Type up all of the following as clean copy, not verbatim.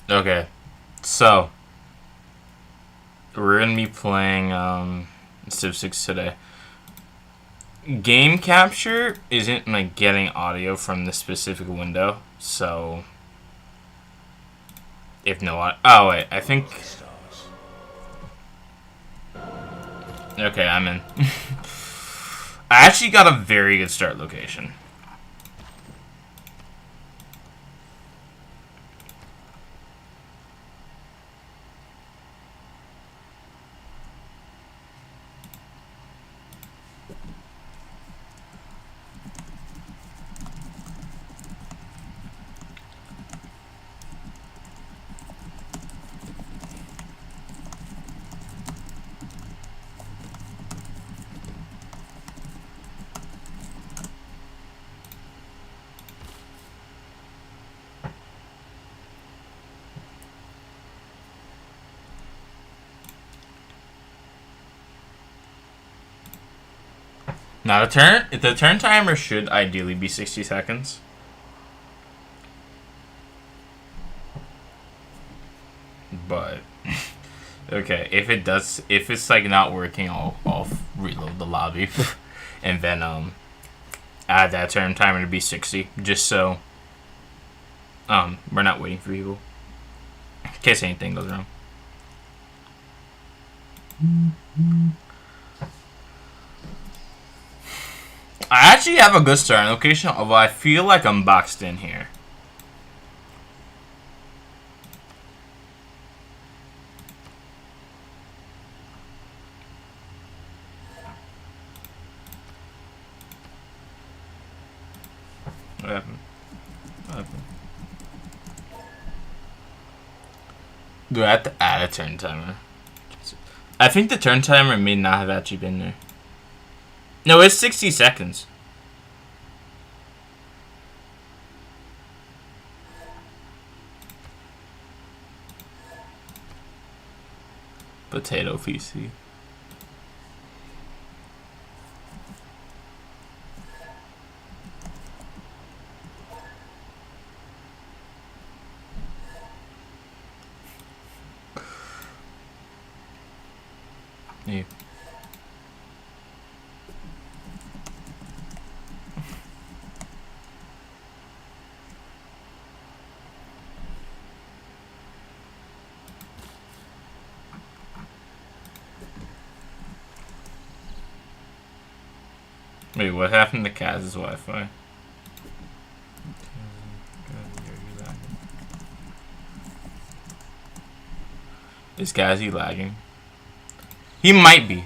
Okay, so we're gonna be playing Civ 6 today. Game capture isn't like getting audio from this specific window, so if no, oh wait, I think. Okay, I'm in. I actually got a very good start location. Now the turn timer should ideally be 60 seconds. But okay, if it's like not working, I'll reload the lobby and then add that turn timer to be 60, just so we're not waiting for people in case anything goes wrong. I actually have a good starting location, although I feel like I'm boxed in here. What happened? What happened? Do I have to add a turn timer? I think the turn timer may not have actually been there. No, it's 60 seconds. Potato PC. Yeah. Wait, what happened to Kaz's Wi-Fi? Is Kazzy lagging? He might be.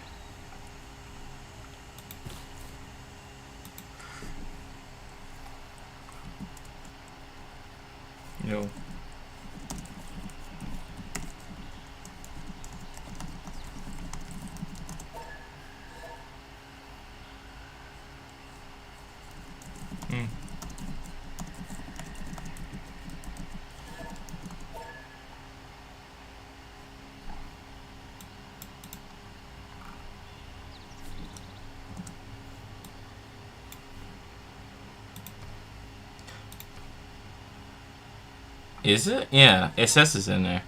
Yo. Is it? Yeah, it says it's in there.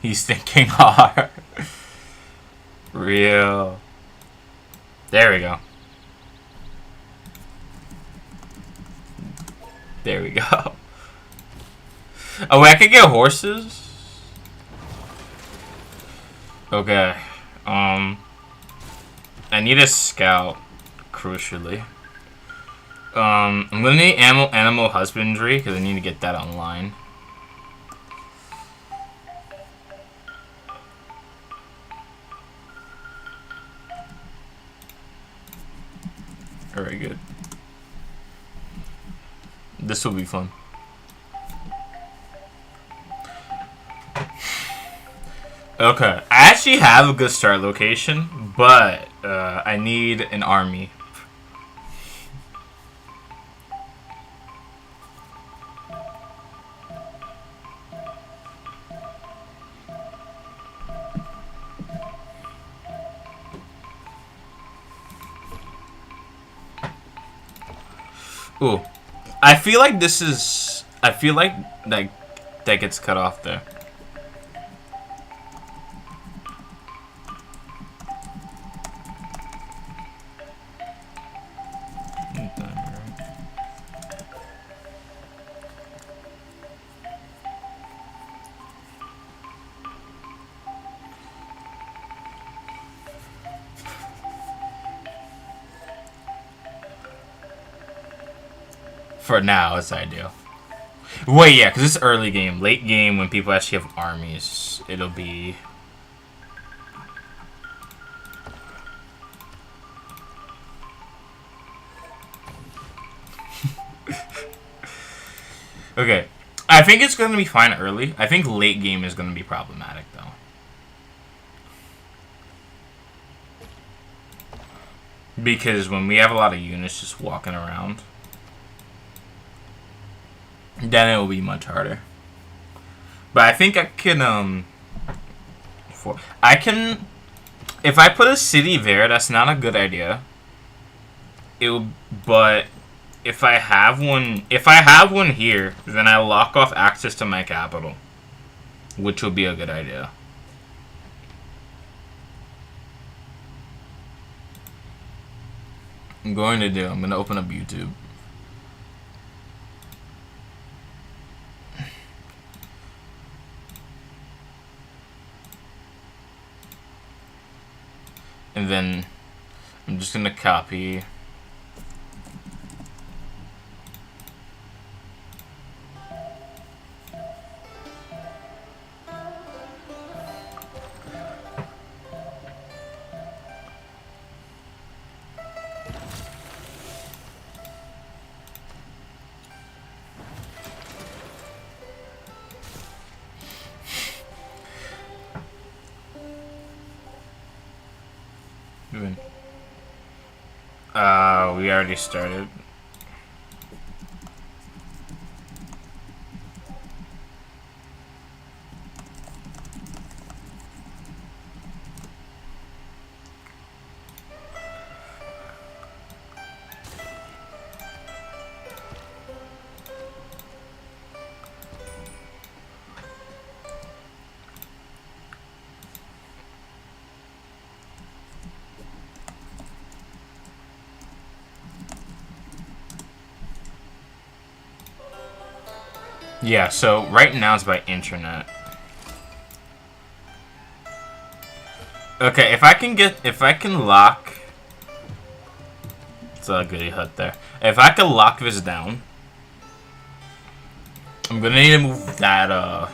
He's thinking hard. Real. There we go. There we go. Oh, wait, I could get horses? Okay. I need a scout, crucially. I'm gonna need animal husbandry, because I need to get that online. Very good. This will be fun. Okay, I actually have a good start location, but I need an army. Ooh, I feel like this is. I feel like that gets cut off there. For now, it's ideal. Wait, yeah, because it's early game. Late game, when people actually have armies, it'll be... Okay. I think it's going to be fine early. I think late game is going to be problematic, though. Because when we have a lot of units just walking around, then it will be much harder. But I think I can, if I put a city there, that's not a good idea. But if I have one here, then I lock off access to my capital, which would be a good idea. I'm going to open up YouTube. And then I'm just going to copy. We already started. Yeah, so right now it's by internet. Okay, if I can lock... It's a goody hut there. If I can lock this down, I'm gonna need to move that,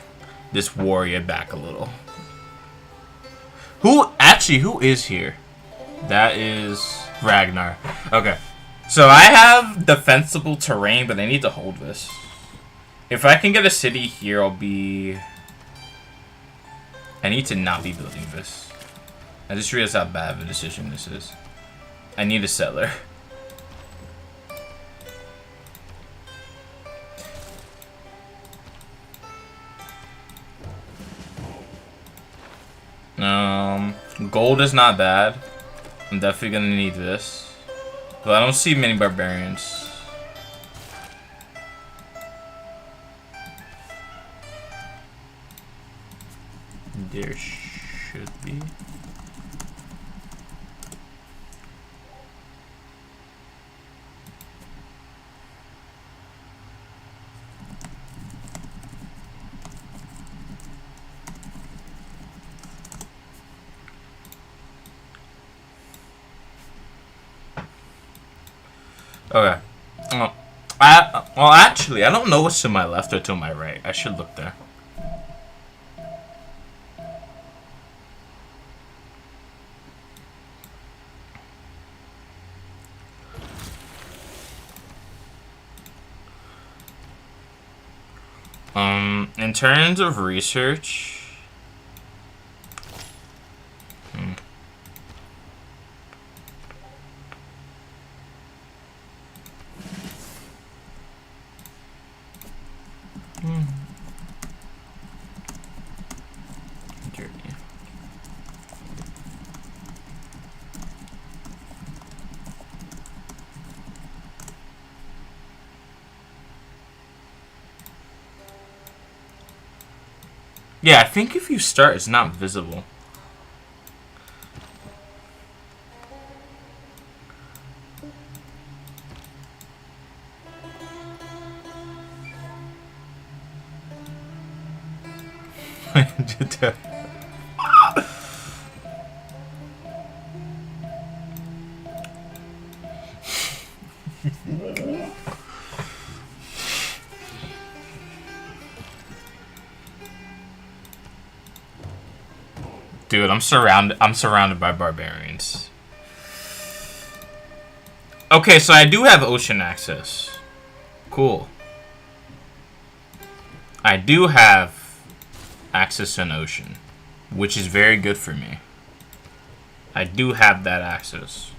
this warrior back a little. Who is here? That is Ragnar. Okay, so I have defensible terrain, but I need to hold this. If I can get a city here, I'll be... I need to not be building this. I just realized how bad of a decision this is. I need a settler. Gold is not bad. I'm definitely gonna need this. But I don't see many barbarians. There should be. Okay. Well, actually, I don't know what's to my left or to my right. I should look there. In terms of research, Yeah, I think if you start, it's not visible. Dude, I'm surrounded by barbarians. Okay, so I do have ocean access. Cool. I do have access to an ocean, which is very good for me. I do have that access.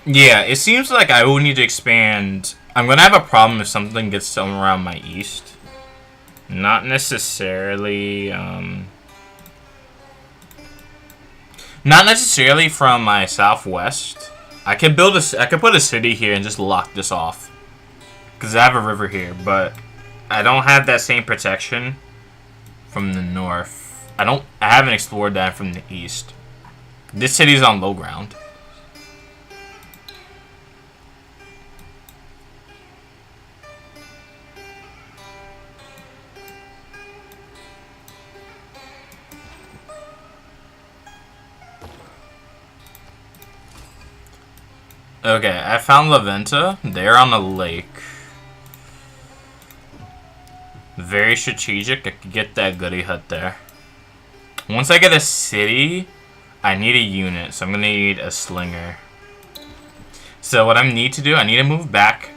Yeah, it seems like I will need to expand. I'm gonna have a problem if something gets somewhere around my east. Not necessarily, not necessarily from my southwest. I could put a city here and just lock this off. Because I have a river here, but I don't have that same protection from the north. I haven't explored that from the east. This city's on low ground. Okay, I found La Venta. They're on the lake. Very strategic. I could get that goody hut there. Once I get a city, I need a unit. So I'm going to need a slinger. So what I need to do, I need to move back.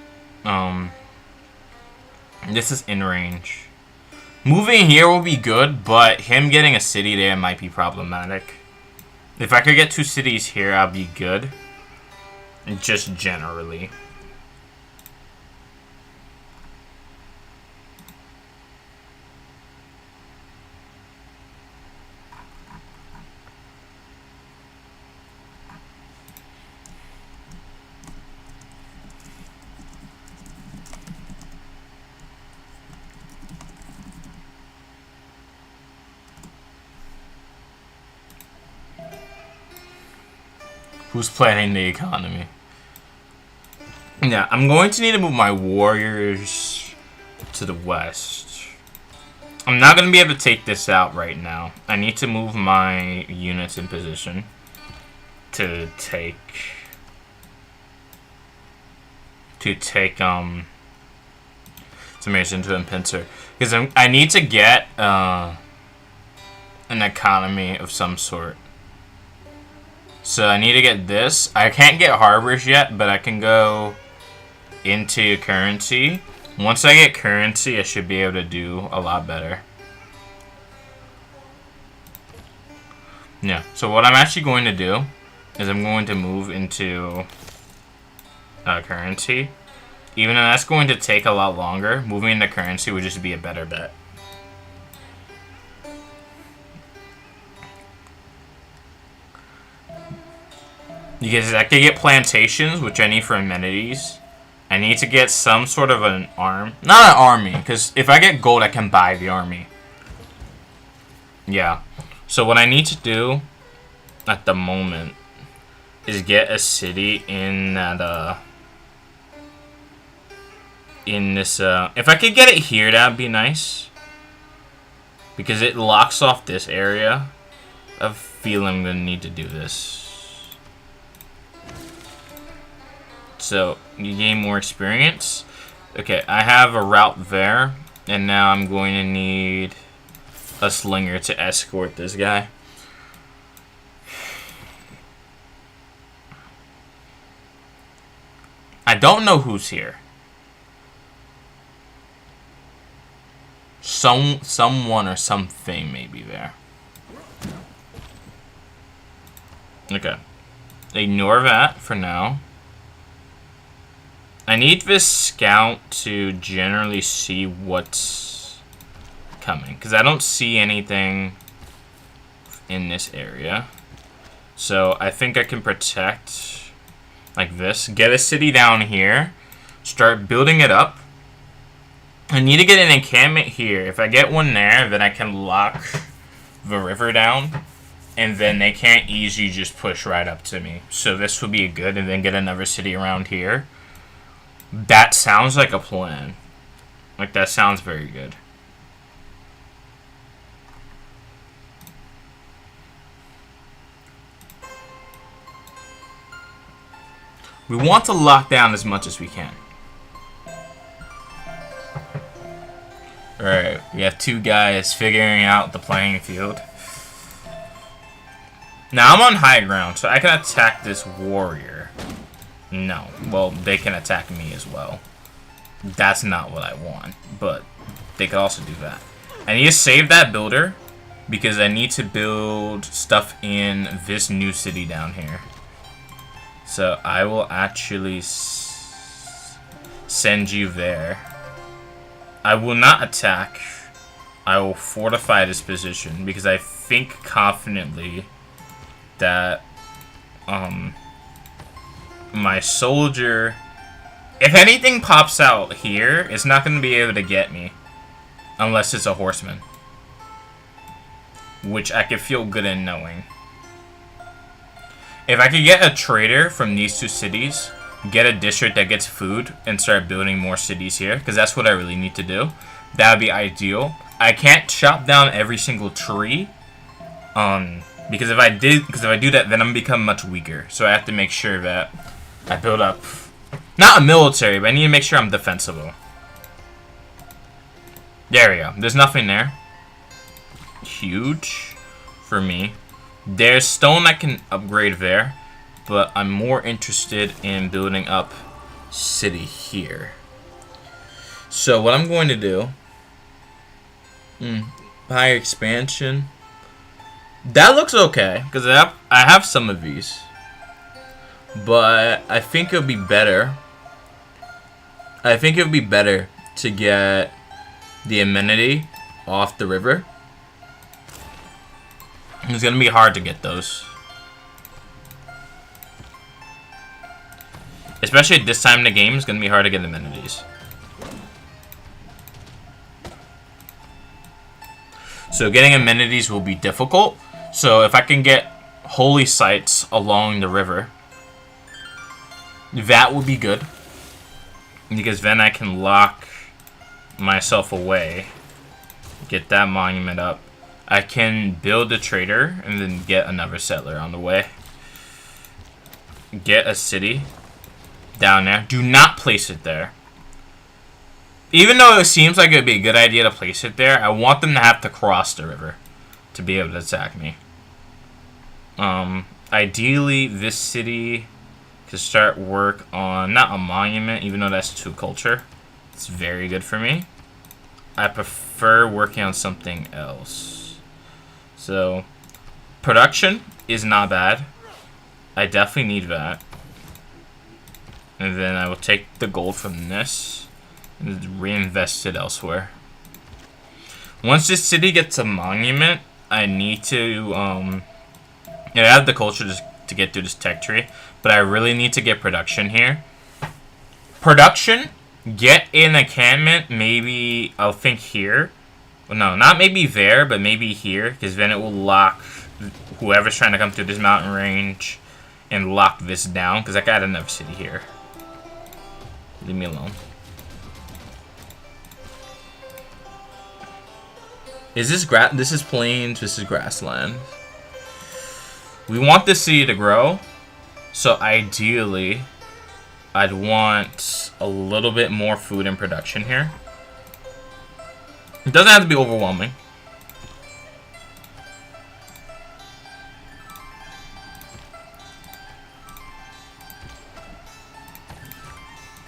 This is in range. Moving here will be good, but him getting a city there might be problematic. If I could get 2 cities here, I'll be good. Just generally. Who's planning the economy? Yeah, I'm going to need to move my warriors to the west. I'm not going to be able to take this out right now. I need to move my units in position to take summation to a pincer. Because I need to get an economy of some sort. So I need to get this. I can't get harbors yet, but I can go into currency. Once I get currency, I should be able to do a lot better. Yeah, so what I'm actually going to do is I'm going to move into currency. Even though that's going to take a lot longer, moving into currency would just be a better bet. Because I could get plantations, which I need for amenities. I need to get some sort of an arm. Not an army, because if I get gold, I can buy the army. Yeah. So what I need to do at the moment is get a city in that, in this, if I could get it here, that'd be nice. Because it locks off this area. I have a feeling I'm going to need to do this. So, you gain more experience. Okay, I have a route there. And now I'm going to need a slinger to escort this guy. I don't know who's here. someone or something may be there. Okay. Ignore that for now. I need this scout to generally see what's coming, because I don't see anything in this area. So I think I can protect like this. Get a city down here. Start building it up. I need to get an encampment here. If I get one there, then I can lock the river down. And then they can't easily just push right up to me. So this would be good. And then get another city around here. That sounds like a plan. Like, that sounds very good. We want to lock down as much as we can. Alright, we have two guys figuring out the playing field. Now, I'm on high ground, so I can attack this warrior. No. Well, they can attack me as well. That's not what I want, but they could also do that. I need to save that builder, because I need to build stuff in this new city down here. So, I will actually send you there. I will not attack. I will fortify this position, because I think confidently that my soldier, if anything pops out here, it's not going to be able to get me unless it's a horseman, which I could feel good in knowing. If I could get a trader from these two cities, get a district that gets food, and start building more cities here, because that's what I really need to do, that would be ideal. I can't chop down every single tree, because if I do that, then I'm gonna become much weaker. So I have to make sure that I build up, not a military, but I need to make sure I'm defensible. There we go. There's nothing there. Huge for me. There's stone I can upgrade there, but I'm more interested in building up city here. So what I'm going to do, higher expansion. That looks okay, because I have some of these. But I think it would be better. I think it would be better to get the amenity off the river. It's going to be hard to get those. Especially at this time in the game, it's going to be hard to get amenities. So getting amenities will be difficult. So if I can get holy sites along the river, that would be good. Because then I can lock myself away. Get that monument up. I can build a trader and then get another settler on the way. Get a city down there. Do not place it there. Even though it seems like it would be a good idea to place it there, I want them to have to cross the river to be able to attack me. Ideally, this city could start work on, not a monument, even though that's too culture. It's very good for me. I prefer working on something else. So, production is not bad. I definitely need that. And then I will take the gold from this and reinvest it elsewhere. Once this city gets a monument, I need to, I have the culture to get through this tech tree, but I really need to get production here. Production, get an encampment, maybe, I'll think here. Well, no, not maybe there, but maybe here, because then it will lock whoever's trying to come through this mountain range and lock this down, because I got another city here. Leave me alone. Is this grass? This is plains, this is grassland. We want this city to grow, so ideally, I'd want a little bit more food and production here. It doesn't have to be overwhelming.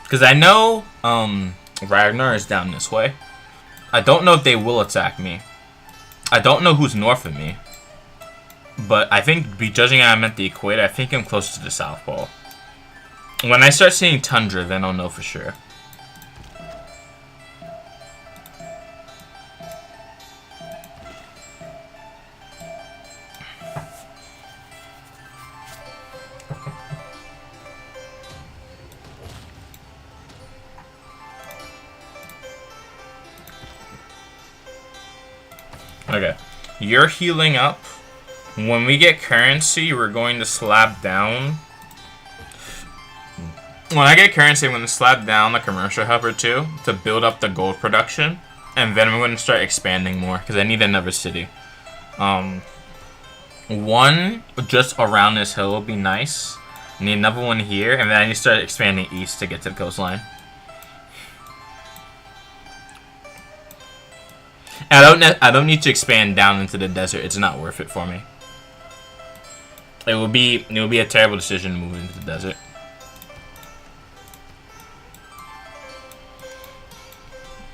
Because I know Ragnar is down this way. I don't know if they will attack me. I don't know who's north of me. But I think, judging I'm at the equator, I think I'm close to the South Pole. When I start seeing tundra, then I'll know for sure. Okay, you're healing up. When we get currency, we're going to slab down. When I get currency, I'm going to slab down the commercial hub or two to build up the gold production. And then I'm going to start expanding more because I need another city. One just around this hill will be nice. I need another one here, and then I need to start expanding east to get to the coastline. And I don't need to expand down into the desert. It's not worth it for me. It will be a terrible decision to move into the desert.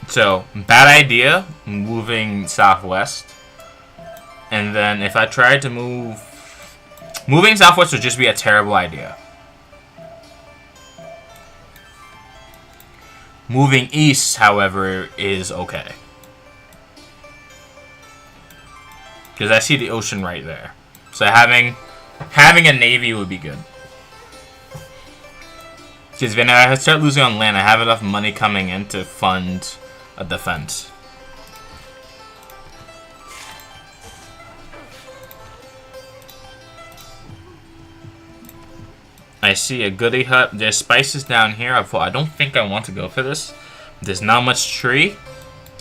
So, bad idea moving southwest. And then if I tried to moving southwest would just be a terrible idea. Moving east, however, is okay. Because I see the ocean right there. So having a navy would be good. Because when I start losing on land, I have enough money coming in to fund a defense. I see a goodie hut. There's spices down here. I don't think I want to go for this. There's not much tree.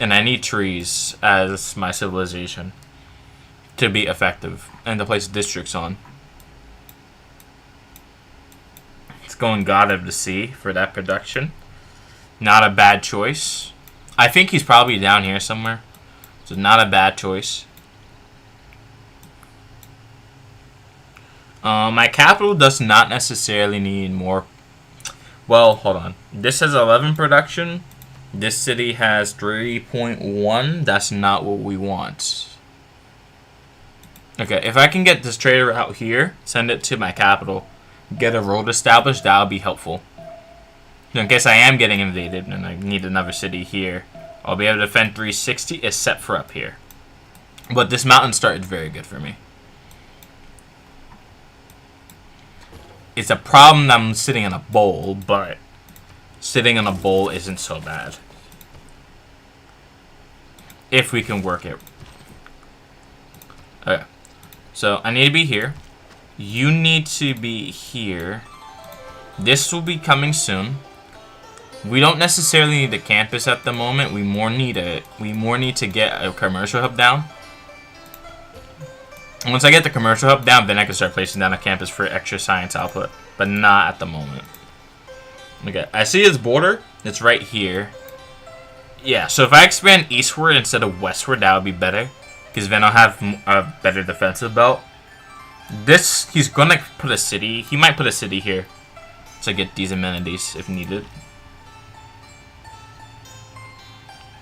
And I need trees as my civilization to be effective and to place districts on. It's going God of the Sea for that production. Not a bad choice. I think he's probably down here somewhere. So not a bad choice. My capital does not necessarily need more. Well, hold on. This has 11 production. This city has 3.1. That's not what we want. Okay, if I can get this trader out here, send it to my capital, get a road established, that'll be helpful. In case I am getting invaded and I need another city here, I'll be able to defend 360 except for up here. But this mountain start is very good for me. It's a problem that I'm sitting in a bowl, but sitting in a bowl isn't so bad. If we can work it. Okay. So, I need to be here. You need to be here. This will be coming soon. We don't necessarily need the campus at the moment. We more need to get a commercial hub down. Once I get the commercial hub down, then I can start placing down a campus for extra science output. But not at the moment. Okay, I see his border. It's right here. Yeah, so if I expand eastward instead of westward, that would be better. Because then I'll have a better defensive belt. He's gonna put a city. He might put a city here to get these amenities if needed.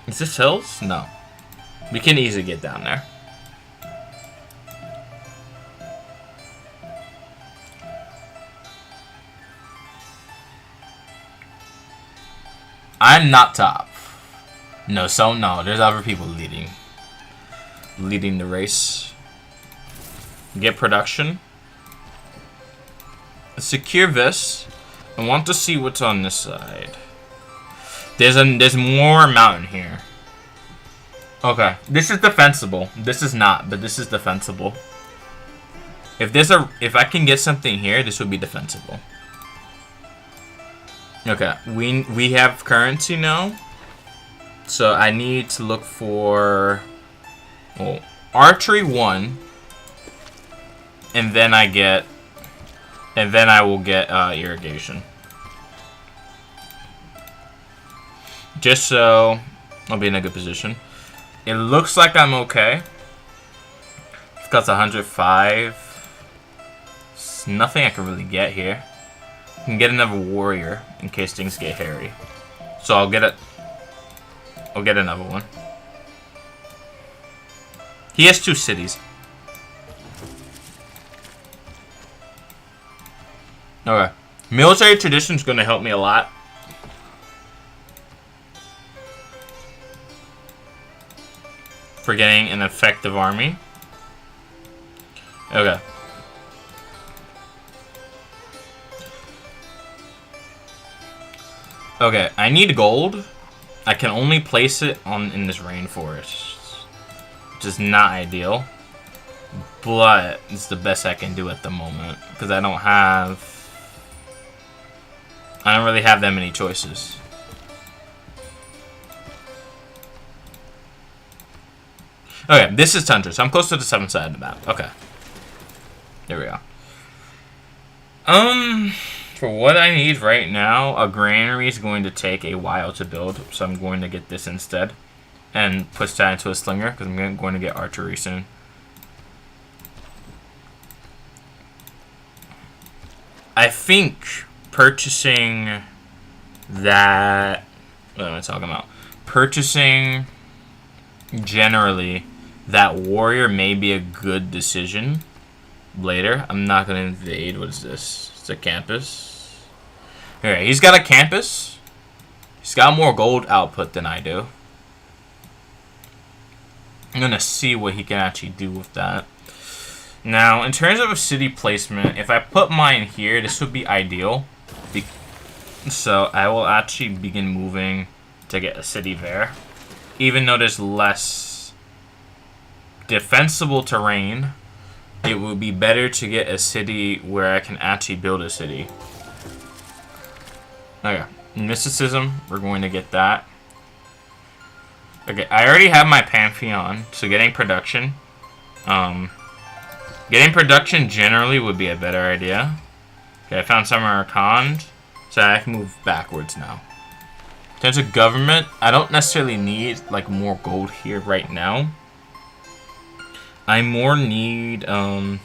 Is this hills? No. We can easily get down there. I'm not top. No, there's other people leading the race. Get production. Secure this. I want to see what's on this side. There's more mountain here. Okay, this is defensible. This is not, but this is defensible. If I can get something here, this would be defensible. Okay, we have currency now. So I need to look for archery 1. And then I will get irrigation. Just so I'll be in a good position. It looks like I'm okay. It's got 105. There's nothing I can really get here. I can get another warrior in case things get hairy. So I'll get another one. He has 2 cities. Okay. Military tradition is going to help me a lot. For getting an effective army. Okay. Okay, I need gold. I can only place it in this rainforest, which is not ideal. But it's the best I can do at the moment because I don't really have that many choices. Okay, this is Tundra, so I'm close to the 7th side of the map. Okay. There we go. For what I need right now, a granary is going to take a while to build, so I'm going to get this instead. And push that into a slinger, because I'm going to get archery soon. I think purchasing that... What am I talking about? Purchasing, generally, that warrior may be a good decision later. I'm not going to invade. What is this? It's a campus. Alright, he's got a campus. He's got more gold output than I do. I'm going to see what he can actually do with that. Now, in terms of a city placement, if I put mine here, this would be ideal. So I will actually begin moving to get a city there. Even though there's less defensible terrain, it would be better to get a city where I can actually build a city. Okay, mysticism, we're going to get that. Okay, I already have my Pantheon, so getting production. Getting production generally would be a better idea. Okay, I found Samarkand, so I can move backwards now. In terms of government, I don't necessarily need like more gold here right now. I more need, I'm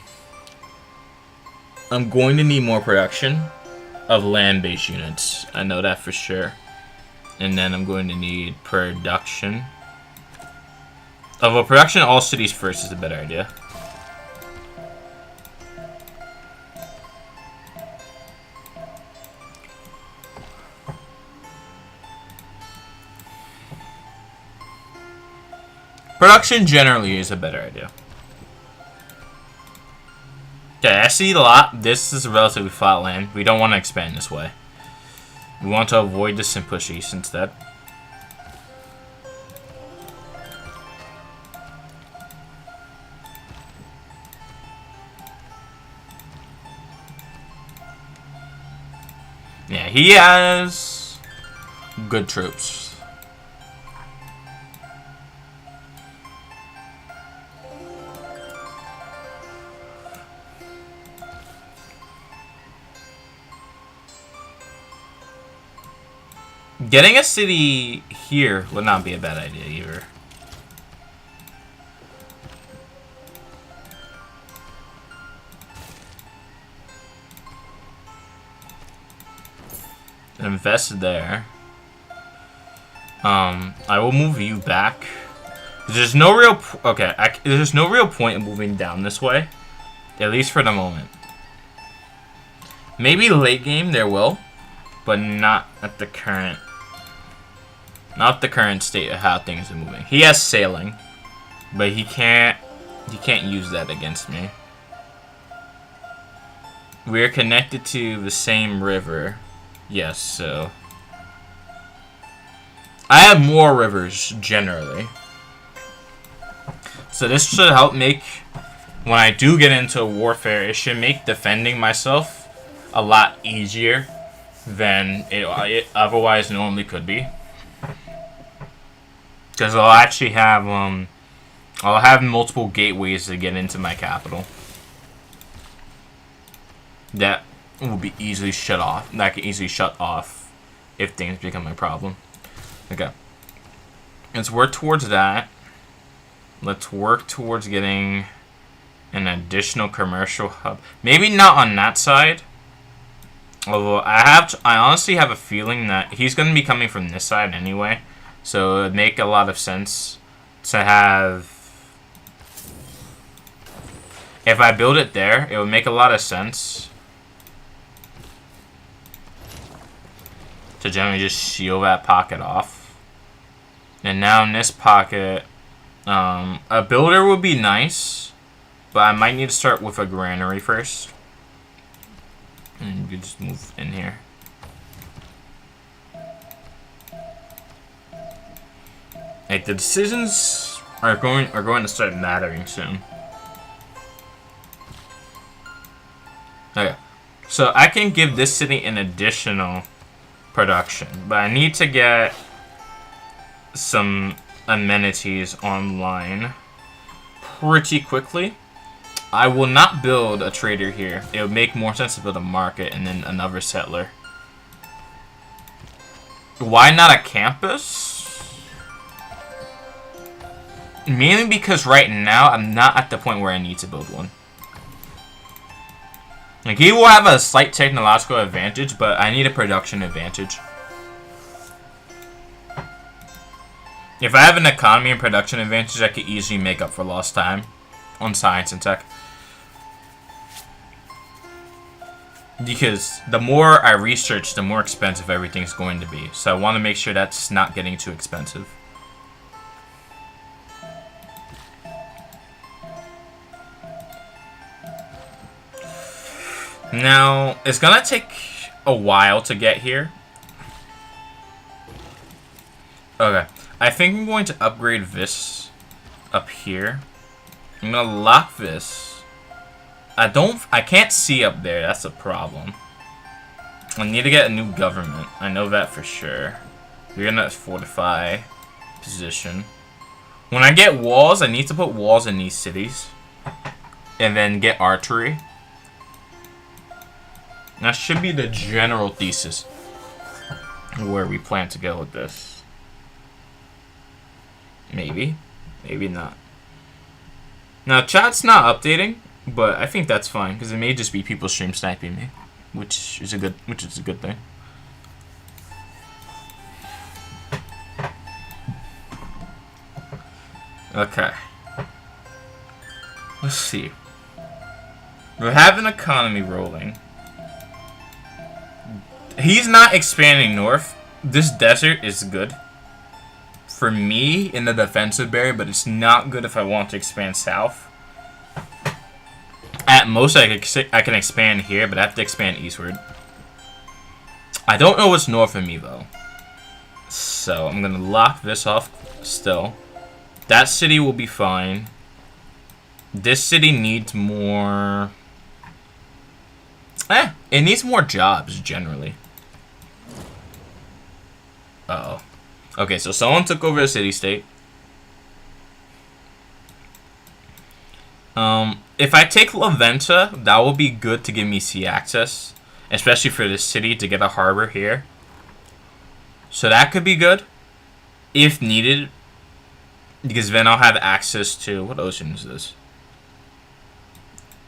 going to need more production of land-based units. I know that for sure. And then I'm going to need production. Although production of all cities first is a better idea. Production generally is a better idea. Okay, I see a lot. This is a relatively flat land. We don't want to expand this way. We want to avoid this and push east instead. Yeah, he has good troops. Getting a city here would not be a bad idea either. Invest there. I will move you back. There's no real there's no real point in moving down this way, at least for the moment. Maybe late game there will, but not at the current. Not the current state of how things are moving. He has sailing, but he can't use that against me. We are connected to the same river. Yes, so I have more rivers generally. So this should help make, when I do get into warfare, it should make defending myself a lot easier than it otherwise normally could be. Because I'll actually have I'll have multiple gateways to get into my capital. That will be easily shut off. That can easily shut off if things become a problem. Okay. Let's work towards that. Let's work towards getting an additional commercial hub. Maybe not on that side. Although I honestly have a feeling that he's going to be coming from this side anyway. So it would make a lot of sense to have If I build it there, it would make a lot of sense to generally just seal that pocket off. And now in this pocket, a builder would be nice, but I might need to start with a granary first. And you can just move in here. Like, the decisions are going to start mattering soon. Okay, so I can give this city an additional production, but I need to get some amenities online pretty quickly. I will not build a trader here. It would make more sense to build a market and then another settler. Why not a campus? Mainly because right now I'm not at the point where I need to build one. Like, he will have a slight technological advantage, but I need a production advantage. If I have an economy and production advantage, I could easily make up for lost time on science and tech. Because the more I research, the more expensive everything's going to be. So I want to make sure that's not getting too expensive. Now, it's gonna take a while to get here. Okay, I think I'm going to upgrade this up here. I'm gonna lock this. I can't see up there, that's a problem. I need to get a new government, I know that for sure. We're gonna fortify position. When I get walls, I need to put walls in these cities. And then get archery. That should be the general thesis where we plan to go with this. Maybe. Maybe not. Now, chat's not updating, but I think that's fine, because it may just be people stream sniping me, which is a good thing. Okay. Let's see. We have an economy rolling. He's not expanding north. This desert is good for me in the defensive barrier, but it's not good if I want to expand south. At most, I can expand here, but I have to expand eastward. I don't know what's north of me, though. So, I'm going to lock this off still. That city will be fine. This city needs more... it needs more jobs, generally. Uh-oh. Okay, so someone took over a city-state. If I take La Venta, that will be good to give me sea access. Especially for this city to get a harbor here. So that could be good. If needed. Because then I'll have access to... What ocean is this?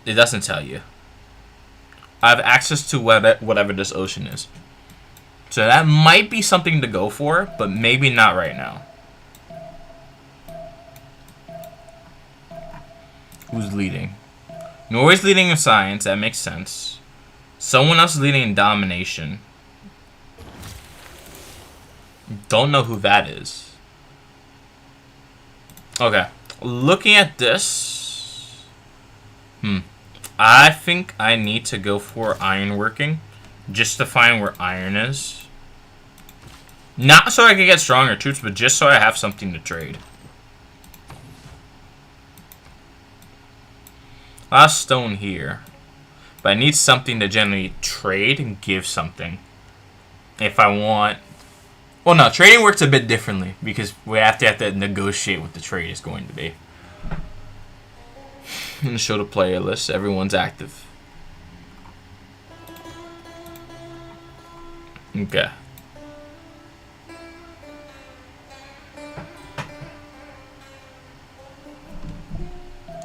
It doesn't tell you. I have access to whatever this ocean is. So that might be something to go for, but maybe not right now. Who's leading? Norway's leading in science, that makes sense. Someone else is leading in domination. Don't know who that is. Okay, looking at this... I think I need to go for ironworking. Just to find where iron is. Not so I can get stronger troops, but just so I have something to trade. Last stone here. But I need something to generally trade and give something. If I want... Well, no, trading works a bit differently. Because we have to negotiate what the trade is going to be. I'm going to show the player list. Everyone's active. Okay.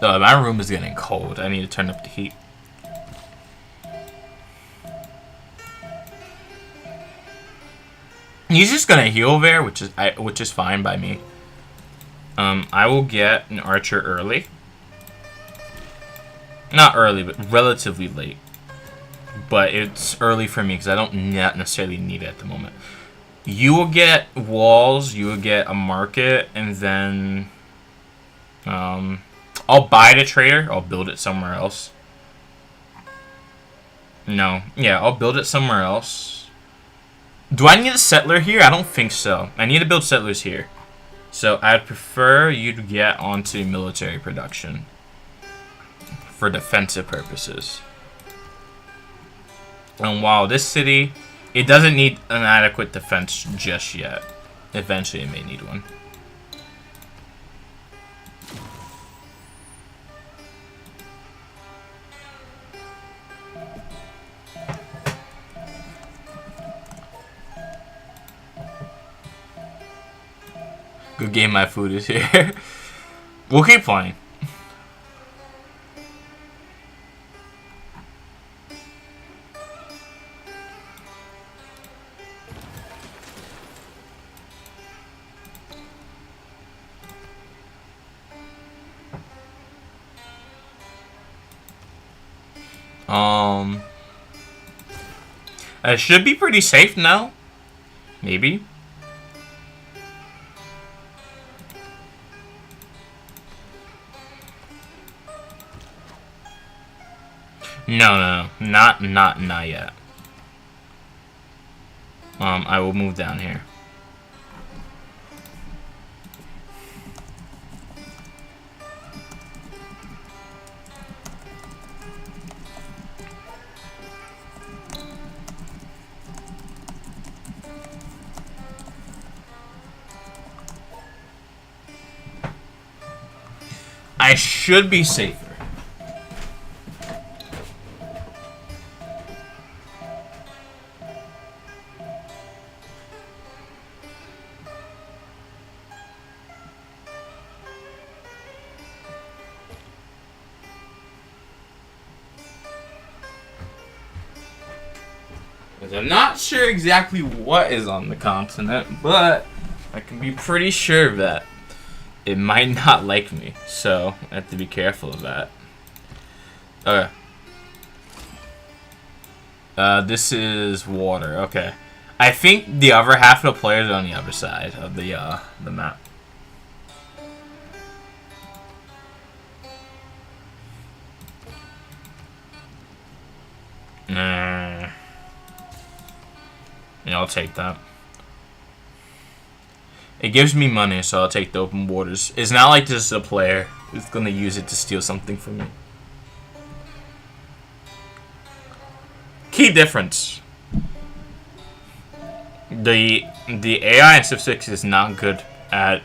Oh, my room is getting cold. I need to turn up the heat. He's just gonna heal there, which is fine by me. I will get an archer early. Not early, but relatively late. But it's early for me because I don't not necessarily need it at the moment. You will get walls, you will get a market, and then I'll buy the trader. I'll build it somewhere else. No. Yeah, I'll build it somewhere else. Do I need a settler here? I don't think so. I need to build settlers here. So I'd prefer you to get onto military production for defensive purposes. And while this city, it doesn't need an adequate defense just yet. Eventually it may need one. Good game, my food is here. We'll keep playing. It should be pretty safe now. Maybe. No, not yet. I will move down here. I should be safer. I'm not sure exactly what is on the continent, but I can be pretty sure of that. It might not like me, so I have to be careful of that. Okay. This is water. Okay. I think the other half of the players are on the other side of the map. Yeah, I'll take that. It gives me money, so I'll take the open waters. It's not like this is a player who's gonna use it to steal something from me. Key difference. The AI in Civ 6 is not good at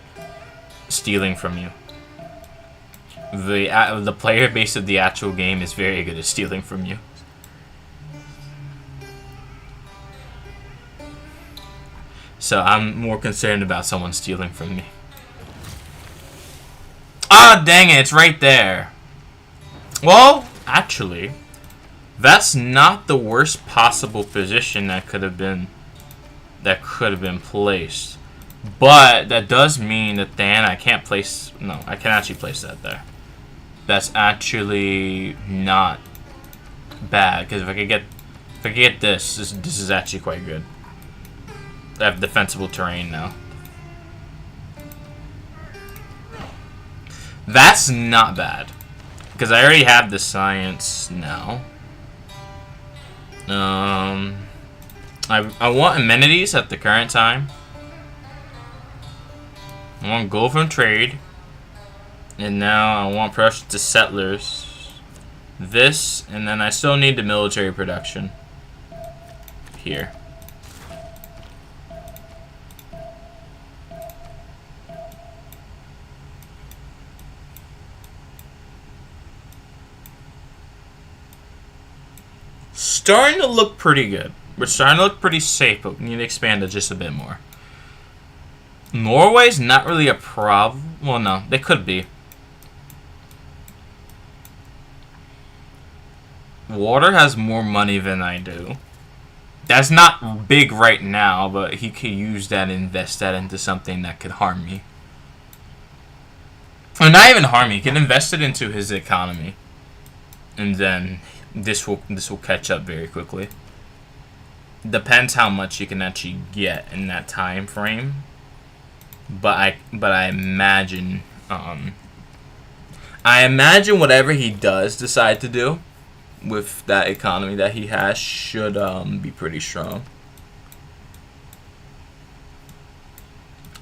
stealing from you. The player base of the actual game is very good at stealing from you. So I'm more concerned about someone stealing from me. Ah, dang it, it's right there. Well, actually, that's not the worst possible position that could have been placed. But that does mean that then I can't place. No, I can actually place that there. That's actually not bad, because if I could get this is actually quite good. I have defensible terrain now. That's not bad, because I already have the science now. I want amenities at the current time. I want gold from trade, and now I want production to settlers. This, and then I still need the military production here. Starting to look pretty good. We're starting to look pretty safe, but we need to expand it just a bit more. Norway's not really a problem. Well, no, they could be. Water has more money than I do. That's not big right now, but he could use that and invest that into something that could harm me. Or not even harm me. He can invest it into his economy. and then this will catch up very quickly. Depends how much you can actually get in that time frame, but I imagine whatever he does decide to do with that economy that he has should be pretty strong.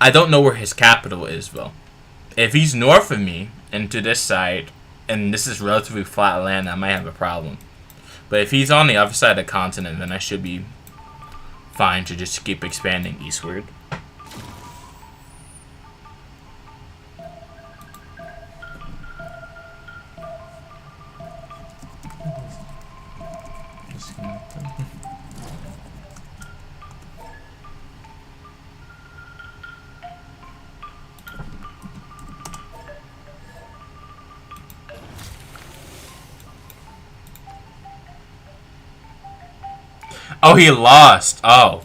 I don't know where his capital is though. If he's north of me and to this side, and this is relatively flat land, I might have a problem. But if he's on the other side of the continent, then I should be fine to just keep expanding eastward. Oh, he lost. Oh.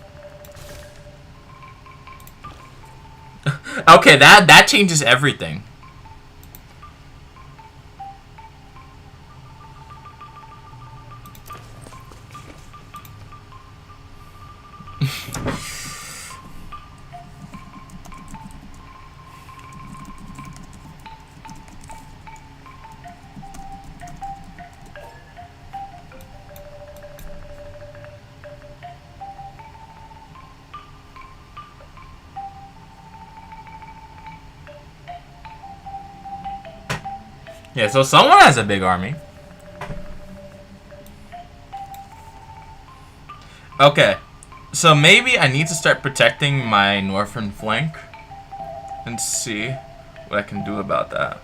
Okay, that changes everything. Yeah, so someone has a big army. Okay, so maybe I need to start protecting my northern flank and see what I can do about that.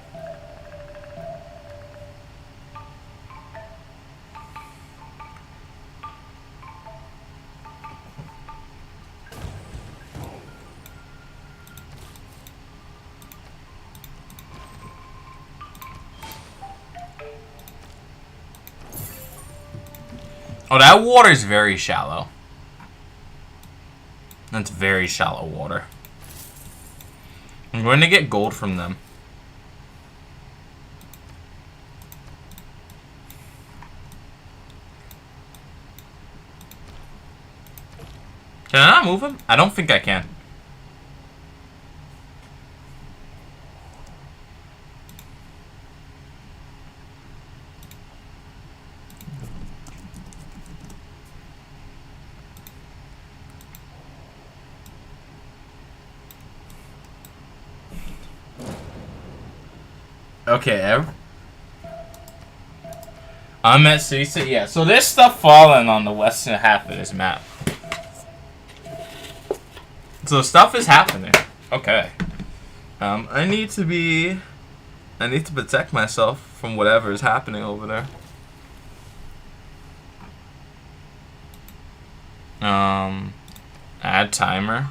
Oh, that water is very shallow. That's very shallow water. I'm going to get gold from them. Can I not move him? I don't think I can. Okay, I'm at city. Yeah, so there's stuff falling on the western half of this map. So stuff is happening. Okay. I need to protect myself from whatever is happening over there. Add timer.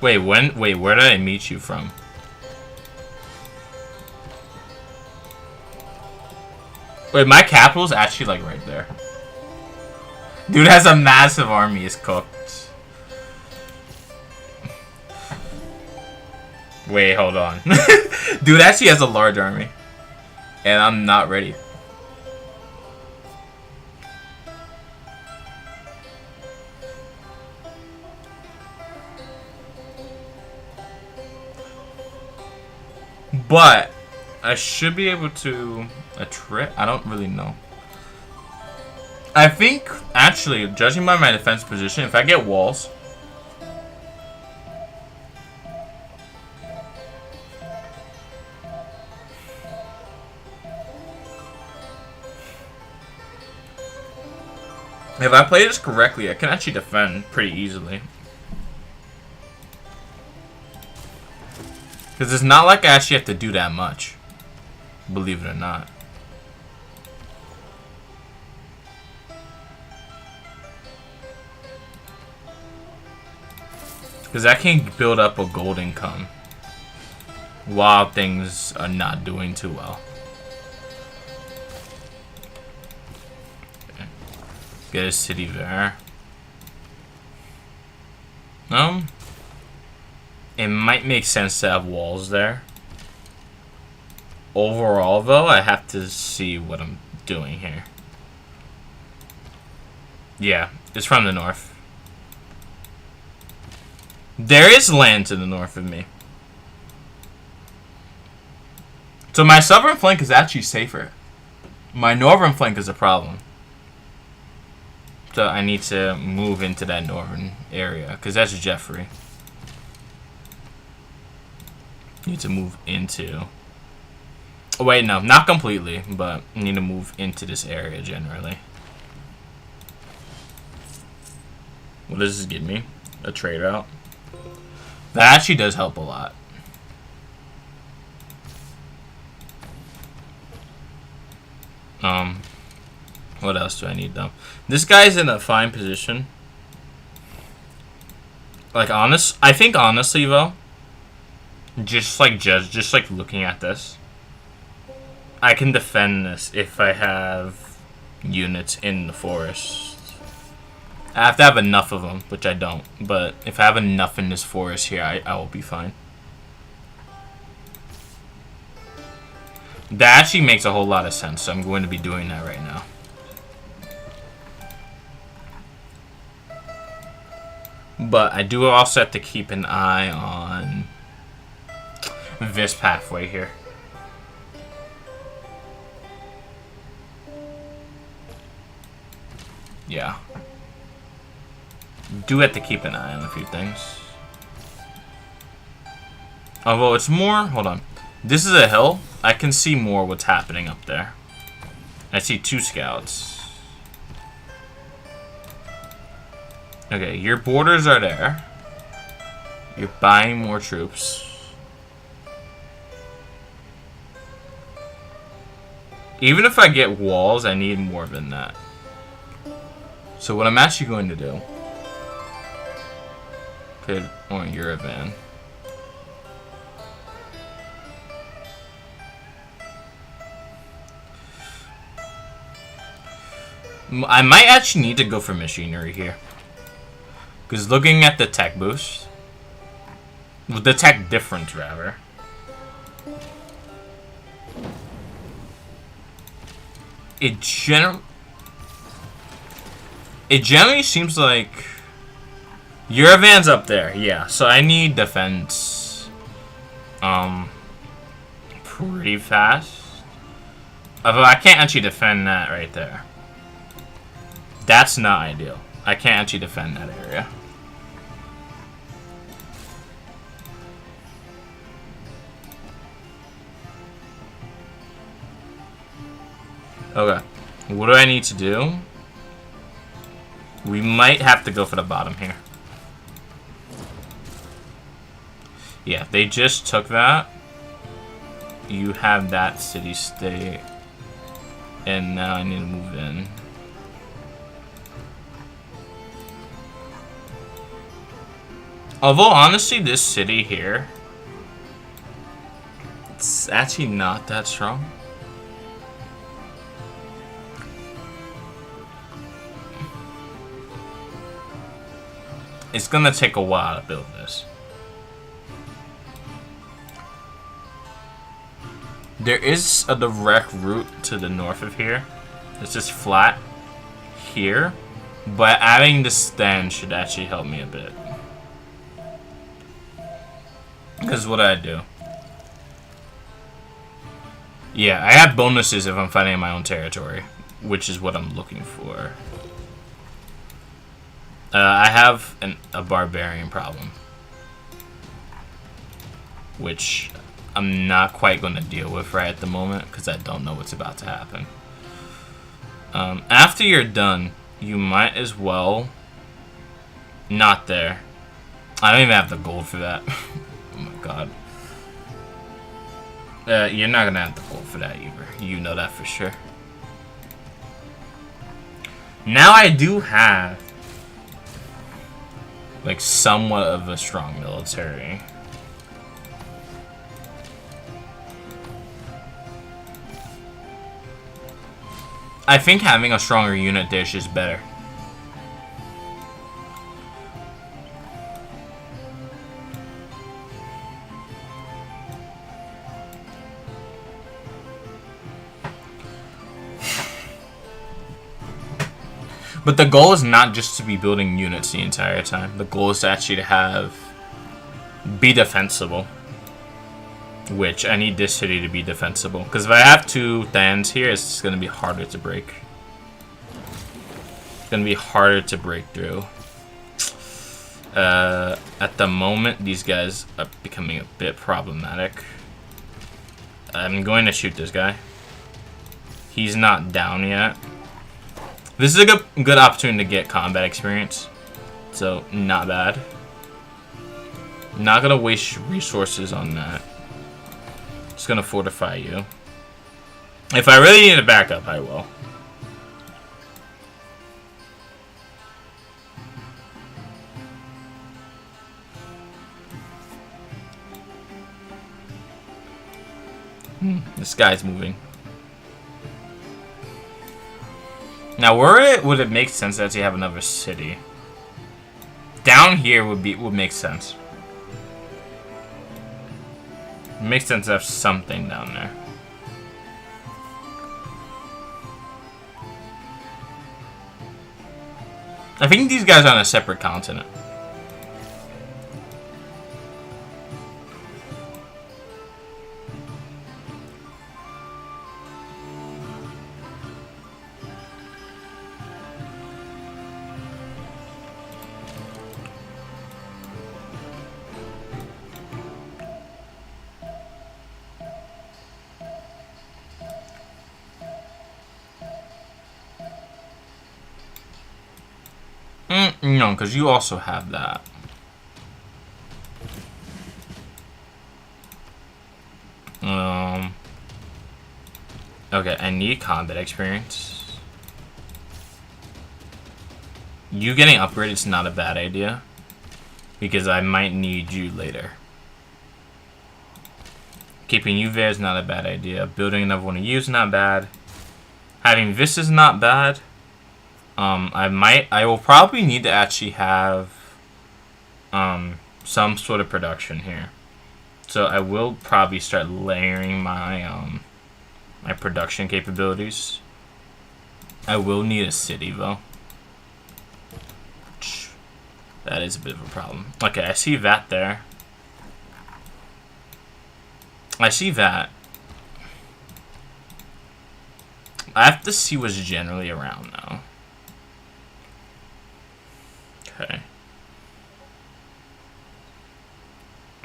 Wait, where did I meet you from? Wait, my capital's actually like right there. Dude has a massive army, is cooked. Wait, hold on. Dude actually has a large army. And I'm not ready. But I should be able to I don't really know. I think actually, judging by my defense position, if I get walls, if I play this correctly, I can actually defend pretty easily. Because it's not like I actually have to do that much. Believe it or not. Because I can build up a gold income while things are not doing too well. Okay. Get a city there. It might make sense to have walls there. Overall, though, I have to see what I'm doing here. Yeah, it's from the north. There is land to the north of me. So my southern flank is actually safer. My northern flank is a problem. So I need to move into that northern area, because that's Jeffrey. Need to move into... Oh, wait, no, not completely, but I need to move into this area generally. What does this give me? A trade route? That actually does help a lot. What else do I need though? This guy's in a fine position. Like I think honestly though, just like looking at this, I can defend this if I have units in the forest. I have to have enough of them, which I don't. But if I have enough in this forest here, I will be fine. That actually makes a whole lot of sense, so I'm going to be doing that right now. But I do also have to keep an eye on this pathway here. Yeah. Do have to keep an eye on a few things. Although it's more... Hold on. This is a hill. I can see more what's happening up there. I see 2 scouts. Okay, your borders are there. You're buying more troops. Even if I get walls, I need more than that. So what I'm actually going to do... Okay, or you're a van. I might actually need to go for machinery here. Because looking at the tech boost... Well, the tech difference, rather. It generally seems like... Your van's up there, yeah. So I need defense. Pretty fast. Although I can't actually defend that right there. That's not ideal. I can't actually defend that area. Okay. What do I need to do? We might have to go for the bottom here. Yeah, they just took that. You have that city-state. And now I need to move in. Although, honestly, this city here... It's actually not that strong. It's gonna take a while to build this. There is a direct route to the north of here. It's just flat here. But adding the stand should actually help me a bit. Because what I do? Yeah, I have bonuses if I'm fighting in my own territory. Which is what I'm looking for. I have a barbarian problem. Which... I'm not quite going to deal with right at the moment because I don't know what's about to happen. After you're done, you might as well... Not there. I don't even have the gold for that. Oh my god. You're not going to have the gold for that either. You know that for sure. Now I do have like somewhat of a strong military. I think having a stronger unit there is just better. But the goal is not just to be building units the entire time. The goal is to actually be defensible. Which, I need this city to be defensible. Because if I have 2 Thans here, it's going to be harder to break. It's going to be harder to break through. At the moment, these guys are becoming a bit problematic. I'm going to shoot this guy. He's not down yet. This is a good opportunity to get combat experience. So, not bad. Not going to waste resources on that. Just going to fortify you. If I really need a backup, I will. This guy's moving. Now, where would it make sense to actually have another city? Down here would make sense. It makes sense to have something down there. I think these guys are on a separate continent. No, because you also have that. Okay, I need combat experience. You getting upgraded is not a bad idea, because I might need you later. Keeping you there is not a bad idea. Building another one of you is not bad. Having this is not bad. I will probably need to actually have some sort of production here. So I will probably start layering my my production capabilities. I will need a city though. That is a bit of a problem. Okay, I see that there. I see that. I have to see what's generally around now. Okay.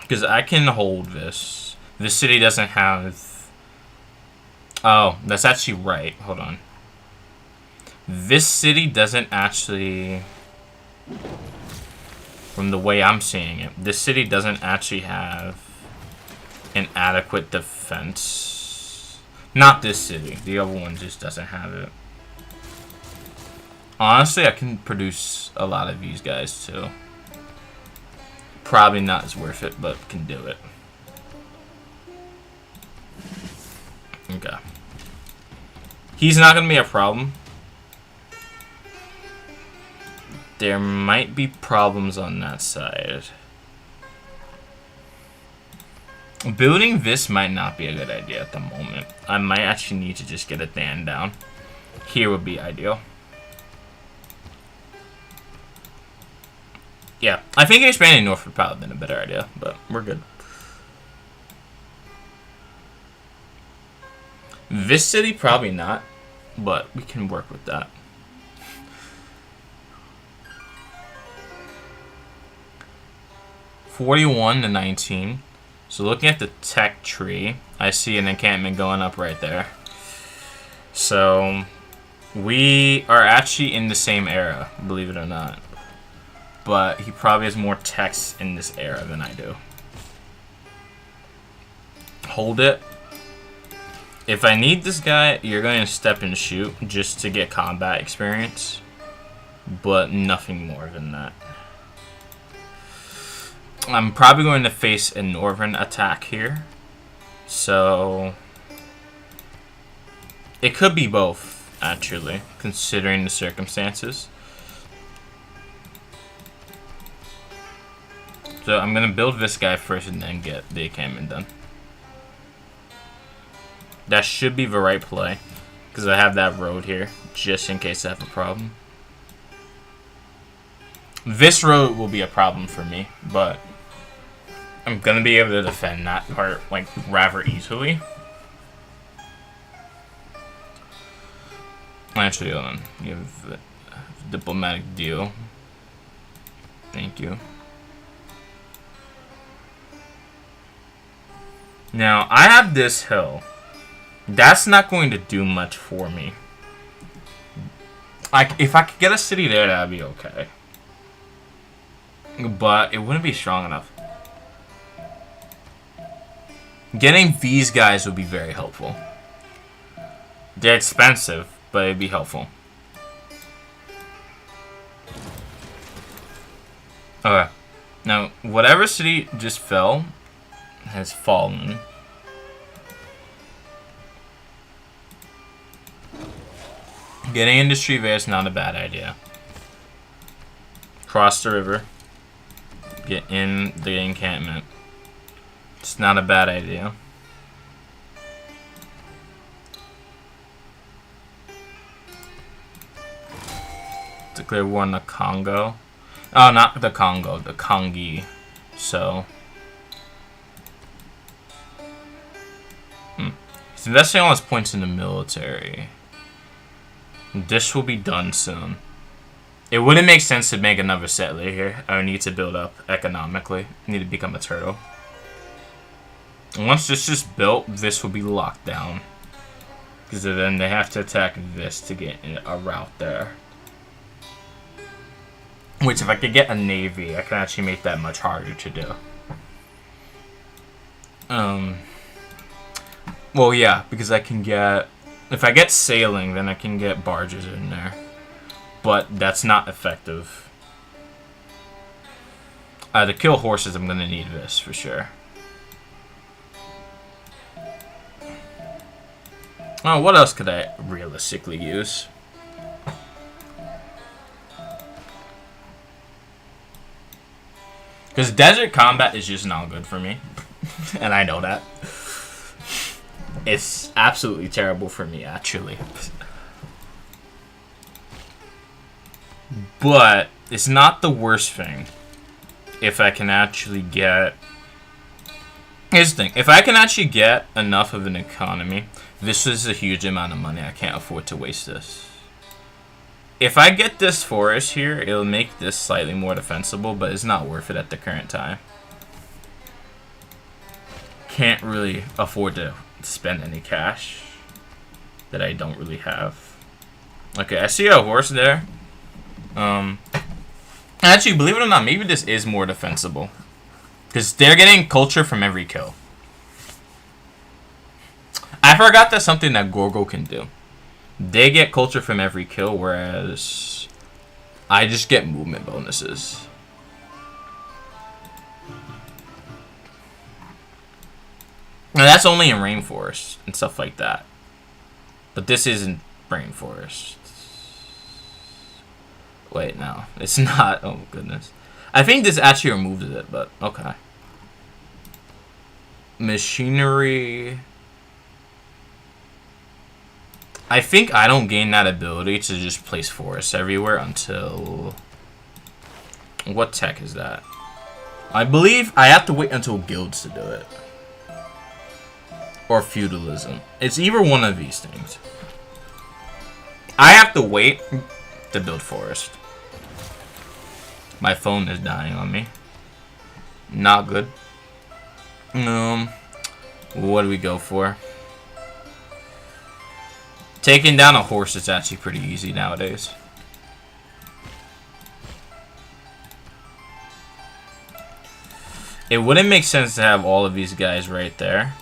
Because I can hold this. This city doesn't have... Oh, that's actually right. Hold on. This city doesn't actually... From the way I'm seeing it, this city doesn't actually have an adequate defense. Not this city. The other one just doesn't have it. Honestly, I can produce a lot of these guys too. Probably not as worth it, but can do it. Okay. He's not going to be a problem. There might be problems on that side. Building this might not be a good idea at the moment. I might actually need to just get a Than down. Here would be ideal. Yeah, I think expanding north would probably have been a better idea, but we're good. This city, probably not, but we can work with that. (41 to 19). So looking at the tech tree, I see an encampment going up right there. So we are actually in the same era, believe it or not. But he probably has more techs in this era than I do. Hold it. If I need this guy, you're going to step and shoot just to get combat experience. But nothing more than that. I'm probably going to face a northern attack here. So it could be both, actually, considering the circumstances. So I'm going to build this guy first and then get the encampment done. That should be the right play, because I have that road here, just in case I have a problem. This road will be a problem for me, but I'm going to be able to defend that part, like, rather easily. Actually, hold on. Give the diplomatic deal. Thank you. Now, I have this hill. That's not going to do much for me. If I could get a city there, that'd be okay. But it wouldn't be strong enough. Getting these guys would be very helpful. They're expensive, but it'd be helpful. Okay. Now, whatever city just fell has fallen. Getting industry there is not a bad idea. Cross the river. Get in the encampment. It's not a bad idea. Declare war on the Congo. Oh, not the Congo, the Congi. So. He's investing all his points in the military. This will be done soon. It wouldn't make sense to make another settler here. I would need to build up economically. I need to become a turtle. And once this is built, this will be locked down. Because then they have to attack this to get a route there. Which, if I could get a navy, I can actually make that much harder to do. Well, yeah, because I can get... If I get sailing, then I can get barges in there. But that's not effective. To kill horses, I'm going to need this for sure. Oh, what else could I realistically use? Because desert combat is just not good for me. And I know that. It's absolutely terrible for me, actually. But it's not the worst thing if I can actually get... Here's the thing. If I can actually get enough of an economy, this is a huge amount of money. I can't afford to waste this. If I get this forest here, it'll make this slightly more defensible, but it's not worth it at the current time. Can't really afford to spend any cash that I don't really have. Okay, I see a horse there. Actually, believe it or not, maybe this is more defensible. Because they're getting culture from every kill. I forgot that's something that Gorgo can do. They get culture from every kill, whereas I just get movement bonuses. Now that's only in rainforest and stuff like that. But this isn't rainforest. Wait, no. It's not. Oh, goodness. I think this actually removed it, but okay. Machinery. I think I don't gain that ability to just place forests everywhere until... What tech is that? I believe I have to wait until guilds to do it. Or feudalism. It's either one of these things. I have to wait to build forest. My phone is dying on me. Not good. What do we go for? Taking down a horse is actually pretty easy nowadays. It wouldn't make sense to have all of these guys right there.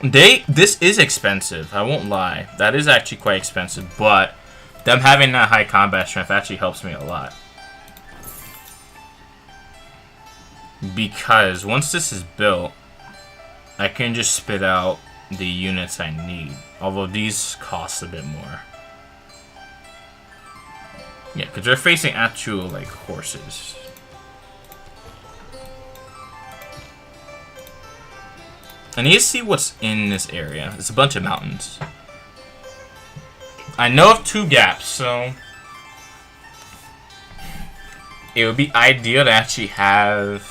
This is expensive, I won't lie. That is actually quite expensive, but them having that high combat strength actually helps me a lot. Because once this is built, I can just spit out the units I need. Although these cost a bit more. Yeah, because they're facing actual, like, horses. I need to see what's in this area. It's a bunch of mountains. I know of 2 gaps, so it would be ideal to actually have...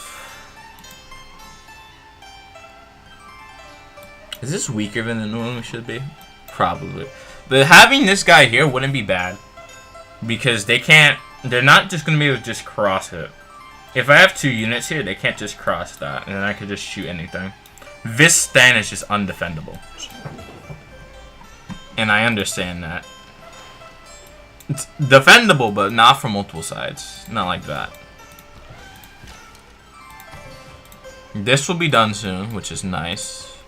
Is this weaker than it normally should be? Probably. But having this guy here wouldn't be bad. Because they can't... They're not just going to be able to just cross it. If I have 2 units here, they can't just cross that. And then I could just shoot anything. This stand is just undefendable. And I understand that. It's defendable, but not from multiple sides. Not like that. This will be done soon, which is nice.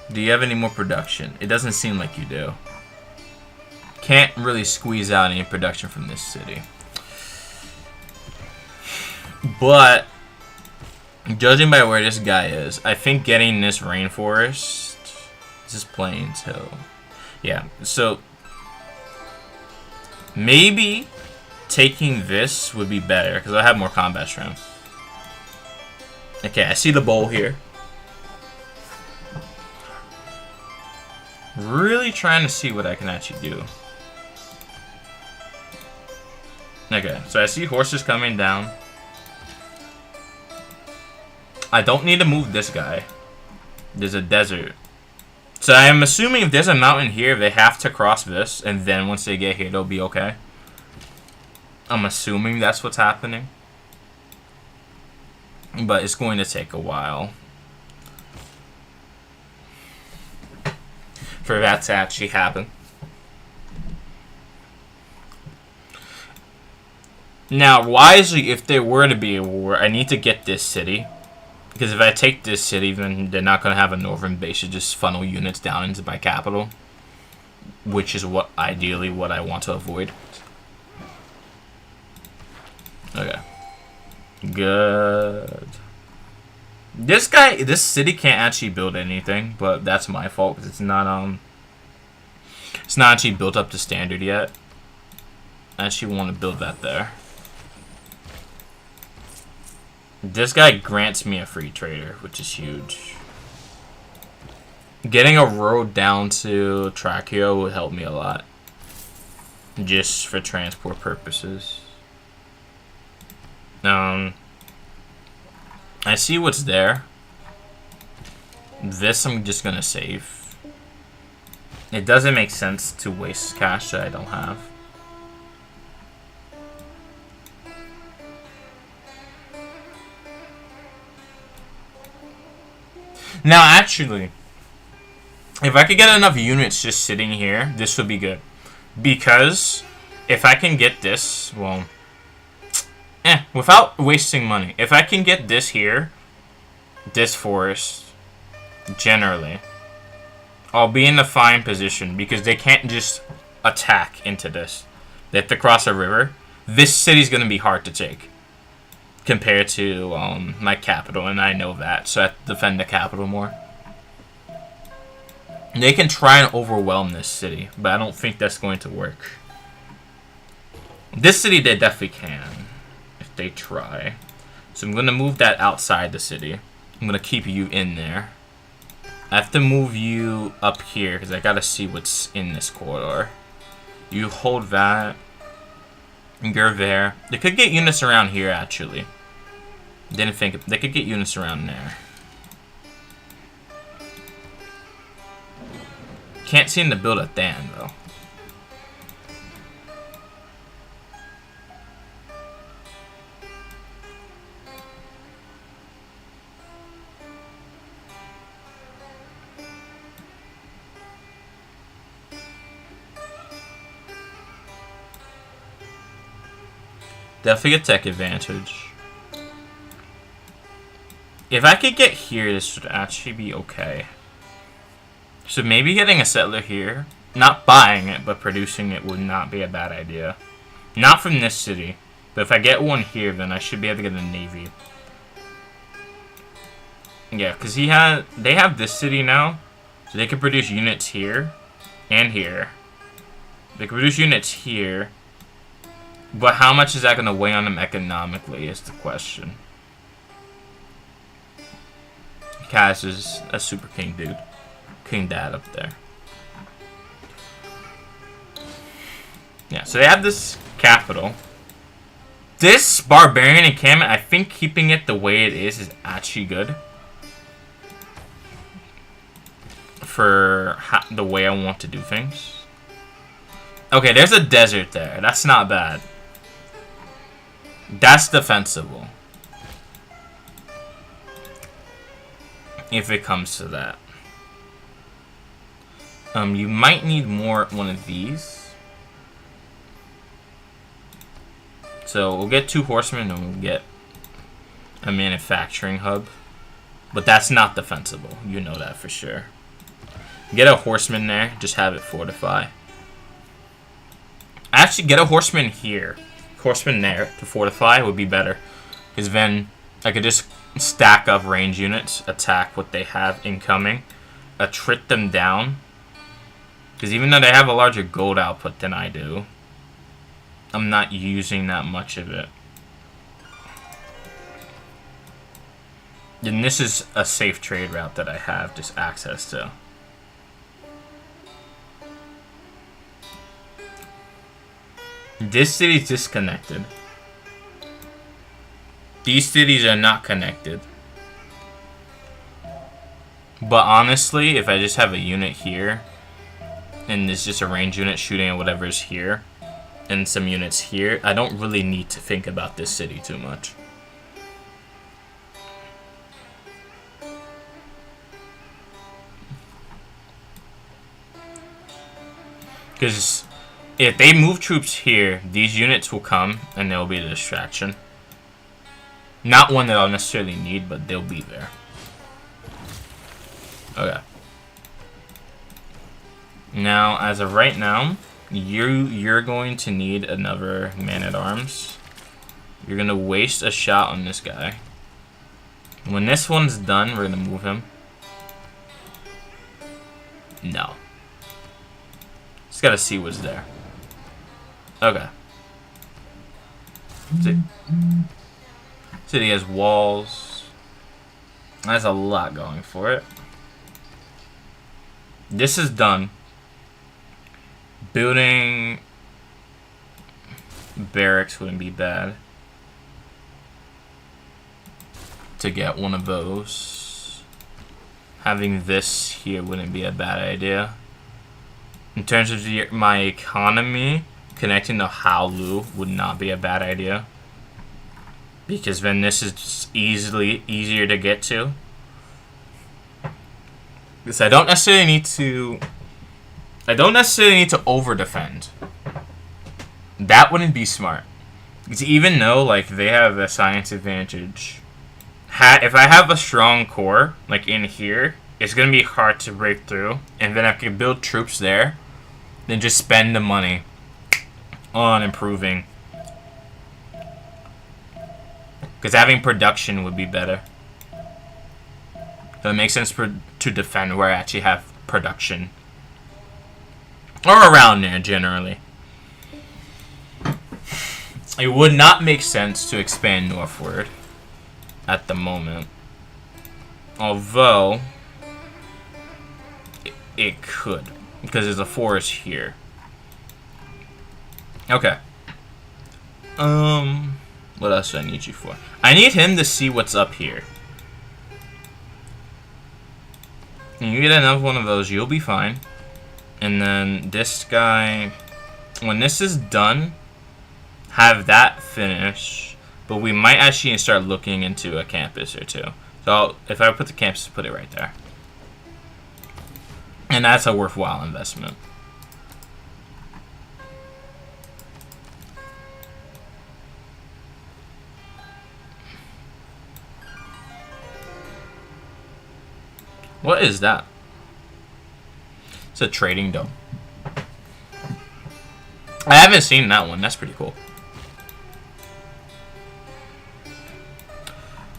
Do you have any more production? It doesn't seem like you do. Can't really squeeze out any production from this city. But judging by where this guy is, I think getting this rainforest... This is Plains Hill. Yeah, so... Maybe taking this would be better, because I have more combat strength. Okay, I see the bowl here. Really trying to see what I can actually do. Okay, so I see horses coming down. I don't need to move this guy. There's a desert. So I am assuming if there's a mountain here, they have to cross this, and then once they get here, they'll be okay. I'm assuming that's what's happening. But it's going to take a while for that to actually happen. Now, wisely, if there were to be a war, I need to get this city. Because if I take this city, then they're not going to have a northern base to just funnel units down into my capital. Which is what, ideally, what I want to avoid. Okay. Good. This city can't actually build anything, but that's my fault because it's not actually built up to standard yet. I actually want to build that there. This guy grants me a free trader, which is huge. Getting a road down to Trachea would help me a lot. Just for transport purposes. I see what's there. This I'm just gonna save. It doesn't make sense to waste cash that I don't have. Now, actually, if I could get enough units just sitting here, this would be good. Because if I can get this, well, without wasting money, if I can get this here, this forest, generally, I'll be in a fine position because they can't just attack into this. They have to cross a river. This city's going to be hard to take compared to my capital, and I know that, so I have to defend the capital more. They can try and overwhelm this city, but I don't think that's going to work. This city, they definitely can, if they try. So I'm going to move that outside the city. I'm going to keep you in there. I have to move you up here, because I got to see what's in this corridor. You hold that. You're there. They could get units around here, actually. Didn't think they could get units around there. Can't seem to build a dam, though. Definitely a tech advantage. If I could get here, this would actually be okay. So maybe getting a settler here, not buying it, but producing it would not be a bad idea. Not from this city, but if I get one here, then I should be able to get a navy. Yeah, because they have this city now, so they can produce units here and here. They can produce units here, but how much is that going to weigh on them economically is the question. Cass is a super king dude. King dad up there. Yeah, so they have this capital. This barbarian encampment, I think keeping it the way it is actually good. For the way I want to do things. Okay, there's a desert there. That's not bad. That's defensible. If it comes to that. You might need one of these. So we'll get 2 horsemen and we'll get a manufacturing hub. But that's not defensible. You know that for sure. Get a horseman there. Just have it fortify. Actually, get a horseman here. Horseman there to fortify would be better. Because then I could just stack up range units, attack what they have incoming, attrit them down. Because even though they have a larger gold output than I do, I'm not using that much of it. And this is a safe trade route that I have just access to. This city's disconnected. These cities are not connected. But honestly, if I just have a unit here, and it's just a range unit shooting at whatever's here, and some units here, I don't really need to think about this city too much. Because if they move troops here, these units will come, and they'll be a distraction. Not one that I'll necessarily need, but they'll be there. Okay. Now, as of right now, you're going to need another man-at-arms. You're going to waste a shot on this guy. When this one's done, we're going to move him. No. Just got to see what's there. Okay. City has walls. That's a lot going for it. This is done. Building barracks wouldn't be bad. To get one of those. Having this here wouldn't be a bad idea. In terms of my economy, connecting to Howlu would not be a bad idea. Because then this is just easier to get to. Because I don't necessarily need to over defend. That wouldn't be smart. Because even though like they have a science advantage, if I have a strong core like in here, it's gonna be hard to break through. And then I can build troops there, then just spend the money on improving. Because having production would be better. So it makes sense to defend where I actually have production. Or around there, generally. It would not make sense to expand northward at the moment. Although, it could. Because there's a forest here. Okay. What else do I need you for? I need him to see what's up here. And you get another one of those, you'll be fine. And then this guy, when this is done, have that finish. But we might actually start looking into a campus or two. So if I put the campus, put it right there. And that's a worthwhile investment. What is that? It's a trading dome. I haven't seen that one. That's pretty cool.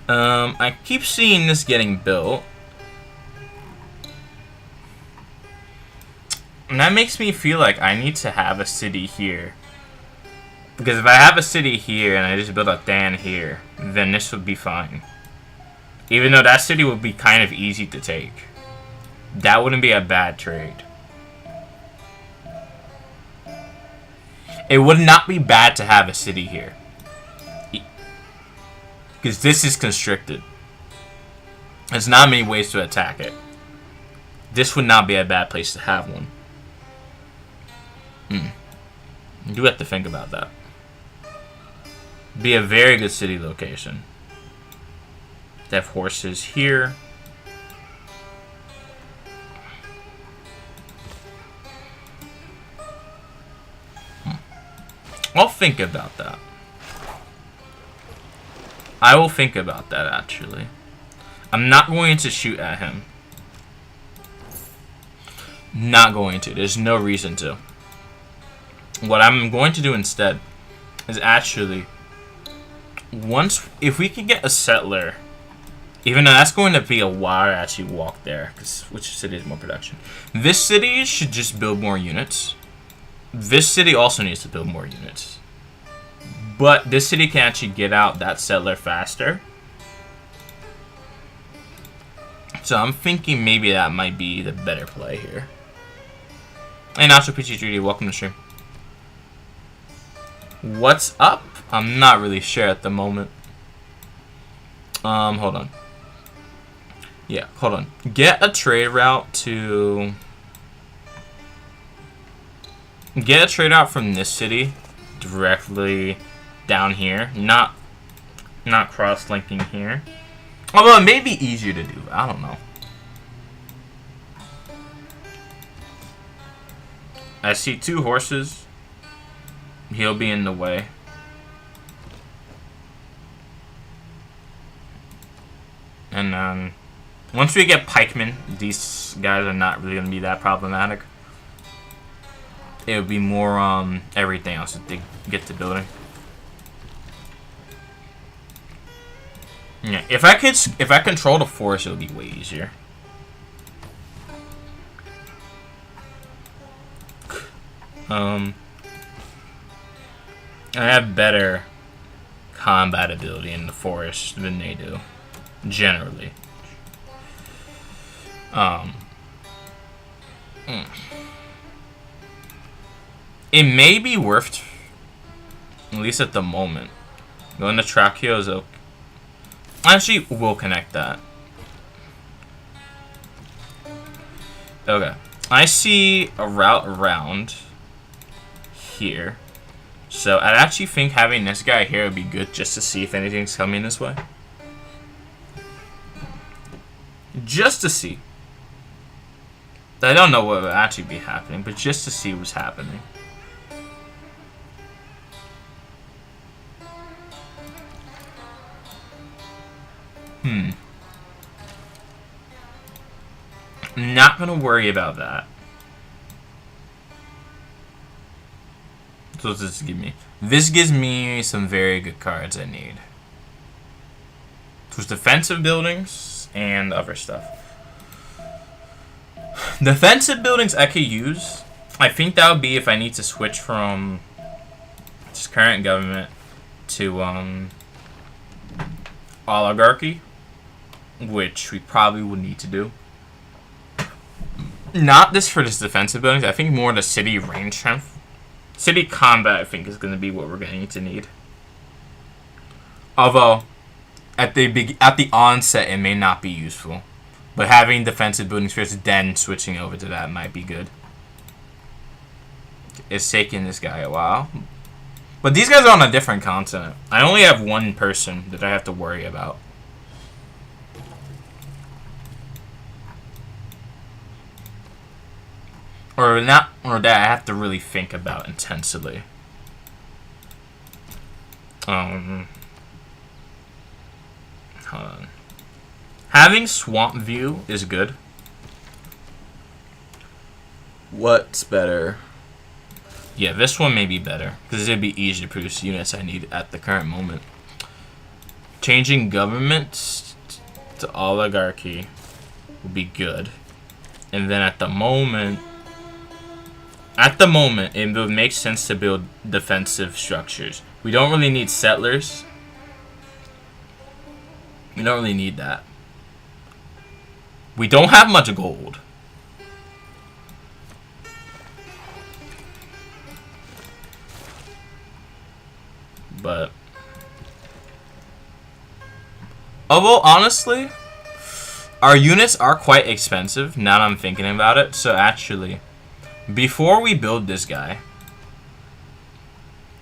I keep seeing this getting built. And that makes me feel like I need to have a city here. Because if I have a city here and I just build a Dan here, then this would be fine. Even though that city would be kind of easy to take. That wouldn't be a bad trade. It would not be bad to have a city here. Because this is constricted. There's not many ways to attack it. This would not be a bad place to have one. You do have to think about that. Be a very good city location. They have horses here. I'll think about that. I will think about that, actually. I'm not going to shoot at him. Not going to. There's no reason to. What I'm going to do instead is actually, if we can get a settler, even though that's going to be a while to actually walk there, because which city is more production? This city should just build more units. This city also needs to build more units. But this city can actually get out that settler faster. So I'm thinking maybe that might be the better play here. Hey Nacho Peachy3D, welcome to stream. What's up? I'm not really sure at the moment. Hold on. Yeah, hold on. Get a trade route to... Get a trade route from this city directly down here. Not cross-linking here. Although it may be easier to do. I don't know. I see 2 horses. He'll be in the way. And then once we get pikemen, these guys are not really going to be that problematic. It would be more everything else that they get to building. Yeah, if I control the forest, it would be way easier. I have better combat ability in the forest than they do, generally. It may be worth, at least at the moment, going to Tracheo is okay. Actually, we'll connect that. Okay. I see a route around here. So I actually think having this guy here would be good just to see if anything's coming this way. Just to see. I don't know what would actually be happening, but just to see what's happening. I'm not gonna worry about that. So what does this give me? This gives me some very good cards I need. So it's defensive buildings and other stuff. Defensive buildings I could use. I think that would be if I need to switch from this current government to oligarchy, which we probably would need to do. Not this for this defensive buildings. I think more the city range strength. City combat, I think, is going to be what we're going to need. Although, at the onset, it may not be useful. But having defensive buildings first, then switching over to that might be good. It's taking this guy a while. But these guys are on a different continent. I only have one person that I have to worry about. Or not, or that I have to really think about intensely. Hold on. Having Swamp View is good. What's better? Yeah, this one may be better because it'd be easy to produce units I need at the current moment. Changing governments to oligarchy would be good. And then at the moment, it would make sense to build defensive structures. We don't really need settlers. We don't really need that. We don't have much gold. But although honestly, our units are quite expensive now that I'm thinking about it. So actually, before we build this guy,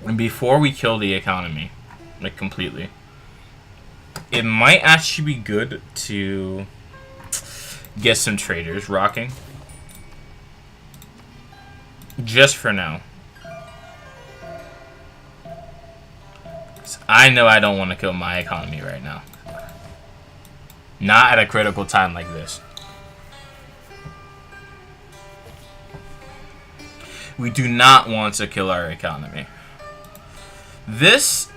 and before we kill the economy, like completely, it might actually be good to get some traders rocking. Just for now. I know I don't want to kill my economy right now. Not at a critical time like this. We do not want to kill our economy. This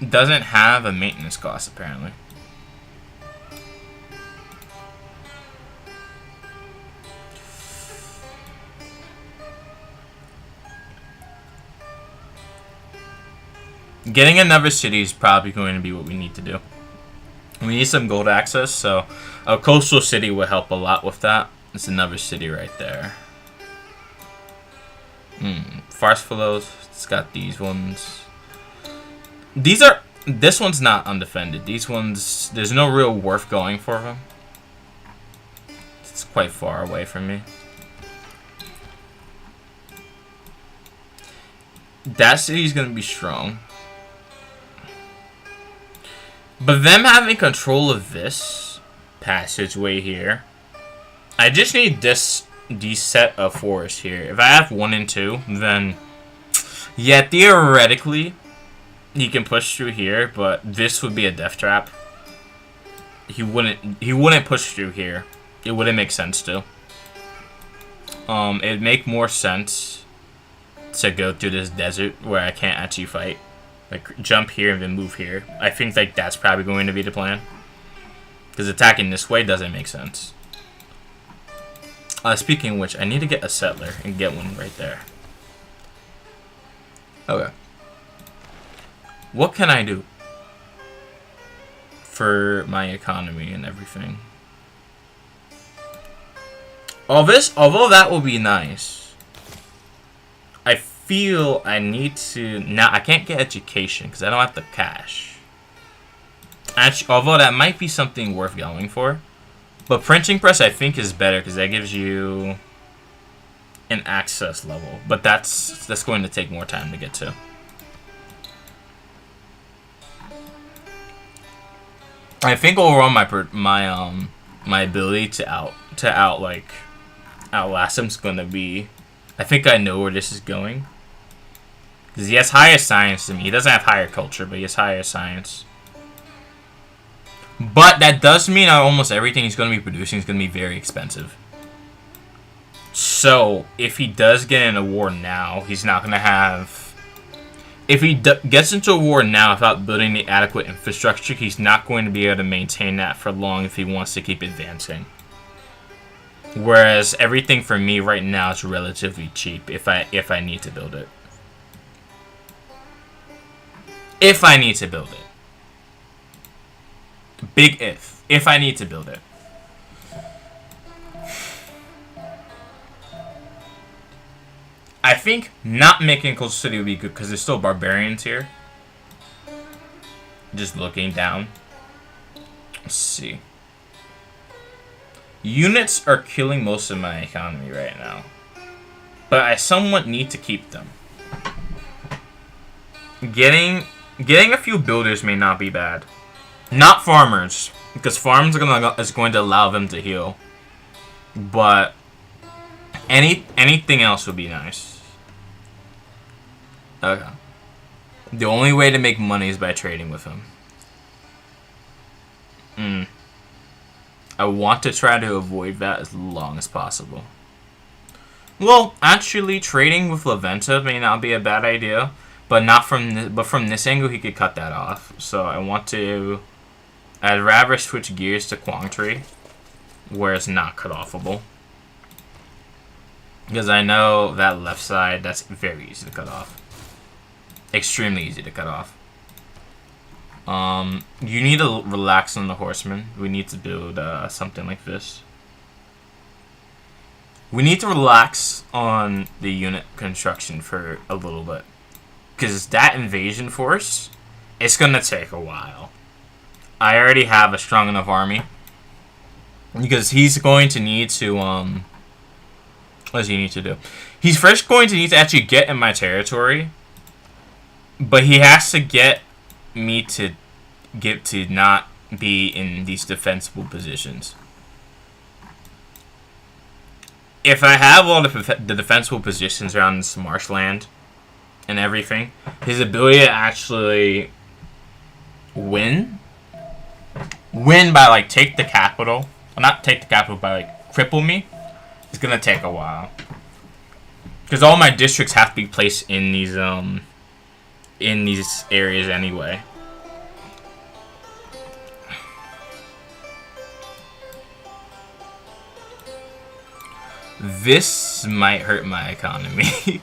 doesn't have a maintenance cost, apparently. Getting another city is probably going to be what we need to do. We need some gold access, so a coastal city will help a lot with that. It's another city right there. Farsfilos, it's got these ones. This one's not undefended. These ones, there's no real worth going for them. It's quite far away from me. That city's gonna be strong. But them having control of this passageway here, I just need these set of forests here. If I have 1 and 2, then yeah, theoretically he can push through here, but this would be a death trap. He wouldn't push through here. It wouldn't make sense to. It'd make more sense to go through this desert where I can't actually fight. Like, jump here and then move here. I think like that's probably going to be the plan. Because attacking this way doesn't make sense. Speaking of which, I need to get a settler and get one right there. Okay. What can I do for my economy and everything? Although that will be nice, I feel I need to... Now, I can't get education because I don't have the cash. Actually, although that might be something worth going for. But printing press, I think, is better because that gives you an access level. But that's going to take more time to get to. I think overall my ability to outlast him is going to be... I think I know where this is going. Because he has higher science than me. He doesn't have higher culture, but he has higher science. But that does mean almost everything he's going to be producing is going to be very expensive. So, if he does get in a war now, he's not going to have... If he gets into a war now without building the adequate infrastructure, he's not going to be able to maintain that for long if he wants to keep advancing. Whereas everything for me right now is relatively cheap if I need to build it. If I need to build it. Big if. If I need to build it. I think not making Coastal City would be good because there's still barbarians here. Just looking down. Let's see. Units are killing most of my economy right now. But I somewhat need to keep them. Getting a few builders may not be bad. Not farmers, because farms is going to allow them to heal. But anything else would be nice. Okay. The only way to make money is by trading with him. I want to try to avoid that as long as possible. Well, actually, trading with La Venta may not be a bad idea. But not from this angle, he could cut that off. So I want to... I'd rather switch gears to Quang Tree, where it's not cut offable. Because I know that left side, that's very easy to cut off. Extremely easy to cut off. You need to relax on the horseman. We need to build something like this. We need to relax on the unit construction for a little bit. Because that invasion force, it's going to take a while. I already have a strong enough army. Because he's going to need to, what does he need to do? He's first going to need to actually get in my territory. But he has to get me to not be in these defensible positions. If I have all the defensible positions around this marshland and everything, his ability to actually win by, like, take the capital, well, not take the capital, but, like, cripple me, is gonna take a while. Because all my districts have to be placed in these areas anyway. This might hurt my economy.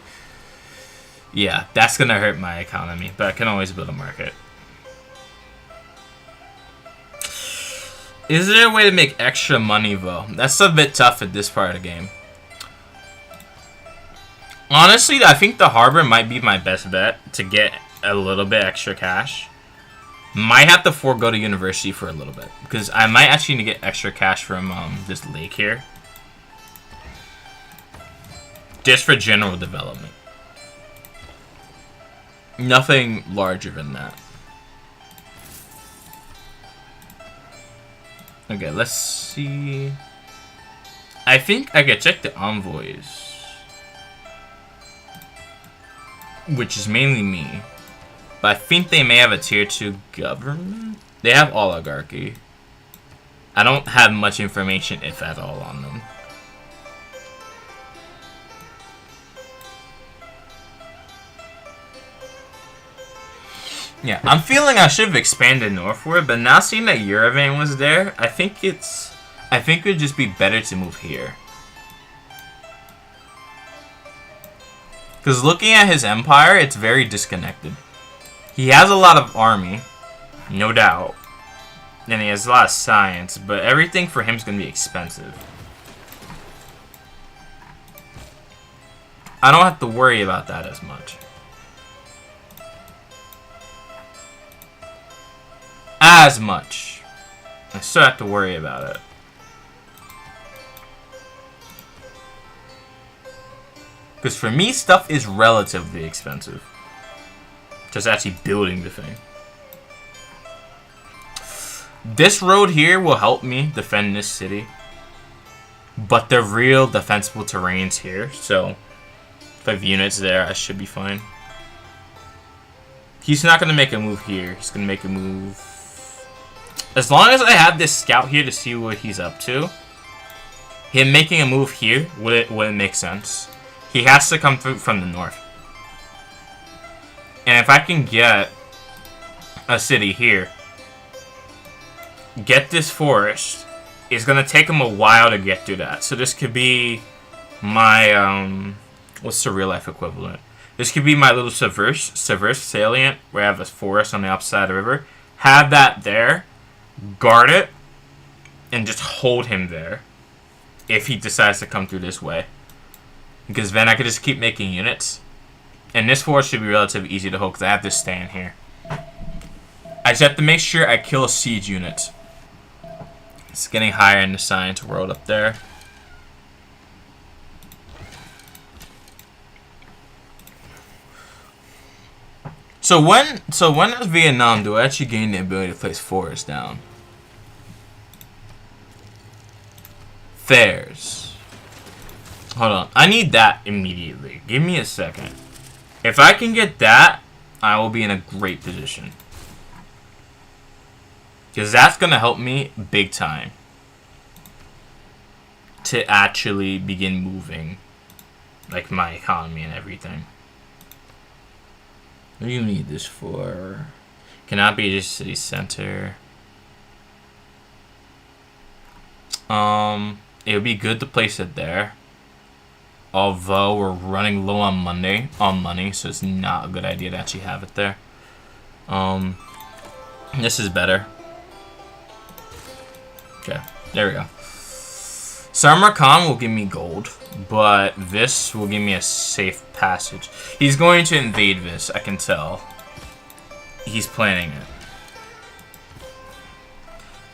Yeah, that's gonna hurt my economy, but I can always build a market. Is there a way to make extra money, though? That's a bit tough at this part of the game. Honestly, I think the harbor might be my best bet to get a little bit extra cash. Might have to forego the university for a little bit, because I might actually need to get extra cash from this lake here. Just for general development. Nothing larger than that. Okay, let's see. I think I could check the envoys. Which is mainly me. But I think they may have a tier 2 government. They have oligarchy. I don't have much information, if at all, on them. Yeah, I'm feeling I should have expanded northward, but now seeing that Yerevan was there, I think it would just be better to move here. Because looking at his empire, it's very disconnected. He has a lot of army, no doubt. And he has a lot of science, but everything for him is going to be expensive. I don't have to worry about that as much. As much. I still have to worry about it. Because for me, stuff is relatively expensive. Just actually building the thing. This road here will help me defend this city. But the real defensible terrain's here. So, if I have units there, I should be fine. He's not going to make a move here. He's going to make a move... As long as I have this scout here to see what he's up to, him making a move here wouldn't make sense. He has to come through from the north. And if I can get a city here, get this forest, it's going to take him a while to get through that. So this could be my, what's the real life equivalent? This could be my little subverse salient, where I have a forest on the opposite side of the river. Have that there. Guard it, and just hold him there if he decides to come through this way. Because then I could just keep making units. And this force should be relatively easy to hold because I have this stand here. I just have to make sure I kill siege units. It's getting higher in the science world up there. So when does Vietnam do I actually gain the ability to place forests down? Fairs. Hold on. I need that immediately. Give me a second. If I can get that, I will be in a great position. Because that's going to help me big time. To actually begin moving. Like my economy and everything. What do you need this for? Cannot be just city center. It would be good to place it there. Although we're running low on money, so it's not a good idea to actually have it there. This is better. Okay, there we go. Samarkand will give me gold, but this will give me a safe passage. He's going to invade this, I can tell. He's planning it.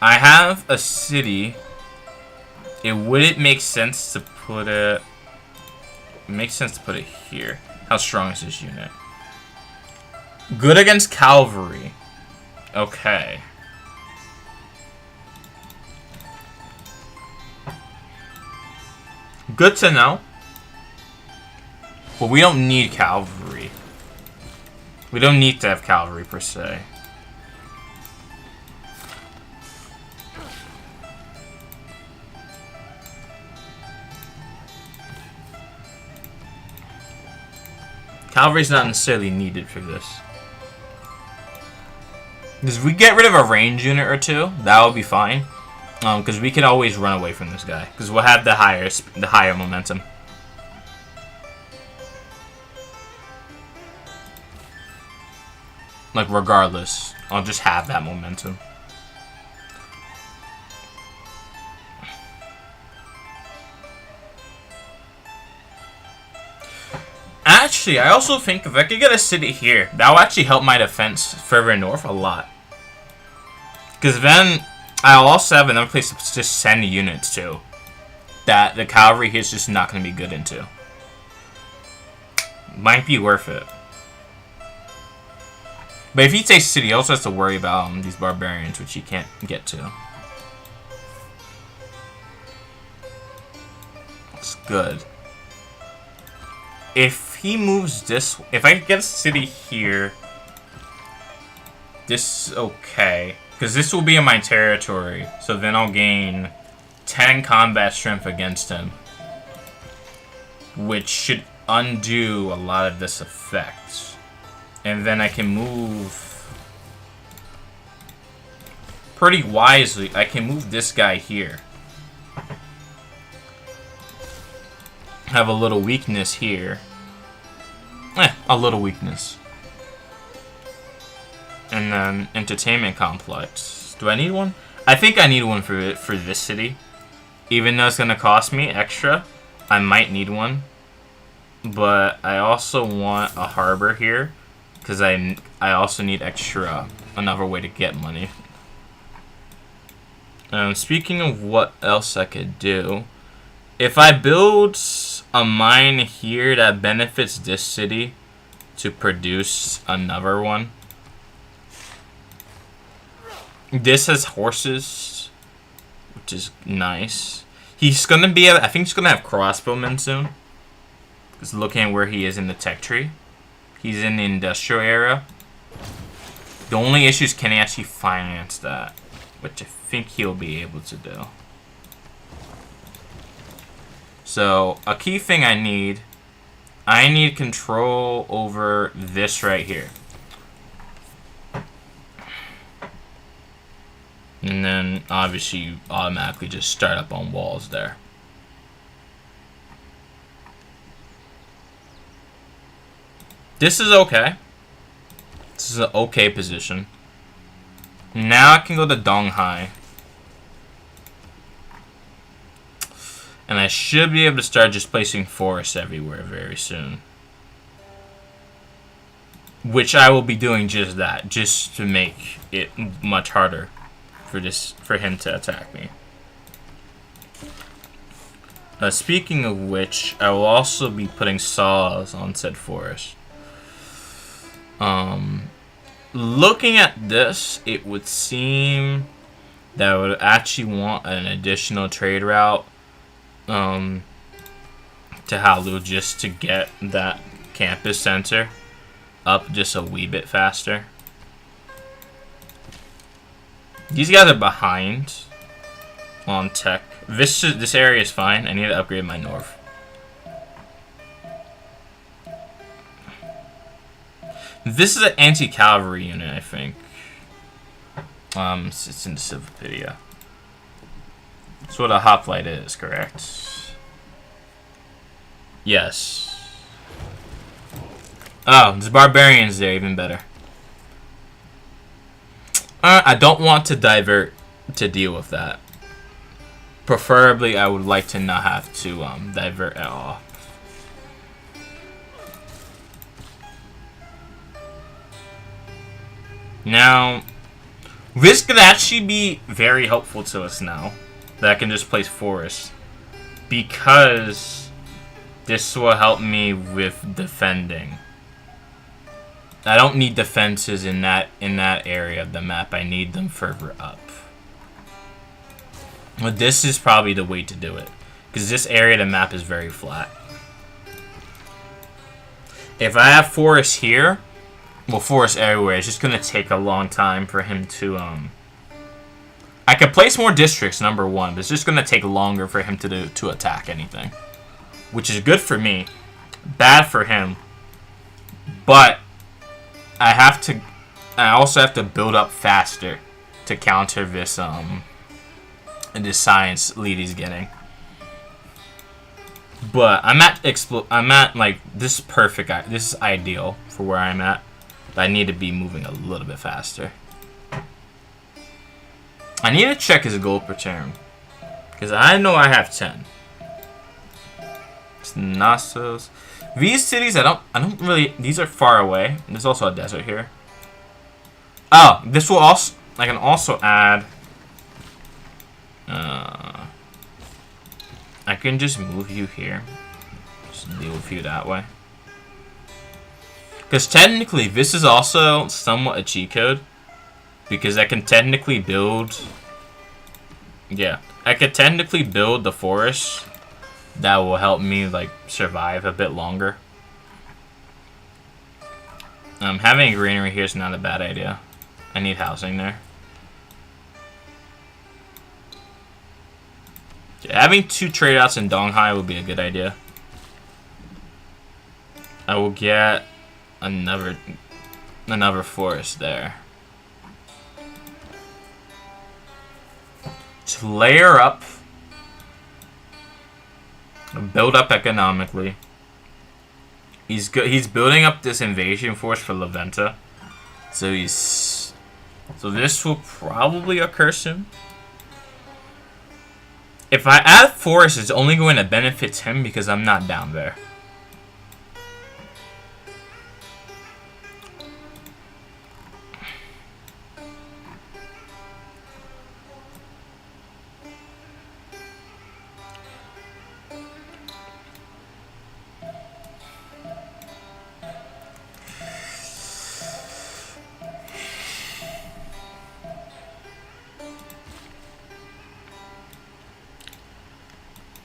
I have a city. It wouldn't make sense to put it... It makes sense to put it here. How strong is this unit? Good against cavalry. Okay. Good to know. But we don't need cavalry. We don't need to have cavalry per se. Cavalry's not necessarily needed for this. Because if we get rid of a range unit or two, that would be fine. Because we can always run away from this guy. Because we'll have the higher momentum. Like, regardless, I'll just have that momentum. Actually, I also think if I could get a city here, that will actually help my defense further north a lot. Because then I'll also have another place to just send units to that the cavalry here is just not going to be good into. Might be worth it. But if he takes a city, he also has to worry about these barbarians, which he can't get to. It's good. If he moves this... If I get a city here... This is okay. Because this will be in my territory. So then I'll gain 10 combat strength against him. Which should undo a lot of this effect. And then I can move... Pretty wisely, I can move this guy here. Have a little weakness here. A little weakness. And then entertainment complex. Do I need one? I think I need one for this city. Even though it's gonna cost me extra, I might need one. But I also want a harbor here because I also need extra, another way to get money. Speaking of what else I could do, if I build a mine here that benefits this city to produce another one. This has horses, which is nice. He's gonna be, I think he's gonna have crossbowmen soon. Because looking at where he is in the tech tree, he's in the industrial era. The only issue is can he actually finance that, which I think he'll be able to do. So, a key thing I need control over this right here. And then, obviously, you automatically just start up on walls there. This is okay. This is an okay position. Now I can go to Donghai. And I should be able to start just placing forests everywhere very soon. Which I will be doing just that, just to make it much harder for him to attack me. Speaking of which, I will also be putting saws on said forest. Looking at this, it would seem that I would actually want an additional trade route to Halu just to get that campus center up just a wee bit faster. These guys are behind on tech. This area is fine. I need to upgrade my north. This is an anti-cavalry unit, I think. It's in the Civipedia. That's what a hoplite is, correct? Yes. Oh, there's barbarians there, even better. I don't want to divert to deal with that. Preferably, I would like to not have to divert at all. Now, this could actually be very helpful to us now. That I can just place forests. Because this will help me with defending. I don't need defenses in that area of the map. I need them further up. But this is probably the way to do it. Because this area of the map is very flat. If I have forests here, well, forests everywhere, it's just going to take a long time for him to, I could place more districts, number one, but it's just going to take longer for him to attack anything. Which is good for me. Bad for him. But I also have to build up faster to counter this, this science lead he's getting. But I'm at like, this is perfect. This is ideal for where I'm at. But I need to be moving a little bit faster. I need to check his gold per turn. Because I know I have 10. It's Knossos. These cities, I don't really, these are far away. There's also a desert here. Oh, this will also, I can also add, I can just move you here. Just deal with you that way. Because technically, this is also somewhat a cheat code. Because I can technically build, yeah, I could technically build the forest that will help me, like, survive a bit longer. Having a greenery here is not a bad idea. I need housing there. Yeah, having 2 trade outs in Donghai would be a good idea. I will get another forest there. To layer up, build up economically. He's building up this invasion force for Leventa, so this will probably occur soon. If I add forest, it's only going to benefit him because I'm not down there.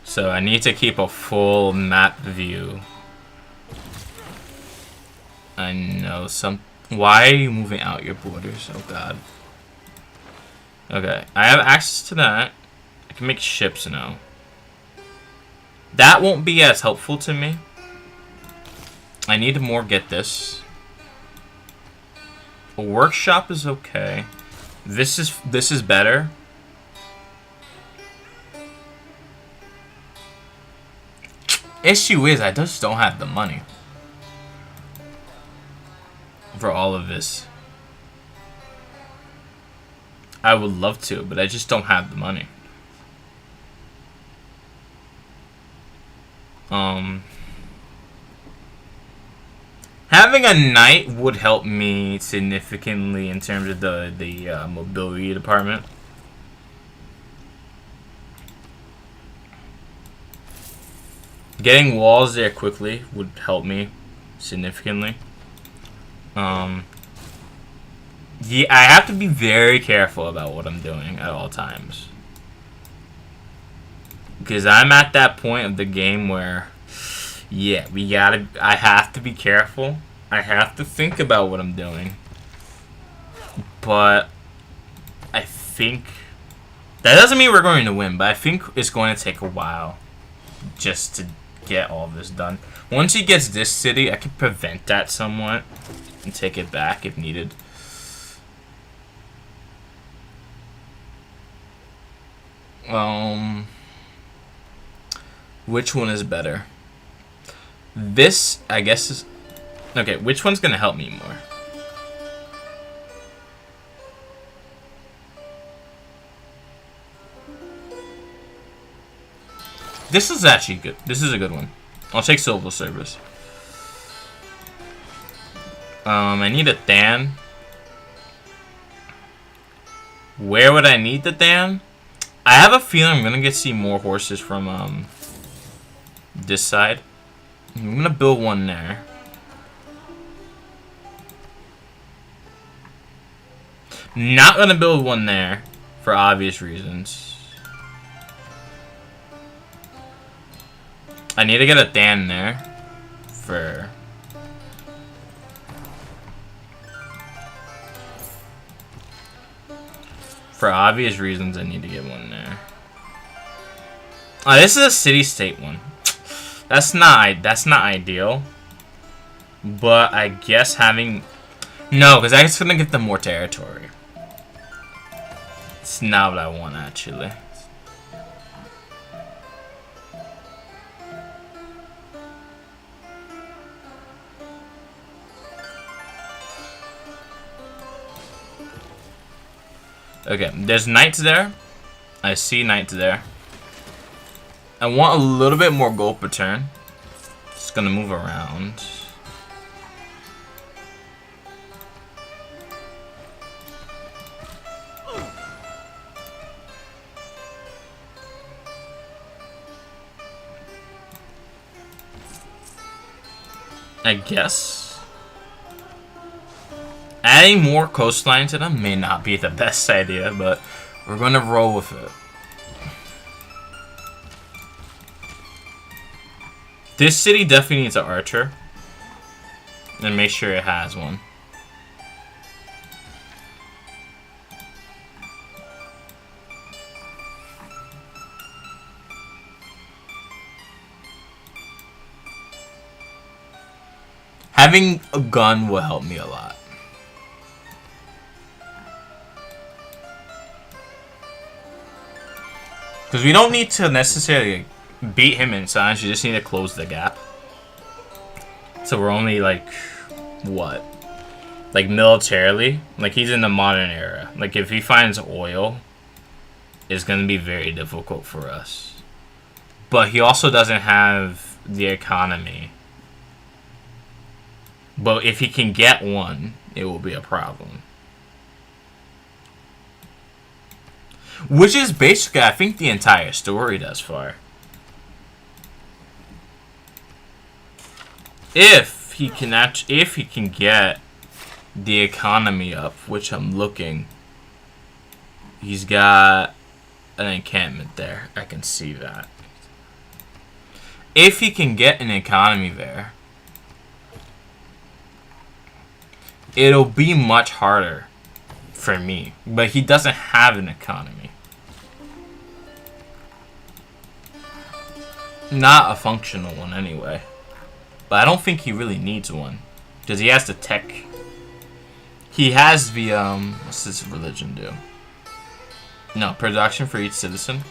So I need to keep a full map view. I know some. Why are you moving out your borders? Oh god. Okay, I have access to that. I can make ships now. That won't be as helpful to me. I need to more get this. A workshop is okay. This is better. Issue is, I just don't have the money for all of this. I would love to, but I just don't have the money. Having a knight would help me significantly in terms of the mobility department. Getting walls there quickly would help me significantly. Yeah, I have to be very careful about what I'm doing at all times. Because I'm at that point of the game where, yeah, I have to be careful. I have to think about what I'm doing. But I think, that doesn't mean we're going to win, but I think it's going to take a while just to get all this done. Once he gets this city, I can prevent that somewhat. and take it back if needed. Which one is better? This, I guess, is... Okay, which one's gonna help me more? This is actually good. This is a good one. I'll take civil service. I need a Dan. Where would I need the Dan? I have a feeling I'm gonna get to see more horses from this side. I'm gonna build one there. Not gonna build one there for obvious reasons. I need to get a Dan there for obvious reasons. I need to get one there. Oh, this is a city-state one. That's not ideal. But I guess having no, because I'm just gonna get them more territory. It's not what I want actually. Okay, there's knights there. I see knights there. I want a little bit more gold per turn. Just gonna move around. I guess. Adding more coastline to them may not be the best idea, but we're gonna roll with it. This city definitely needs an archer. And make sure it has one. Having a gun will help me a lot. Because we don't need to necessarily beat him in size, you just need to close the gap. So we're only like, what? Like militarily? Like he's in the modern era. Like if he finds oil, it's going to be very difficult for us. But he also doesn't have the economy. But if he can get one, it will be a problem. Which is basically, I think, the entire story thus far. If he can get the economy up, which I'm looking, he's got an encampment there. I can see that. If he can get an economy there, it'll be much harder for me. But he doesn't have an economy. Not a functional one anyway. But I don't think he really needs one. Because he has the tech. He has the, what's this religion do? No, production for each citizen.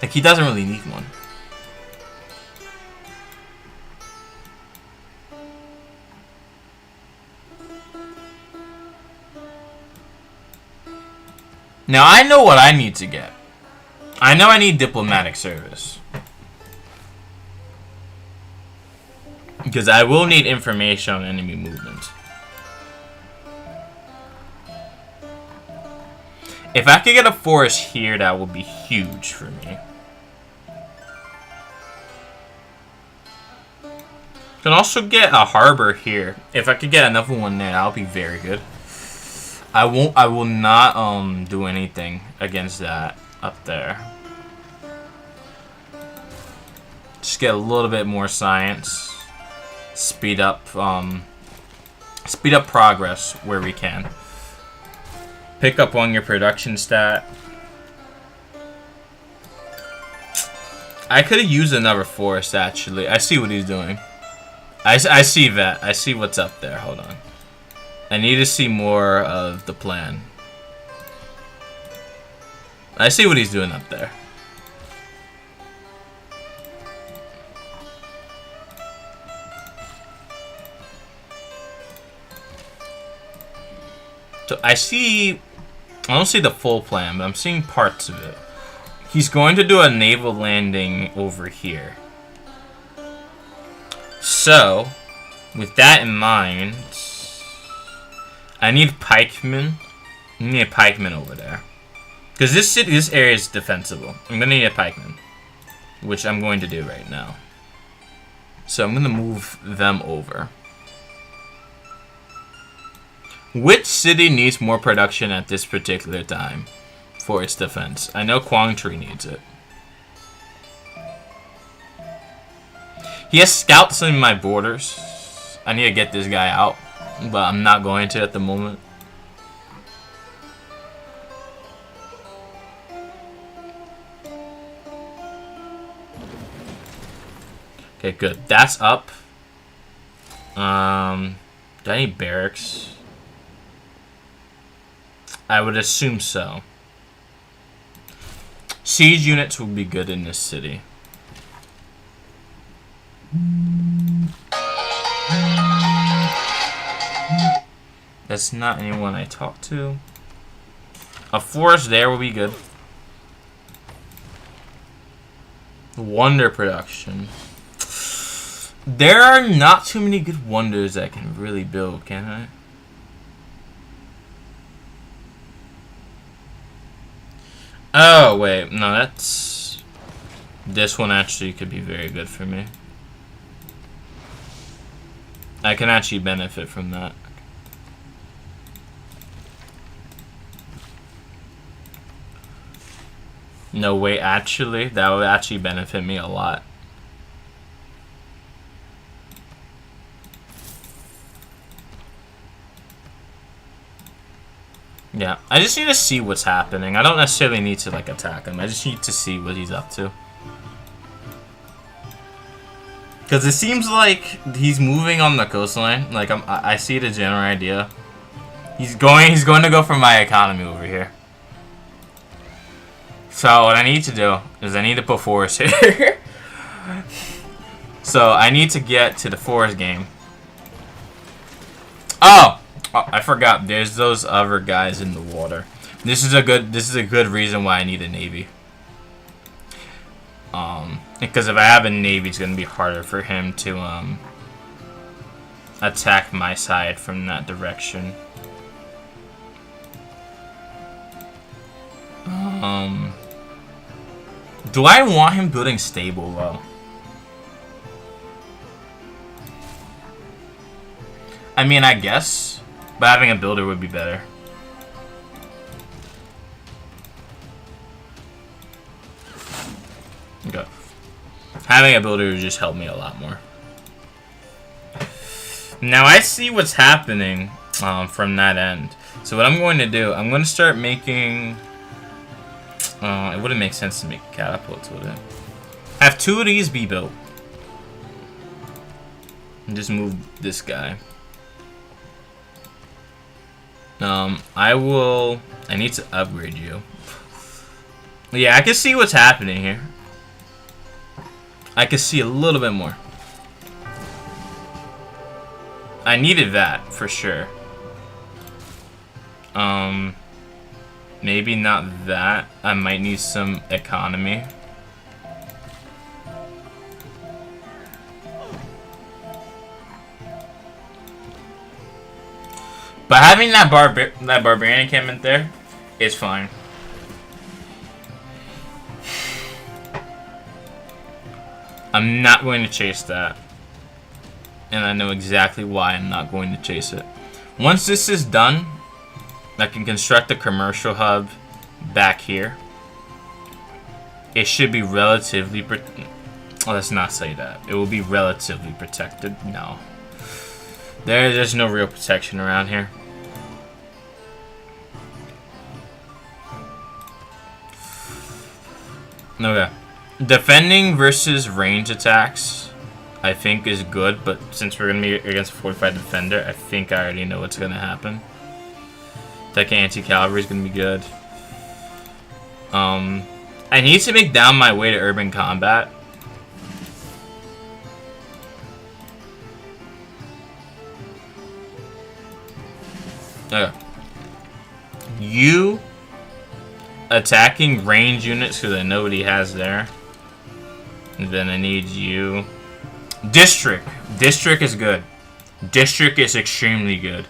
Like, he doesn't really need one. Now, I know what I need to get. I know I need diplomatic service. Because I will need information on enemy movement. If I could get a forest here, that would be huge for me. Can also get a harbor here. If I could get another one there, that would be very good. I will not do anything against that up there. Just get a little bit more science. Speed up progress where we can. Pick up on your production stat. I could have used another forest actually. I see what he's doing. I see that. I see what's up there. Hold on. I need to see more of the plan. I see what he's doing up there. So I don't see the full plan, but I'm seeing parts of it. He's going to do a naval landing over here. So, with that in mind, I need pikemen. I need a pikeman over there. Because this area is defensible. I'm going to need a pikeman. Which I'm going to do right now. So I'm going to move them over. Which city needs more production at this particular time for its defense? I know Quangtree needs it. He has scouts in my borders. I need to get this guy out, but I'm not going to at the moment. Okay, good. That's up. Do I need barracks? I would assume so. Siege units will be good in this city. That's not anyone I talk to. A forest there will be good. Wonder production. There are not too many good wonders I can really build, can I? Oh, wait. No, that's... This one actually could be very good for me. I can actually benefit from that. No, wait, actually, that would actually benefit me a lot. Yeah, I just need to see what's happening. I don't necessarily need to, like, attack him. I just need to see what he's up to. Because it seems like he's moving on the coastline. Like, I see the general idea. He's going to go for my economy over here. So, what I need to do is I need to put forest here. So, I need to get to the forest game. Oh, I forgot. There's those other guys in the water. This is a good reason why I need a navy. Because if I have a navy, it's gonna be harder for him to attack my side from that direction. Do I want him building stable though? I mean, I guess, but having a builder would be better. Okay. Having a builder would just help me a lot more. Now I see what's happening from that end. So what I'm going to do, I'm going to start making... it wouldn't make sense to make catapults, would it? Have 2 of these be built. And just move this guy. I need to upgrade you. Yeah, I can see what's happening here. I can see a little bit more. I needed that, for sure. Maybe not that. I might need some economy. But having that barbarian encampment there is fine. I'm not going to chase that. And I know exactly why I'm not going to chase it. Once this is done, I can construct a commercial hub back here. It should be relatively... let's not say that. It will be relatively protected. No. There's no real protection around here. Okay. Defending versus range attacks. I think is good, but since we're gonna be against a fortified defender, I think I already know what's gonna happen. Tech anti-cavalry is gonna be good. I need to make down my way to urban combat. Okay. You attacking range units because I know what he has there. And then I need you. District. District is good. District is extremely good.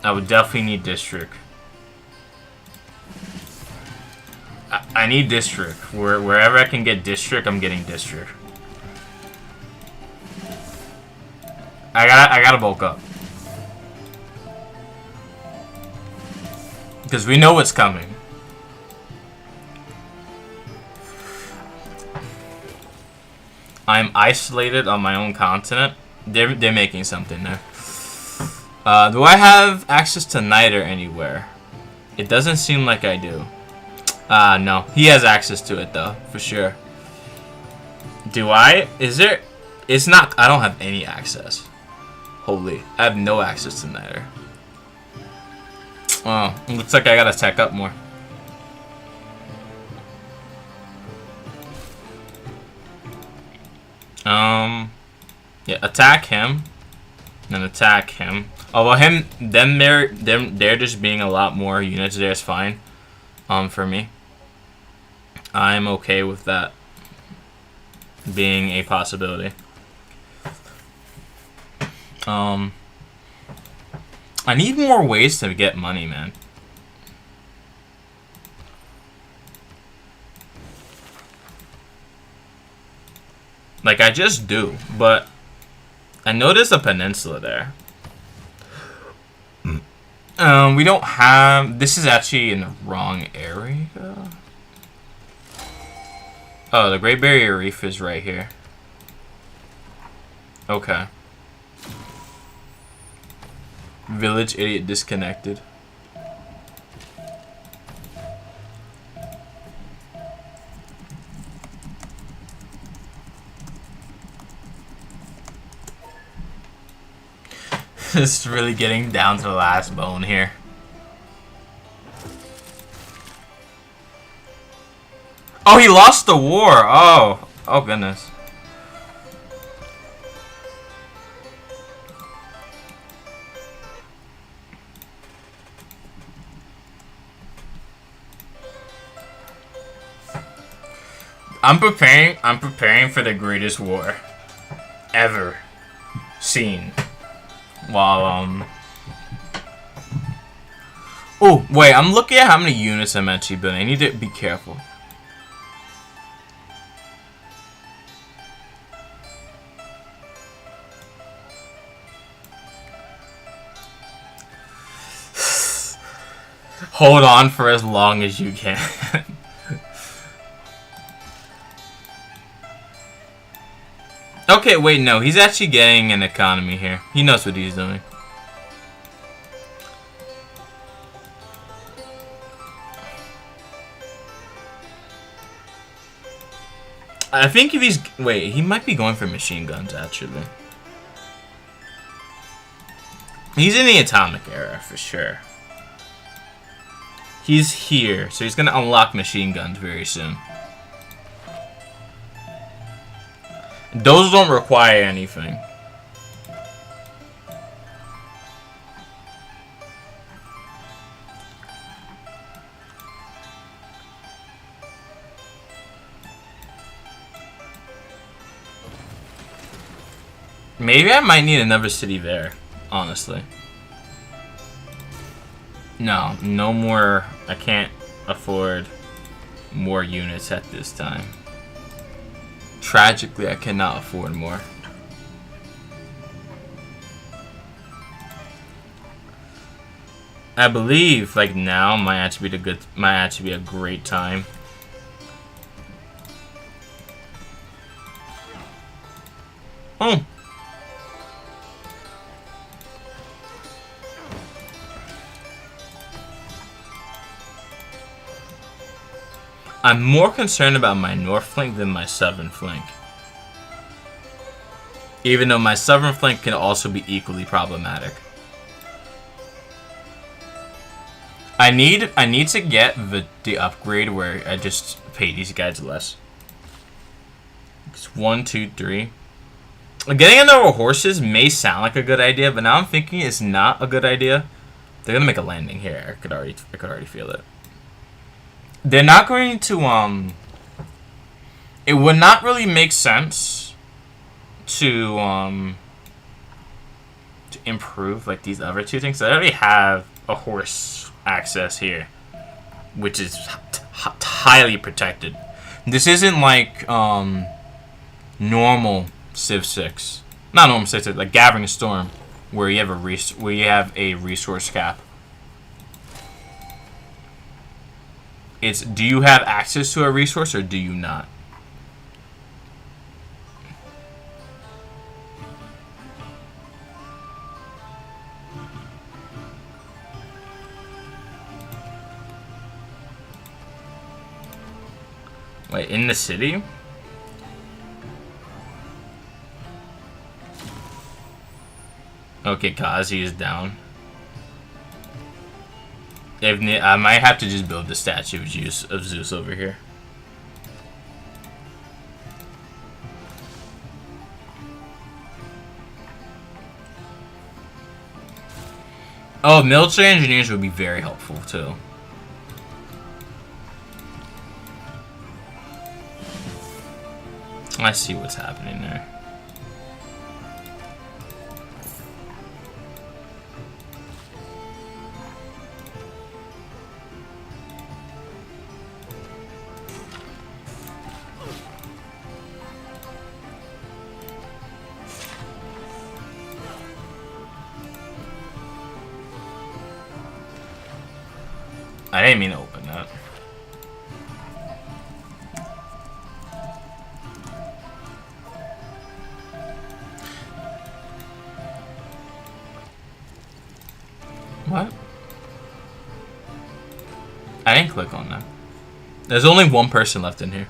I would definitely need district. I need district. Wherever I can get district, I'm getting district. I gotta bulk up. Because we know what's coming. I'm isolated on my own continent. They're making something there. Do I have access to Niter anywhere? It doesn't seem like I do. No. He has access to it though, for sure. Do I? Is there? It's not. I don't have any access. Holy. I have no access to Niter. Oh, looks like I gotta tech up more. Yeah, attack him, and attack him. Oh well, they're just being a lot more units there is fine. For me, I'm okay with that being a possibility. I need more ways to get money, man. Like, I just do, but I noticed a peninsula there. We don't have... This is actually in the wrong area. Oh, the Great Barrier Reef is right here. Okay. Village idiot disconnected. Just really getting down to the last bone here. Oh, he lost the war. Oh goodness. I'm preparing for the greatest war ever seen. While oh wait, I'm looking at how many units I'm actually building. I need to be careful. Hold on for as long as you can. Okay, wait, no. He's actually getting an economy here. He knows what he's doing. I think if he's... Wait, he might be going for machine guns, actually. He's in the atomic era, for sure. He's here, so he's going to unlock machine guns very soon. Those don't require anything. Maybe I might need another city there, honestly. No, no more. I can't afford more units at this time. Tragically, I cannot afford more. I believe, like now, might actually be a great time. Oh. I'm more concerned about my north flank than my southern flank. Even though my southern flank can also be equally problematic. I need to get the upgrade where I just pay these guys less. It's 1, 2, 3. Getting another horses may sound like a good idea, but now I'm thinking it's not a good idea. They're gonna make a landing here. I could already feel it. They're not going to It would not really make sense to improve like these other two things. I already have a horse access here, which is highly protected. This isn't like normal Civ 6, not normal Civ 6, like Gathering Storm, where you have a resource cap. It's, do you have access to a resource or do you not? Wait, in the city? Okay, Kazi is down. I might have to just build the statue of Zeus over here. Oh, military engineers would be very helpful too. I see what's happening there. I didn't mean to open that. What? I didn't click on that. There's only one person left in here.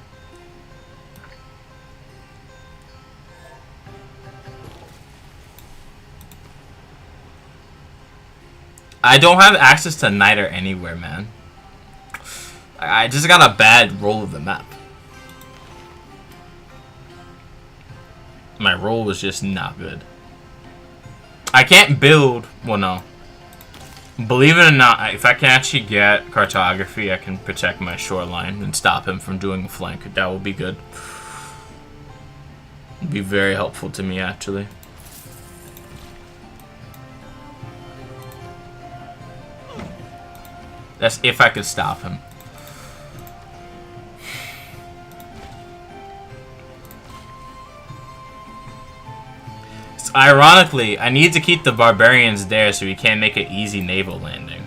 I don't have access to Niter anywhere, man. I just got a bad roll of the map. My roll was just not good. I can't build... Well, no. Believe it or not, if I can actually get cartography, I can protect my shoreline and stop him from doing a flank. That would be good. It'd be very helpful to me, actually. That's if I could stop him. So, ironically, I need to keep the barbarians there so we can't make an easy naval landing.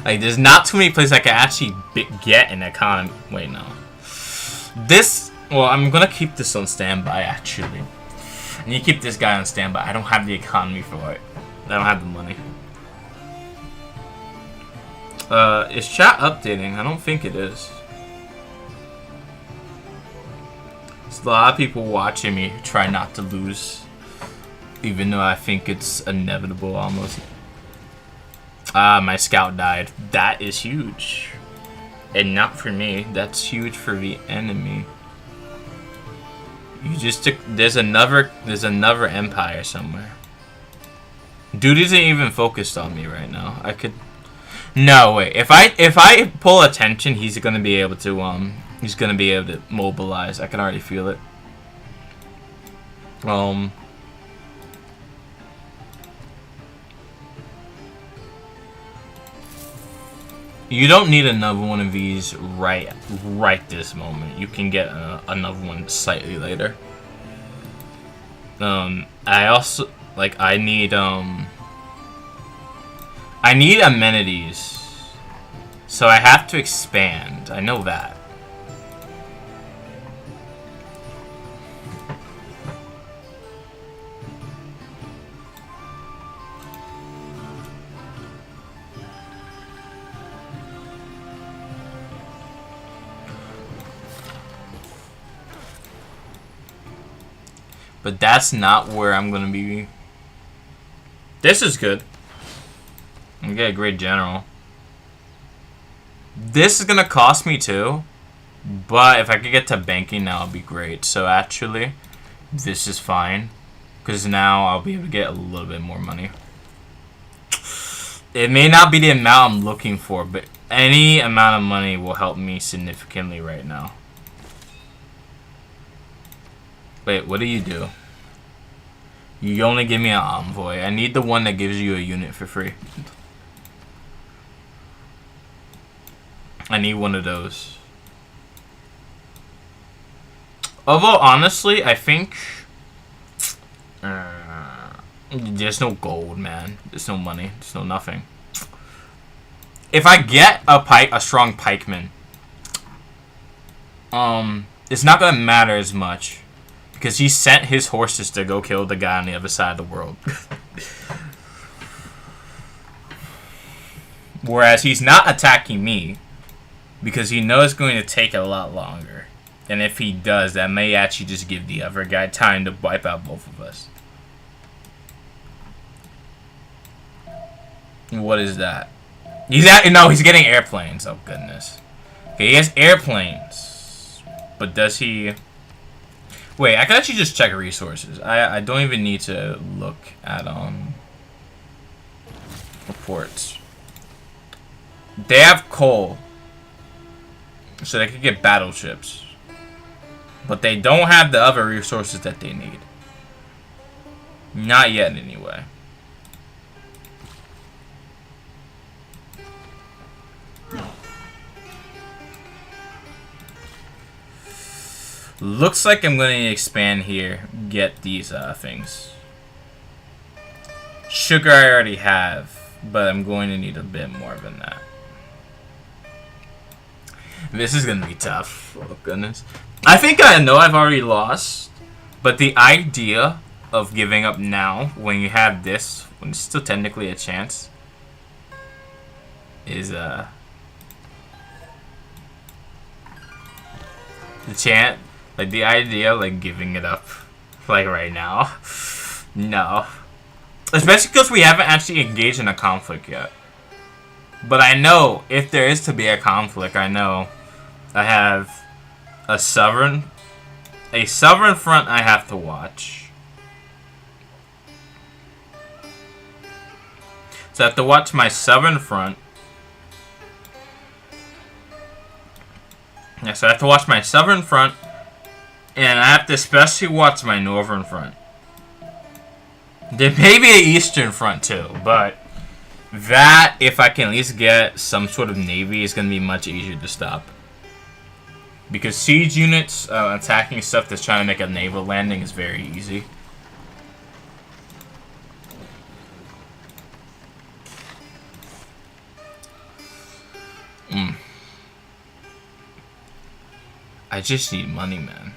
Like, there's not too many places I can actually get an economy. Wait, no. This... Well, I'm gonna keep this on standby, actually. I need to keep this guy on standby. I don't have the economy for it. I don't have the money. Is chat updating? I don't think it is. There's a lot of people watching me try not to lose. Even though I think it's inevitable, almost. My scout died. That is huge. And not for me. That's huge for the enemy. You just took... There's another empire somewhere. Dude isn't even focused on me right now. I could... No, wait. If I pull attention, he's gonna be able to mobilize. I can already feel it. You don't need another one of these right this moment. You can get another one slightly later. I also I need amenities, so I have to expand. I know that. But that's not where I'm gonna be. This is good. I get a great general. This is gonna cost me too. But if I could get to banking now, it'd be great. So actually, this is fine. Because now I'll be able to get a little bit more money. It may not be the amount I'm looking for, but any amount of money will help me significantly right now. Wait, what do? You only give me an envoy. I need the one that gives you a unit for free. I need one of those. Although, honestly, I think... there's no gold, man. There's no money. There's no nothing. If I get a strong pikeman, it's not gonna matter as much. Because he sent his horses to go kill the guy on the other side of the world. Whereas he's not attacking me. Because he knows it's going to take a lot longer. And if he does, that may actually just give the other guy time to wipe out both of us. What is that? No, he's getting airplanes. Oh, goodness. Okay, he has airplanes. But does he... Wait, I can actually just check resources. I don't even need to look at reports. They have coal. So they could get battleships. But they don't have the other resources that they need. Not yet, anyway. Looks like I'm going to expand here. Get these things. Sugar I already have. But I'm going to need a bit more than that. This is going to be tough. Oh, goodness. I think I know I've already lost. But the idea of giving up now, when you have this, when it's still technically a chance, is, the chance, like, the idea of, like, giving it up, like, right now, no. Especially because we haven't actually engaged in a conflict yet. But I know, if there is to be a conflict, I know I have a southern front I have to watch. So I have to watch my southern front. Yeah, so I have to watch my southern front. And I have to especially watch my northern front. There may be an eastern front too, but that, if I can at least get some sort of navy, is going to be much easier to stop. Because siege units attacking stuff that's trying to make a naval landing is very easy. I just need money, man.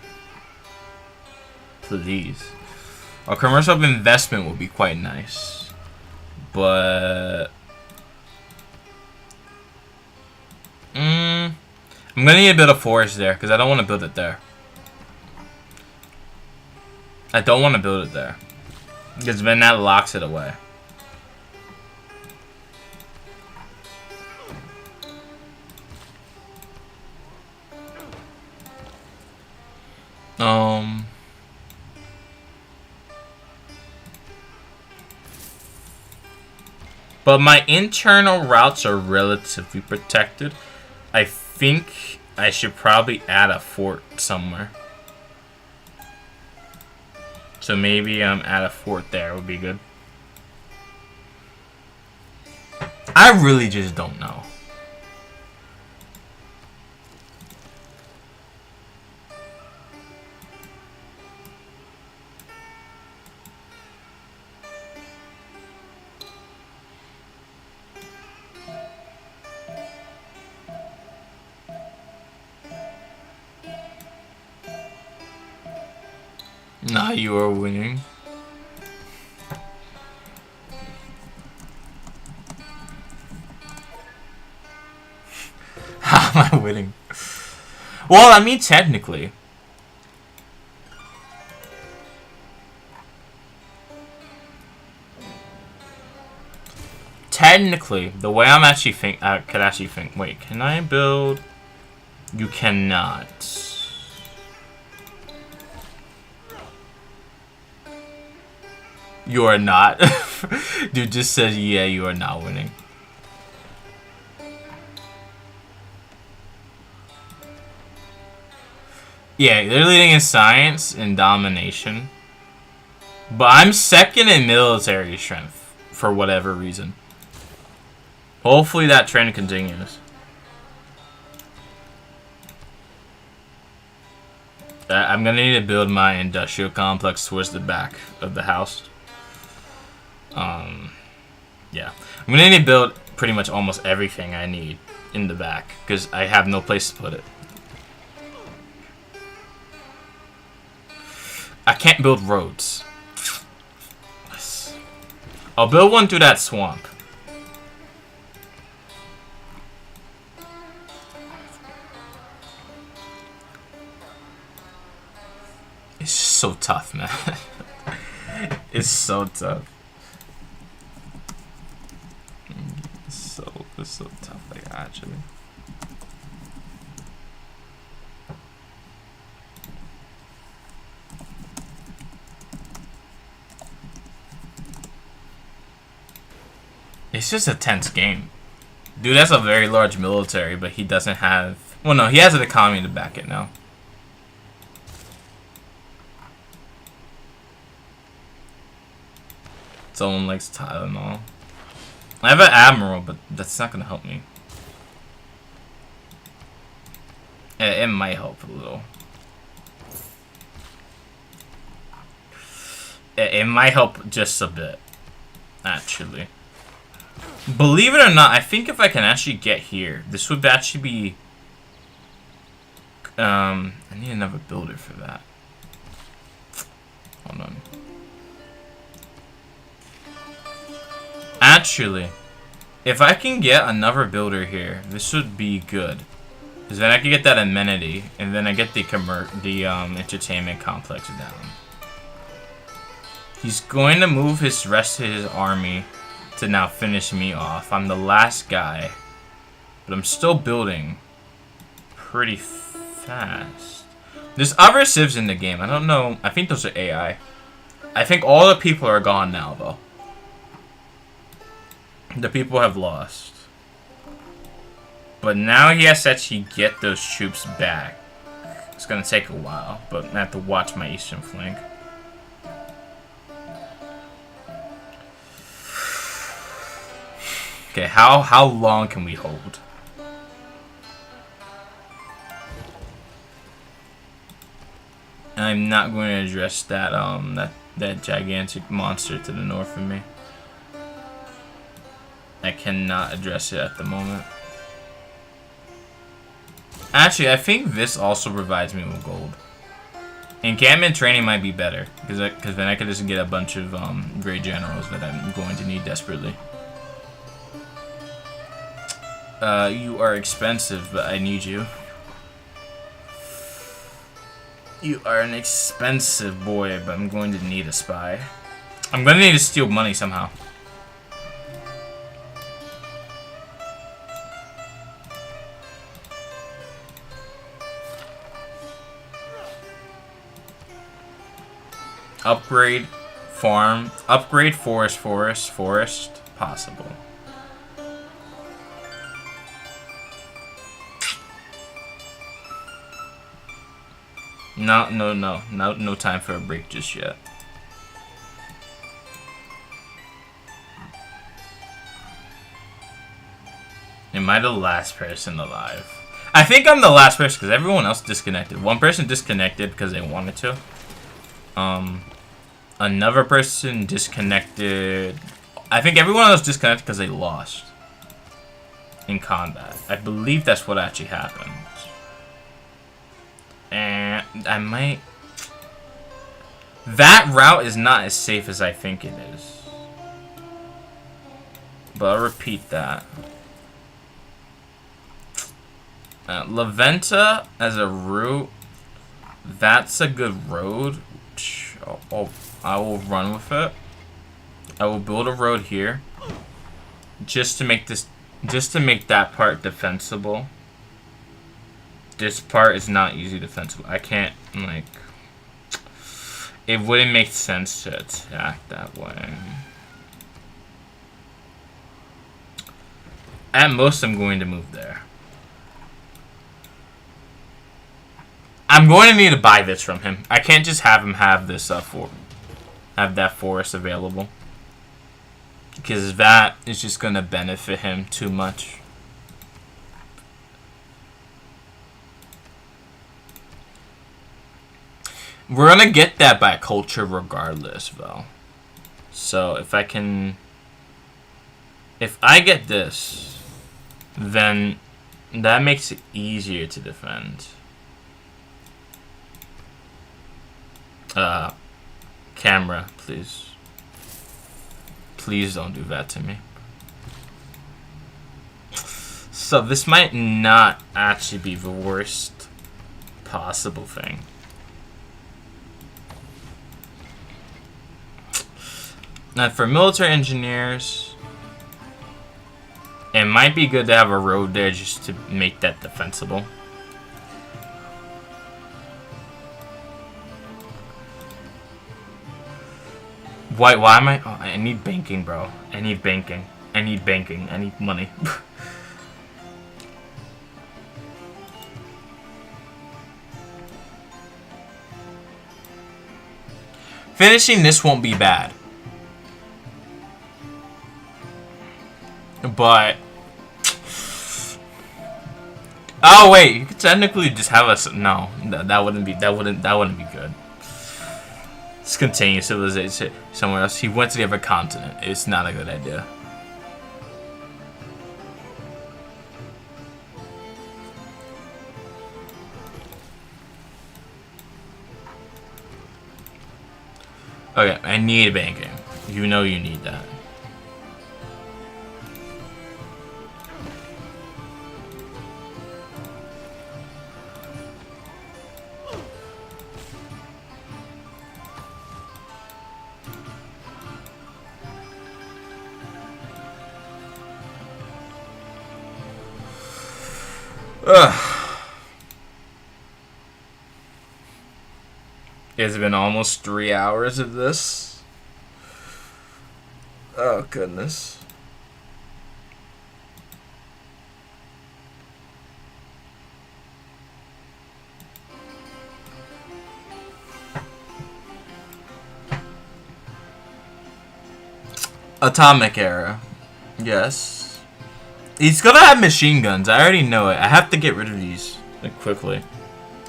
Please. A commercial investment would be quite nice. But... I'm gonna need a bit of forest there, because I don't want to build it there. I don't want to build it there. Because then that locks it away. But my internal routes are relatively protected. I think I should probably add a fort somewhere. So maybe add a fort there would be good. I really just don't know. Nah, you are winning. How am I winning? Well, I mean, technically. technically, the way I'm actually I could actually think. Wait, can I build? You cannot. You are not. Dude just said, yeah, you are not winning. Yeah, they're leading in science and domination. But I'm second in military strength, for whatever reason. Hopefully that trend continues. I'm gonna need to build my industrial complex towards the back of the house. Yeah. I'm gonna need to build pretty much almost everything I need in the back, because I have no place to put it. I can't build roads. I'll build one through that swamp. It's so tough, man. It's so tough. It's so tough, like, actually. It's just a tense game. Dude, that's a very large military, but he doesn't have... Well, no, he has an economy to back it now. Someone likes Tylenol. I have an Admiral, but that's not gonna help me. It might help a little. It might help just a bit, actually. Believe it or not, I think if I can actually get here, this would actually be... I need another builder for that. Hold on. Actually, if I can get another builder here, this would be good. Because then I can get that amenity, and then I get the entertainment complex down. He's going to move his rest of his army to now finish me off. I'm the last guy, but I'm still building pretty fast. There's other civs in the game. I don't know. I think those are AI. I think all the people are gone now, though. The people have lost. But now he has to actually get those troops back. It's gonna take a while, but I have to watch my eastern flank. Okay, how long can we hold? I'm not going to address that that gigantic monster to the north of me. I cannot address it at the moment. Actually, I think this also provides me with gold. Encampment training might be better, because then I could just get a bunch of great generals that I'm going to need desperately. You are expensive, but I need you. You are an expensive boy, but I'm going to need a spy. I'm going to need to steal money somehow. Upgrade farm. Upgrade forest. Possible. No time for a break just yet. Am I the last person alive? I think I'm the last person because everyone else disconnected. One person disconnected because they wanted to. Another person disconnected. I think everyone else disconnected because they lost in combat. I believe that's what actually happened. And I might... That route is not as safe as I think it is. But I'll repeat that. La Venta as a route, that's a good road. I will run with it. I will build a road here. just to make that part defensible. This part is not easy defensible. I can't, like, it wouldn't make sense to attack that way. At most, I'm going to move there. I'm going to need to buy this from him. I can't just have him have this have that forest available, because that is just going to benefit him too much. We're going to get that by culture regardless, though. So if I get this, then that makes it easier to defend. Camera, please. Please don't do that to me. So this might not actually be the worst possible thing. Now for military engineers, it might be good to have a road there just to make that defensible. Why am I... Oh, I need banking, bro. I need banking. I need banking. I need money. Finishing this won't be bad. But... Oh, wait. You could technically just have us... No. That wouldn't be good. Let's continue civilization somewhere else. He went to the other continent. It's not a good idea. Okay, I need banking. You know you need that. Ugh. It's been almost 3 hours of this. Oh, goodness. Atomic era. Yes. He's gonna have machine guns. I already know it. I have to get rid of these like, quickly.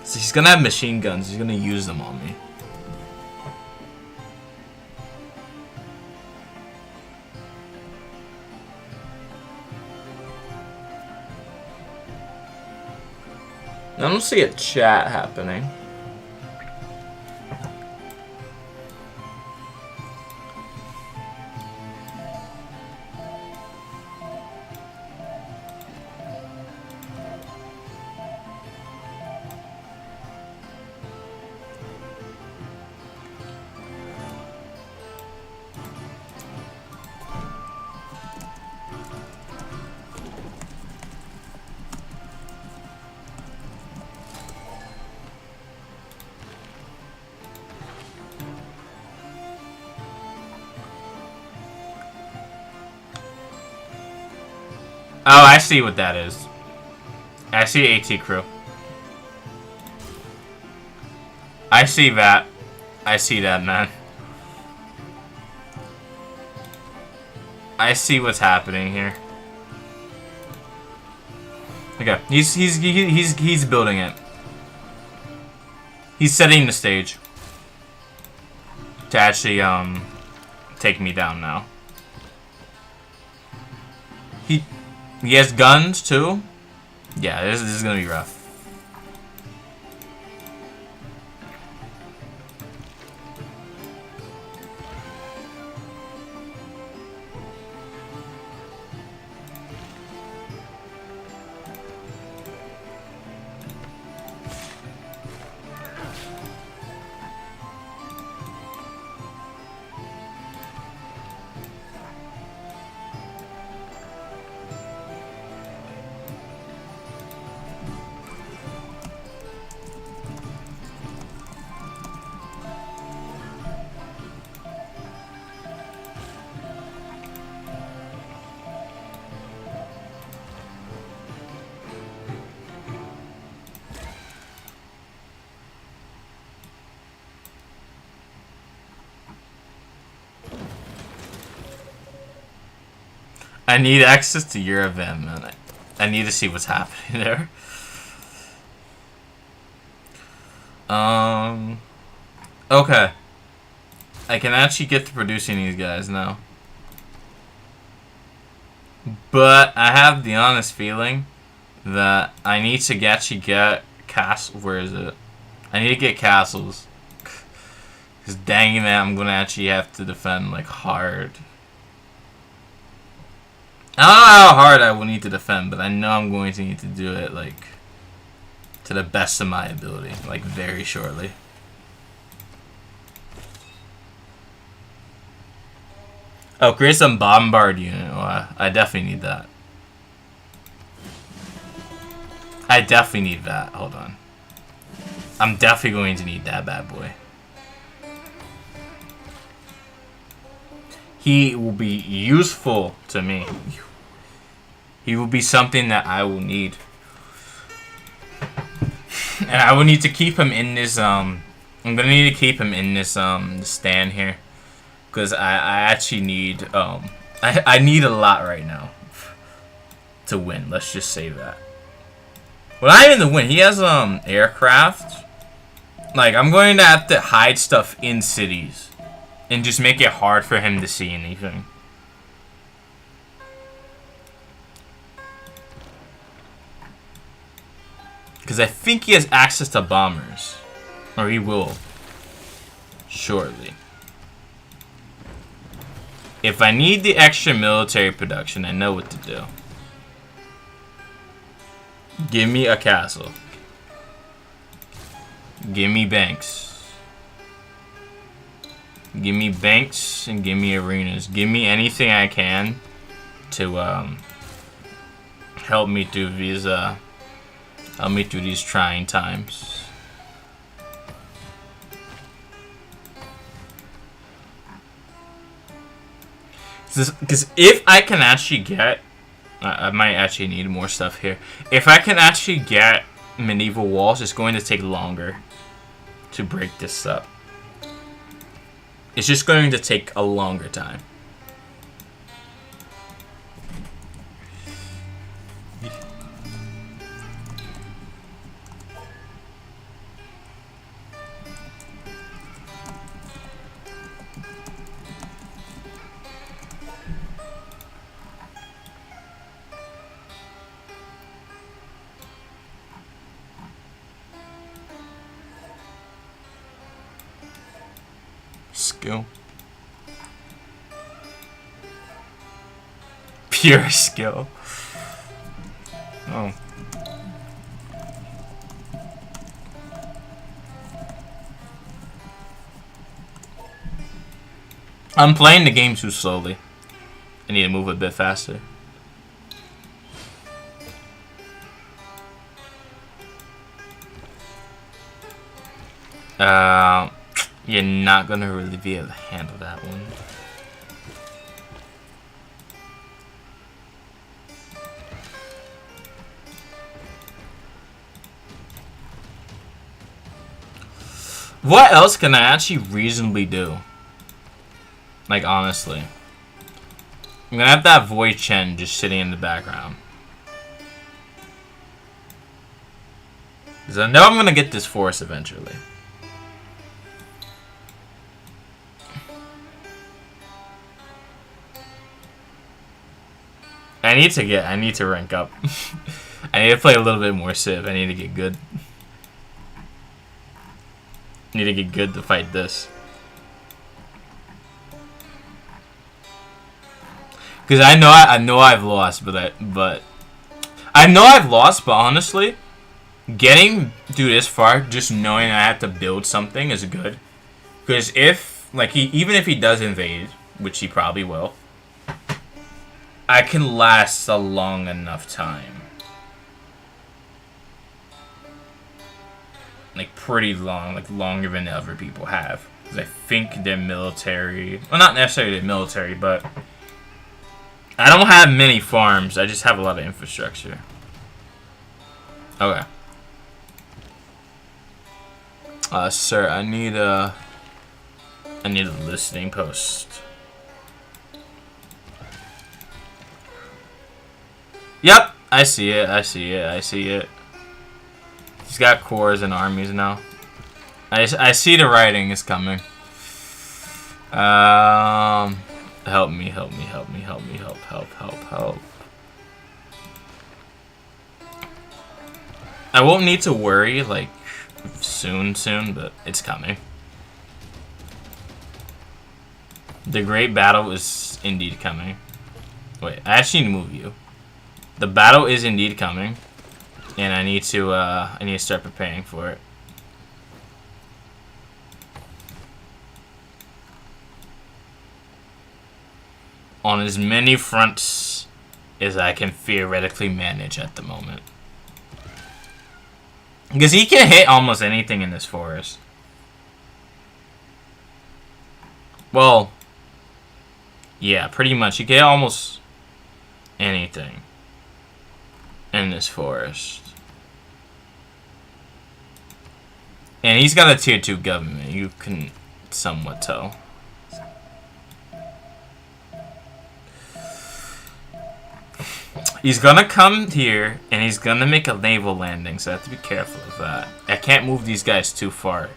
So he's gonna have machine guns. He's gonna use them on me. I don't see a chat happening. Oh, I see what that is. I see AT crew. I see that. I see that, man. I see what's happening here. Okay, he's building it. He's setting the stage to actually take me down now. He has guns too? Yeah, this is gonna be rough. I need access to your event, man. I need to see what's happening there. Okay. I can actually get to producing these guys now. But I have the honest feeling that I need to actually get castle. Where is it? I need to get castles. Because dang it, man, I'm going to actually have to defend, like, hard. I don't know how hard I will need to defend, but I know I'm going to need to do it, like, to the best of my ability, like, very shortly. Oh, create some bombard unit. Oh, I definitely need that. I definitely need that. Hold on. I'm definitely going to need that bad boy. He will be useful to me. He will be something that I will need. And I will need to keep him in this, I'm gonna need to keep him in this, stand here. Because I actually need, I need a lot right now to win. Let's just say that. Well, not even to win. He has, aircraft. Like, I'm going to have to hide stuff in cities. And just make it hard for him to see anything. Because I think he has access to bombers. Or he will. Shortly. If I need the extra military production, I know what to do. Give me a castle. Give me banks. Give me banks and give me arenas. Give me anything I can to help me through these trying times. Because if I can actually get, I might actually need more stuff here. If I can actually get medieval walls, it's going to take longer to break this up. It's just going to take a longer time. Skill. Pure skill. Oh. I'm playing the game too slowly. I need to move a bit faster. You're not gonna really be able to handle that one. What else can I actually reasonably do? Like, honestly. I'm gonna have that Void Chen just sitting in the background. Because I know I'm gonna get this force eventually. I need to rank up. I need to play a little bit more Civ. I need to get good. I need to get good to fight this. Because I know I've lost, but honestly, getting through this far, just knowing I have to build something is good. Because if, like, even if he does invade, which he probably will, I can last a long enough time. Like, pretty long, like, longer than other people have. Because I think their military, well, not necessarily their military, but I don't have many farms. I just have a lot of infrastructure. Okay. Sir, I need a listening post. Yep, I see it. I see it. I see it. He's got corps and armies now. I see the writing is coming. Help me, help me, help me, help me, help. I won't need to worry, like, soon, but it's coming. The great battle is indeed coming. Wait, I actually need to move you. The battle is indeed coming, and I need to start preparing for it. On as many fronts as I can theoretically manage at the moment. Because he can hit almost anything in this forest. Well, yeah, pretty much. He can hit almost anything in this forest. And he's got a tier 2 government, you can somewhat tell. He's gonna come here, and he's gonna make a naval landing, so I have to be careful of that. I can't move these guys too far.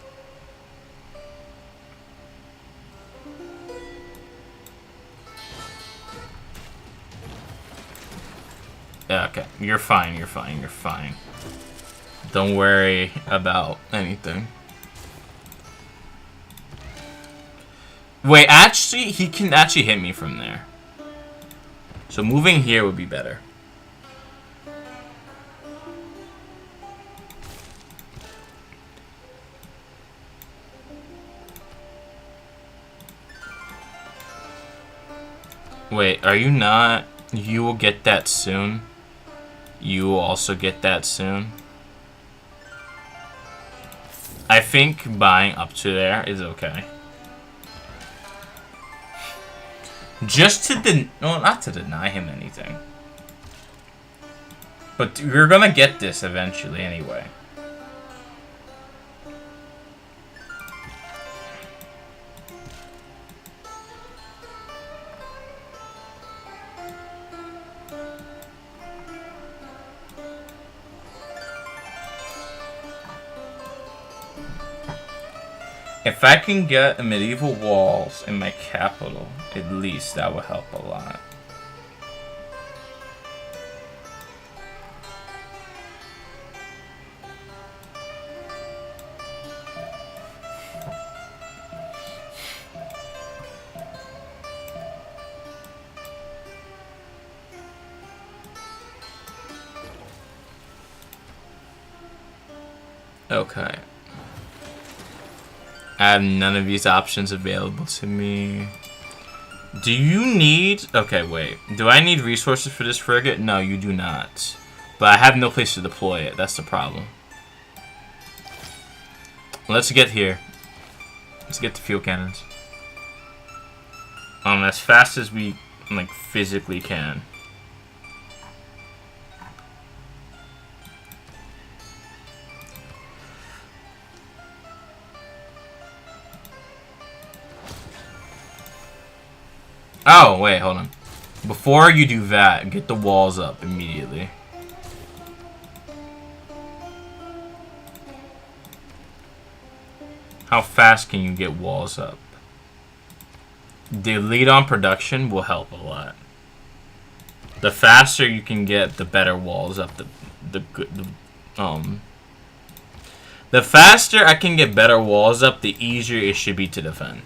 Yeah, okay. You're fine, you're fine, you're fine. Don't worry about anything. Wait, actually, he can actually hit me from there. So moving here would be better. Wait, are you not? You will get that soon. You will also get that soon. I think buying up to there is okay. Just to well, not to deny him anything. But you're gonna get this eventually anyway. If I can get a medieval walls in my capital, at least that will help a lot. Okay. I have none of these options available to me. Do you need... Okay, wait. Do I need resources for this frigate? No, you do not. But I have no place to deploy it. That's the problem. Let's get here. Let's get the fuel cannons. As fast as we, like, physically can. Oh, wait, hold on. Before you do that, get the walls up immediately. How fast can you get walls up? The lead on production will help a lot. The faster you can get, the better walls up. The faster I can get better walls up, the easier it should be to defend.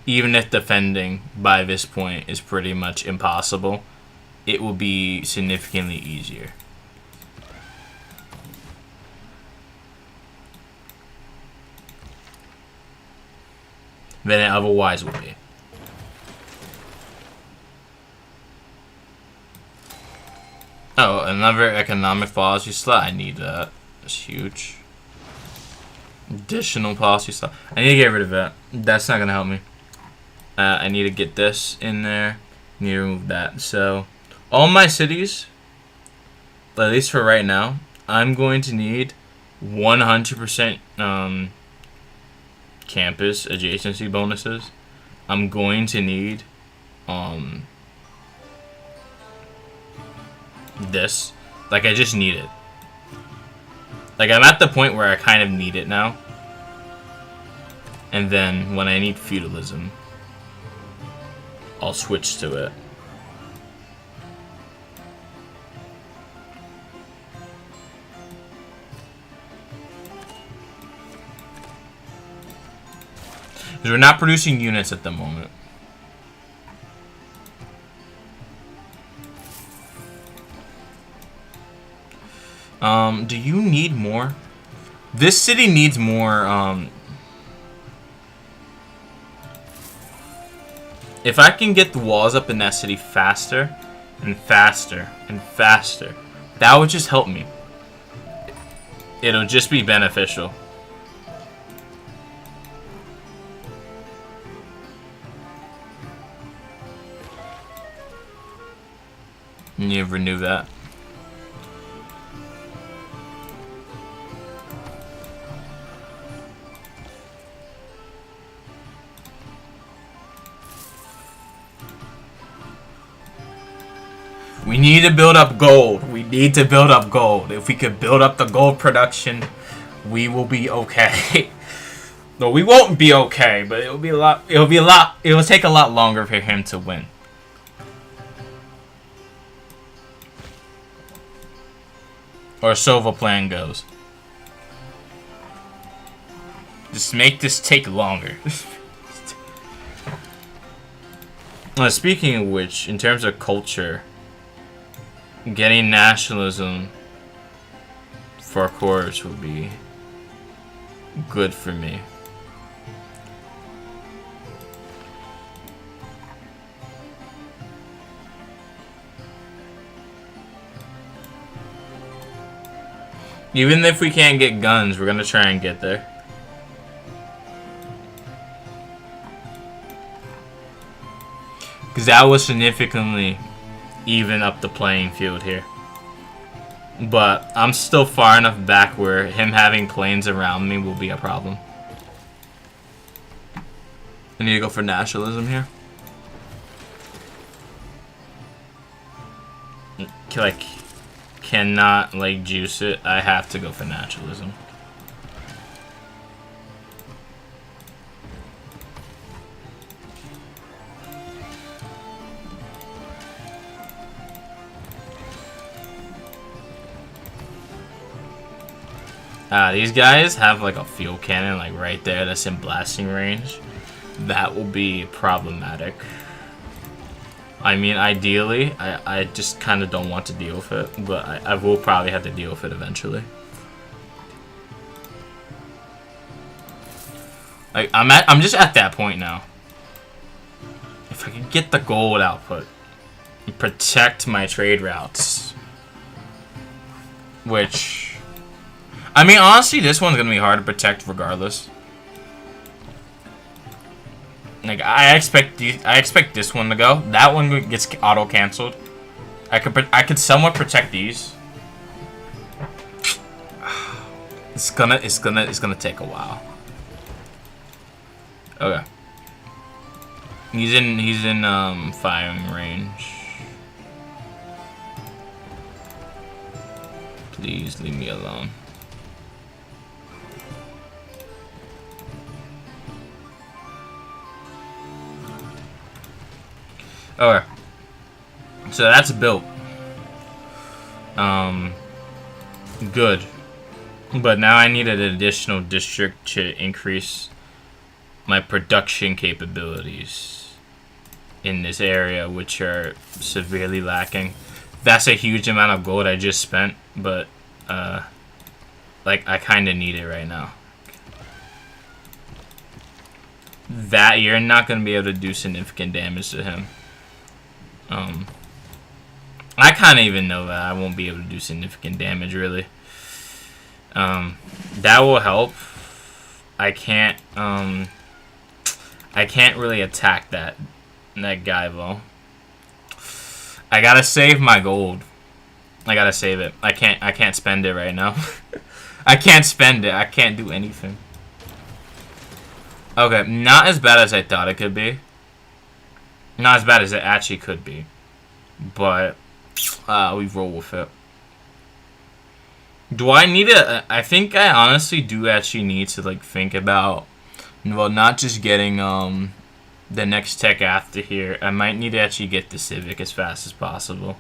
Even if defending by this point is pretty much impossible, it will be significantly easier. Than it otherwise would be. Oh, another economic policy slot. I need that. That's huge. Additional policy slot. I need to get rid of that. That's not gonna help me. I need to get this in there. I need to remove that. So, all my cities, at least for right now, I'm going to need 100% campus adjacency bonuses. I'm going to need this. Like, I just need it. Like, I'm at the point where I kind of need it now. And then, when I need feudalism, I'll switch to it. Because we're not producing units at the moment. Do you need more? This city needs more, if I can get the walls up in that city faster, and faster, and faster, that would just help me. It'll just be beneficial. You renew that. We need to build up gold. We need to build up gold. If we could build up the gold production, we will be okay. No, we won't be okay, but it'll be a lot. It will take a lot longer for him to win. Or so the plan goes. Just make this take longer. Speaking of which, in terms of culture, getting nationalism for cores would be good for me. Even if we can't get guns, we're gonna try and get there. Because that will significantly even up the playing field here. But I'm still far enough back where him having planes around me will be a problem. I need to go for nationalism here. Like, cannot like juice it. I have to go for naturalism. These guys have like a field cannon like right there that's in blasting range. That will be problematic. I mean, ideally, I just kind of don't want to deal with it, but I will probably have to deal with it eventually. Like, I'm just at that point now. If I can get the gold output and protect my trade routes, which, I mean, honestly, this one's gonna be hard to protect regardless. Like, I expect this one to go. That one gets auto canceled. I could somewhat protect these. It's gonna take a while. Okay. He's in firing range. Please leave me alone. Okay, so that's built. Good. But now I need an additional district to increase my production capabilities in this area, which are severely lacking. That's a huge amount of gold I just spent, but like, I kind of need it right now. That you're not gonna be able to do significant damage to him. I kind of even know that I won't be able to do significant damage, really. That will help. I can't really attack that guy, though. I gotta save my gold. I gotta save it. I can't spend it right now. I can't spend it. I can't do anything. Okay, not as bad as I thought it could be. Not as bad as it actually could be. But We roll with it. Do I need a... I think I honestly do actually need to, like, think about... Well, not just getting, the next tech after here. I might need to actually get the Civic as fast as possible.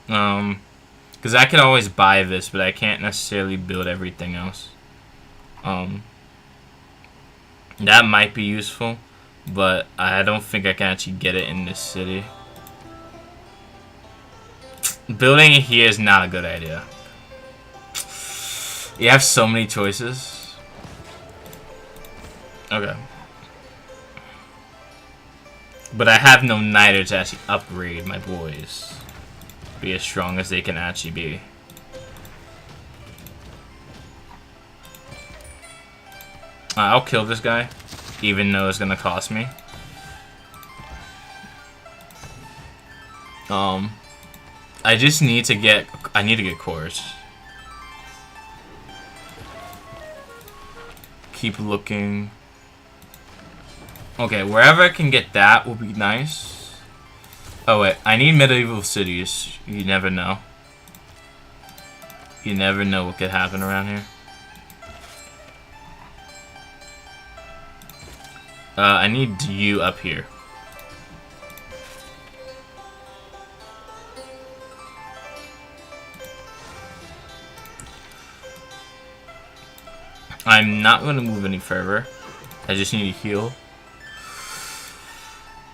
Because I can always buy this, but I can't necessarily build everything else. That might be useful, but I don't think I can actually get it in this city. Building it here is not a good idea. You have so many choices. Okay. But I have no niter to actually upgrade my boys. Be as strong as they can actually be. I'll kill this guy, even though it's gonna cost me. I just need to get... I need to get cores. Keep looking. Okay, wherever I can get that will be nice. Oh wait, I need medieval cities. You never know. You never know what could happen around here. I need you up here. I'm not going to move any further. I just need to heal.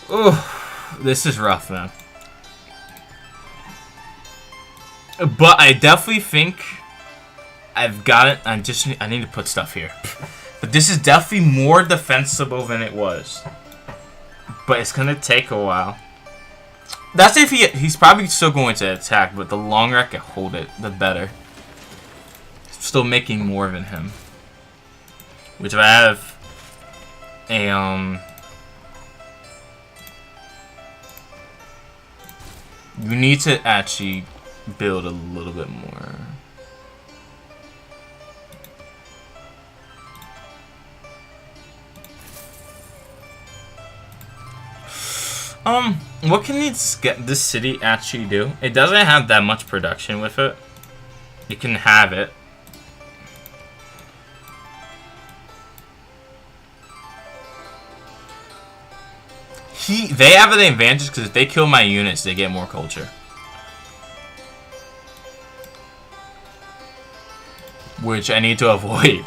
Oh, this is rough, man. But I definitely think I've got it. I need to put stuff here. But this is definitely more defensible than it was. But it's going to take a while. That's if he's probably still going to attack, but the longer I can hold it, the better. Still making more than him. Which if I have a, you need to actually build a little bit more. What can this city actually do? It doesn't have that much production with it. You can have it. They have an advantage because if they kill my units, they get more culture. Which I need to avoid.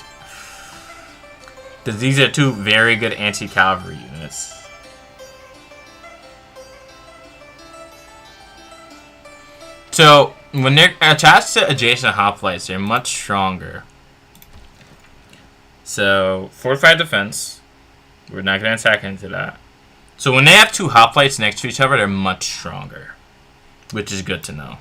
Because these are two very good anti-cavalry units. So, when they're attached to adjacent hoplites, they're much stronger. So, fortified defense. We're not going to attack into that. So when they have two hoplites next to each other, they're much stronger. Which is good to know.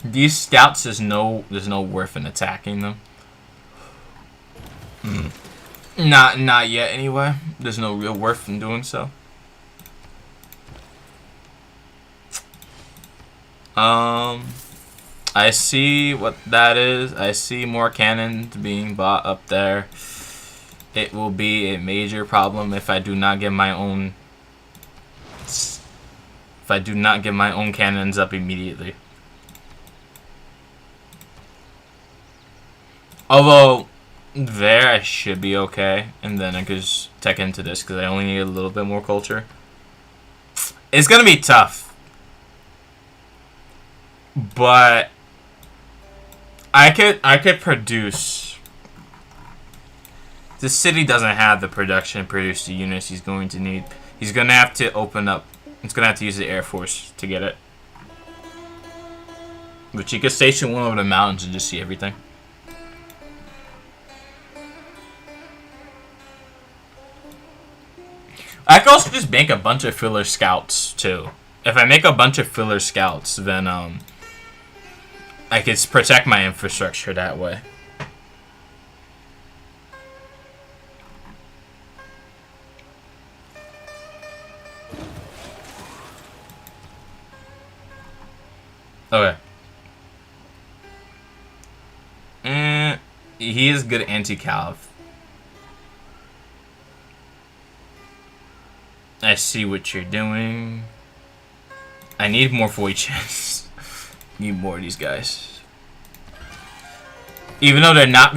These scouts, there's no worth in attacking them. Not yet anyway. There's no real worth in doing so. I see what that is. I see more cannons being bought up there. It will be a major problem if I do not get my own... If I do not get my own cannons up immediately. Although, there I should be okay. And then I could just tech into this because I only need a little bit more culture. It's going to be tough. But... I could produce. The city doesn't have the production to produce the units he's going to need. He's going to have to open up. He's going to have to use the Air Force to get it. But you could station one over the mountains and just see everything. I could also just make a bunch of filler scouts too. If I make a bunch of filler scouts, then I could protect my infrastructure that way. Okay. He is good anti-calv. I see what you're doing. I need more void chests. Need more of these guys. Even though they're not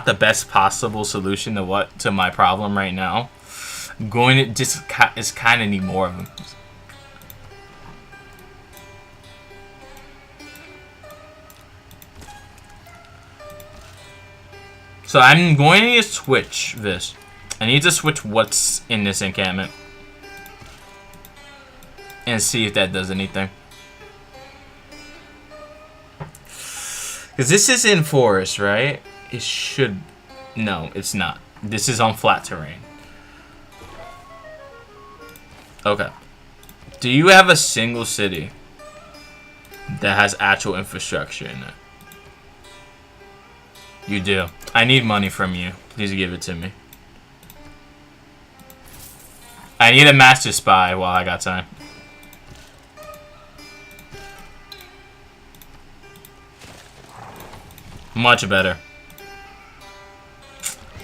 the best possible solution to my problem right now, going to just is kind of need more of them. So I'm going to need to switch this. I need to switch what's in this encampment and see if that does anything. Because this is in forest, right? It should... No, it's not. This is on flat terrain. Okay. Do you have a single city that has actual infrastructure in it? You do. I need money from you. Please give it to me. I need a master spy while I got time. Much better.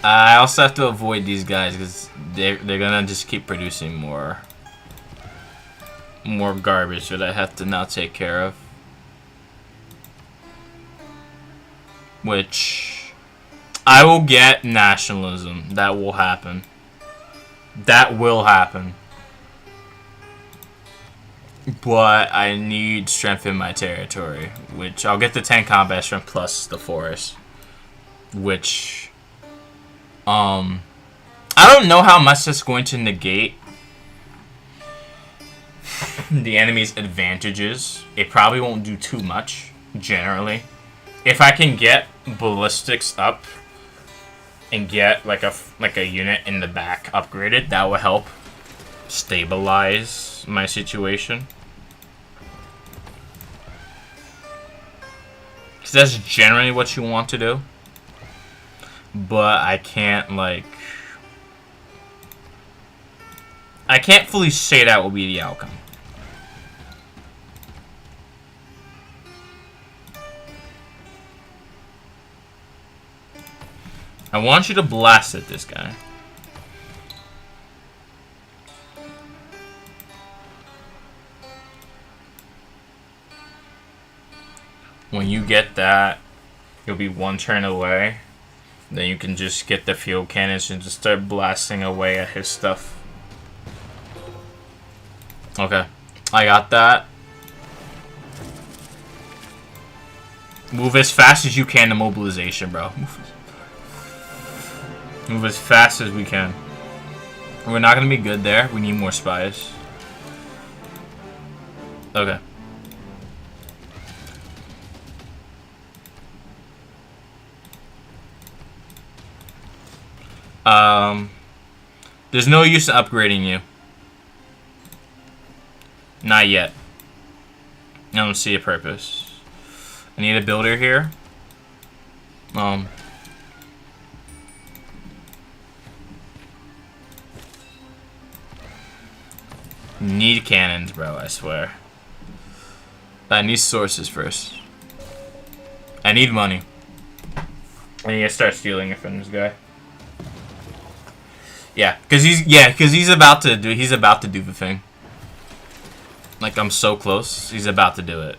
I also have to avoid these guys because they're gonna just keep producing more garbage that I have to now take care of. Which I will get nationalism. That will happen. That will happen. But I need strength in my territory, which I'll get the 10 combat strength plus the forest. Which I don't know how much that's going to negate the enemy's advantages. It probably won't do too much, generally. If I can get ballistics up and get like a unit in the back upgraded, that will help stabilize my situation. Because that's generally what you want to do. But I can't I can't fully say that will be the outcome. I want you to blast at this guy. When you get that, you'll be one turn away. Then you can just get the field cannons and just start blasting away at his stuff. Okay, I got that. Move as fast as you can to mobilization, bro. Move as fast as we can. We're not gonna be good there. We need more spies. Okay. There's no use in upgrading you. Not yet. I don't see a purpose. I need a builder here. Need cannons, bro, I swear. I need sources first. I need money. I need to start stealing it from this guy. Yeah, cause he's about to do the thing. Like, I'm so close. He's about to do it.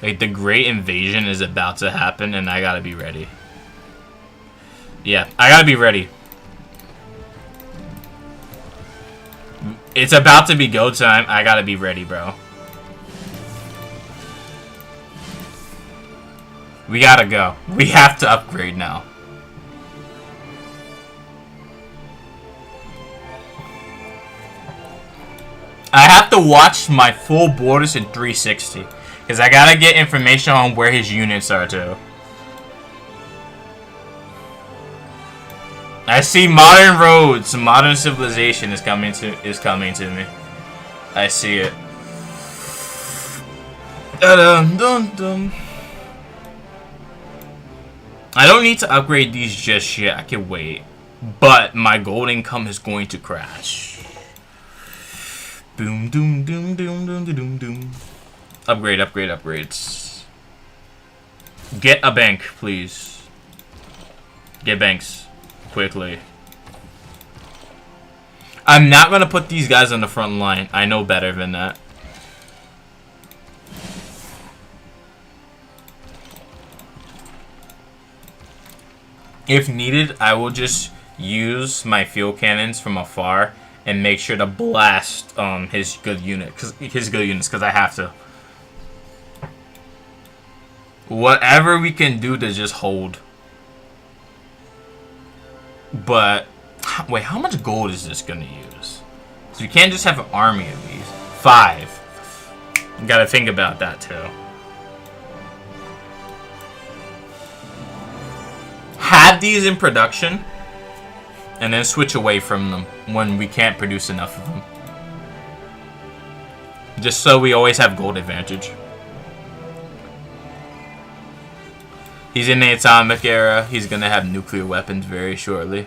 Like, the great invasion is about to happen, and I gotta be ready. Yeah, I gotta be ready. It's about to be go time. I gotta be ready, bro. We gotta go. We have to upgrade now. I have to watch my full borders in 360. Because I gotta get information on where his units are, too. I see modern roads. Modern civilization is coming to me. I see it. Dun-dun-dun-dun. I don't need to upgrade these just yet. I can wait. But my gold income is going to crash. Boom, doom, doom, doom, doom, doom, doom. Upgrade, upgrade, upgrades. Get a bank, please. Get banks. Quickly. I'm not gonna put these guys on the front line. I know better than that. If needed, I will just use my field cannons from afar and make sure to blast his good units, because I have to. Whatever we can do to just hold. But wait, how much gold is this gonna use? So you can't just have an army of these. 5. You gotta think about that too. Have these in production and then switch away from them when we can't produce enough of them. Just so we always have gold advantage. He's in the atomic era. He's gonna have nuclear weapons very shortly.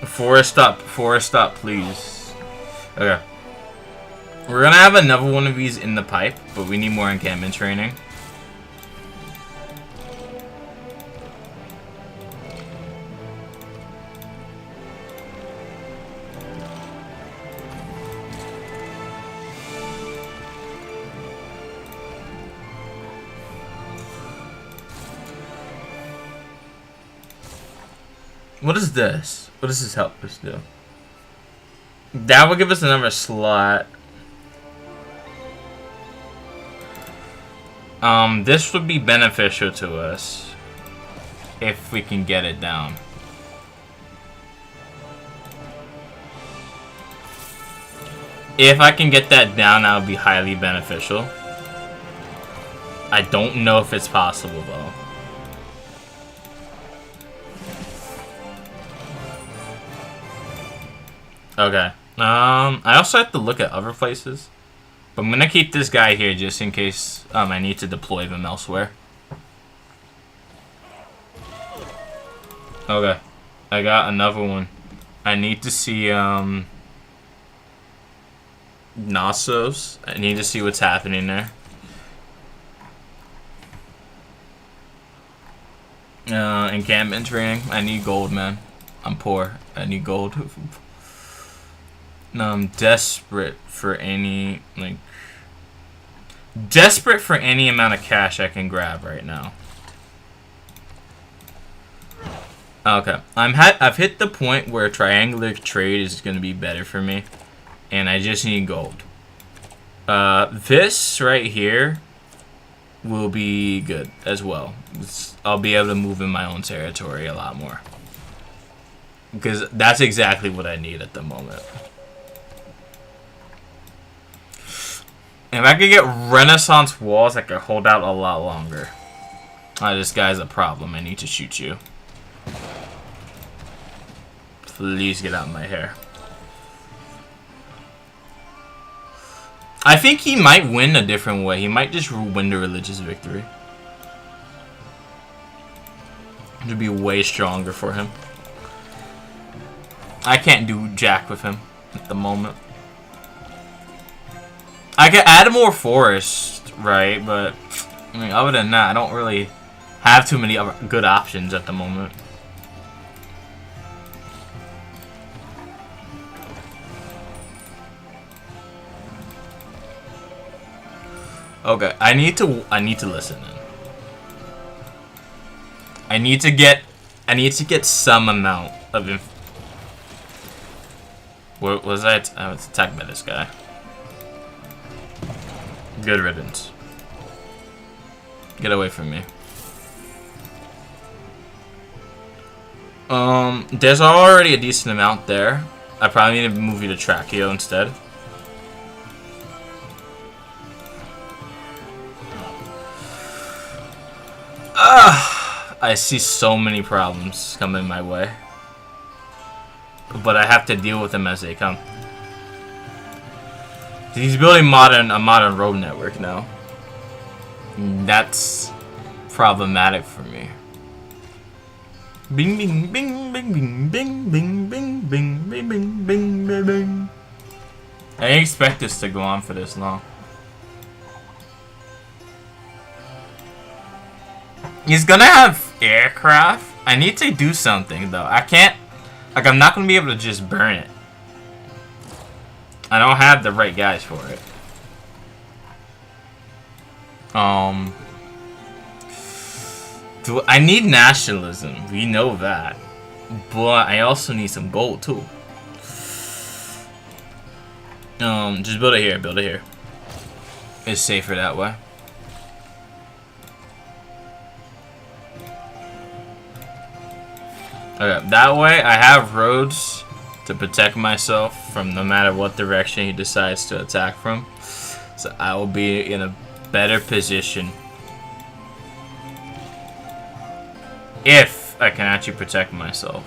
Forest up, please. Okay. We're gonna have another one of these in the pipe, but we need more encampment training. What is this? What does this help us do? That will give us another slot. This would be beneficial to us if we can get it down. If I can get that down, that would be highly beneficial. I don't know if it's possible though. Okay. I also have to look at other places. But I'm gonna keep this guy here just in case I need to deploy them elsewhere. Okay. I got another one. I need to see Knossos. I need to see what's happening there. Encampment training. I need gold, man. I'm poor. I need gold. No, I'm desperate for any amount of cash I can grab right now. Okay, I've hit the point where triangular trade is going to be better for me, and I just need gold. This right here will be good as well. I'll be able to move in my own territory a lot more, because that's exactly what I need at the moment. If I could get Renaissance walls, I could hold out a lot longer. This guy's a problem. I need to shoot you. Please get out of my hair. I think he might win a different way. He might just win the religious victory. It would be way stronger for him. I can't do jack with him at the moment. I could add more forest, right? But I mean, other than that, I don't really have too many other good options at the moment. Okay, I need to listen in. I need to get some amount of what was that? I was attacked by this guy. Good riddance. Get away from me. There's already a decent amount there. I probably need to move you to Tracheo instead. I see so many problems coming my way. But I have to deal with them as they come. He's building a modern road network now. That's problematic for me. Bing bing bing bing bing bing bing bing bing bing bing bing bing bing. I didn't expect this to go on for this long. He's gonna have aircraft. I need to do something though. I can't, like, I'm not gonna be able to just burn it. I don't have the right guys for it. I need nationalism. We know that. But I also need some gold too. Just build it here. Build it here. It's safer that way. Okay, that way I have roads to protect myself from no matter what direction he decides to attack from. So I will be in a better position if I can actually protect myself.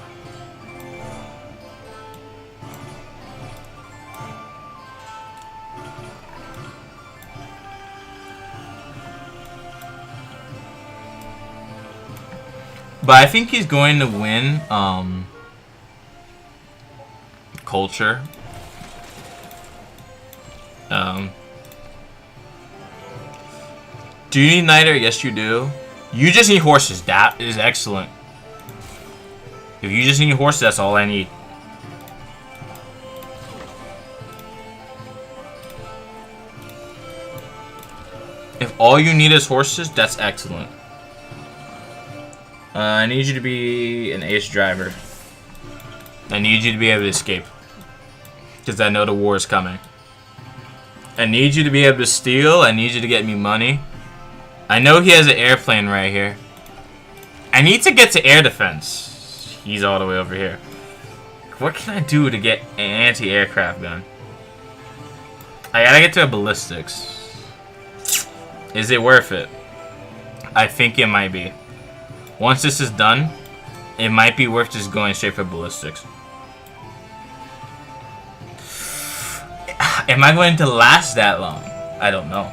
But I think he's going to win culture. Do you need niter? Yes, you do. You just need horses. That is excellent. If you just need horses, that's all I need. If all you need is horses, that's excellent. I need you to be an ace driver. I need you to be able to escape. Because I know the war is coming. I need you to be able to steal. I need you to get me money. I know he has an airplane right here. I need to get to air defense. He's all the way over here. What can I do to get an anti-aircraft gun? I gotta get to a ballistics. Is it worth it? I think it might be. Once this is done, it might be worth just going straight for ballistics. Am I going to last that long? I don't know.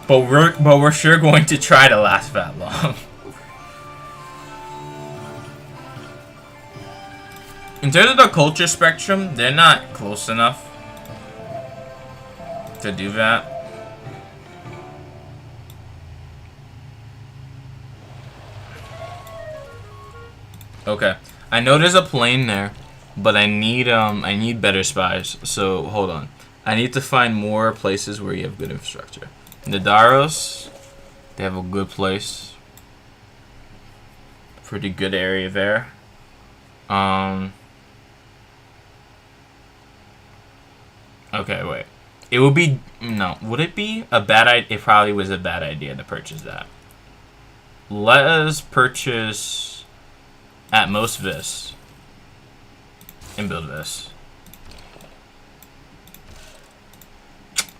But we're sure going to try to last that long. In terms of the culture spectrum, they're not close enough to do that. Okay, I know there's a plane there, but I need better spies. So hold on, I need to find more places where you have good infrastructure. Nadaros, they have a good place, pretty good area there. Okay, wait. It would be would it be a bad idea? It probably was a bad idea to purchase that. Let us purchase. At most this. And build this.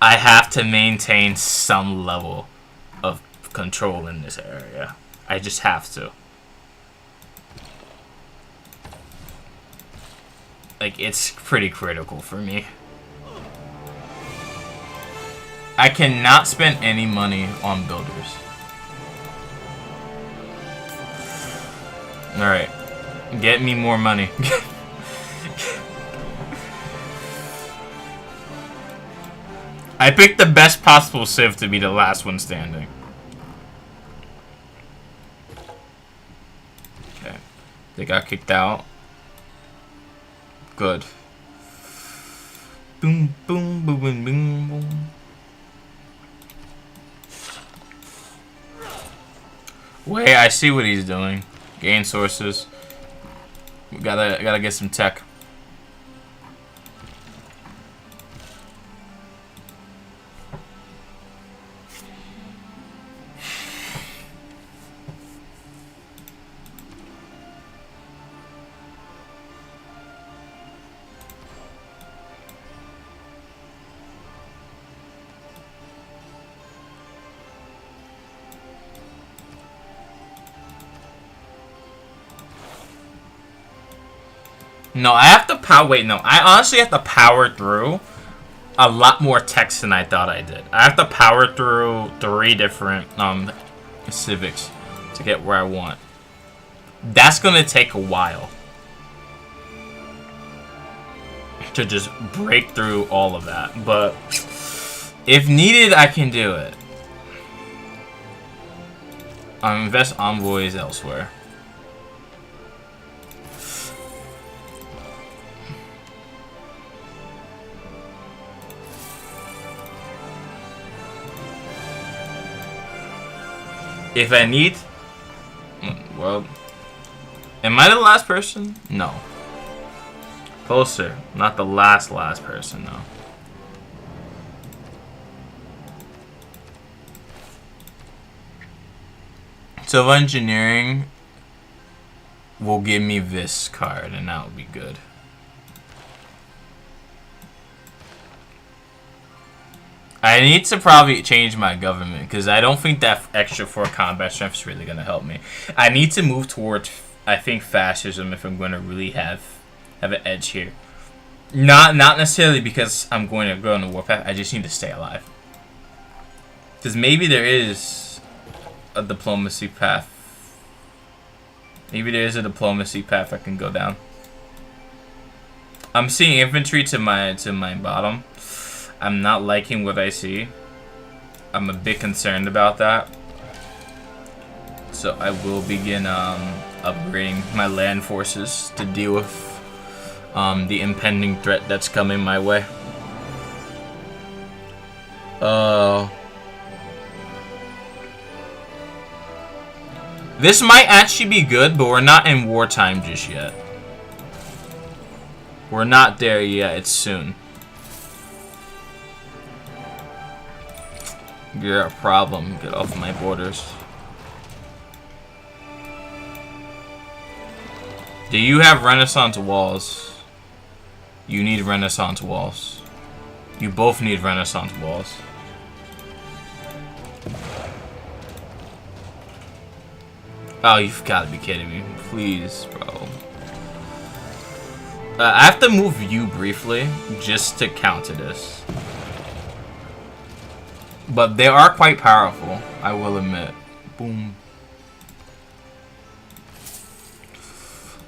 I have to maintain some level of control in this area. I just have to. Like, it's pretty critical for me. I cannot spend any money on builders. Alright. Get me more money. I picked the best possible civ to be the last one standing. Okay. They got kicked out. Good. Boom, boom, boom, boom, boom, boom. Wait, I see what he's doing. Gain sources. We gotta get some tech. No, I have to power. Wait, no. I honestly have to power through a lot more text than I thought I did. I have to power through 3 different civics to get where I want. That's gonna take a while to just break through all of that. But if needed, I can do it. Invest envoys elsewhere. If I need... Well... Am I the last person? No. Closer. Not the last person, no. So engineering will give me this card, and that will be good. I need to probably change my government, because I don't think that extra 4 combat strength is really going to help me. I need to move towards, I think, fascism if I'm going to really have an edge here. Not necessarily because I'm going to go on the warpath. I just need to stay alive. Because maybe there is a diplomacy path. Maybe there is a diplomacy path I can go down. I'm seeing infantry to my bottom. I'm not liking what I see. I'm a bit concerned about that. So I will begin upgrading my land forces to deal with the impending threat that's coming my way. This might actually be good, but we're not in wartime just yet. We're not there yet. It's soon. You're a problem. Get off my borders. Do you have Renaissance walls? You need Renaissance walls. You both need Renaissance walls. Oh, you've got to be kidding me. Please, bro. I have to move you briefly just to counter this. But they are quite powerful, I will admit. Boom.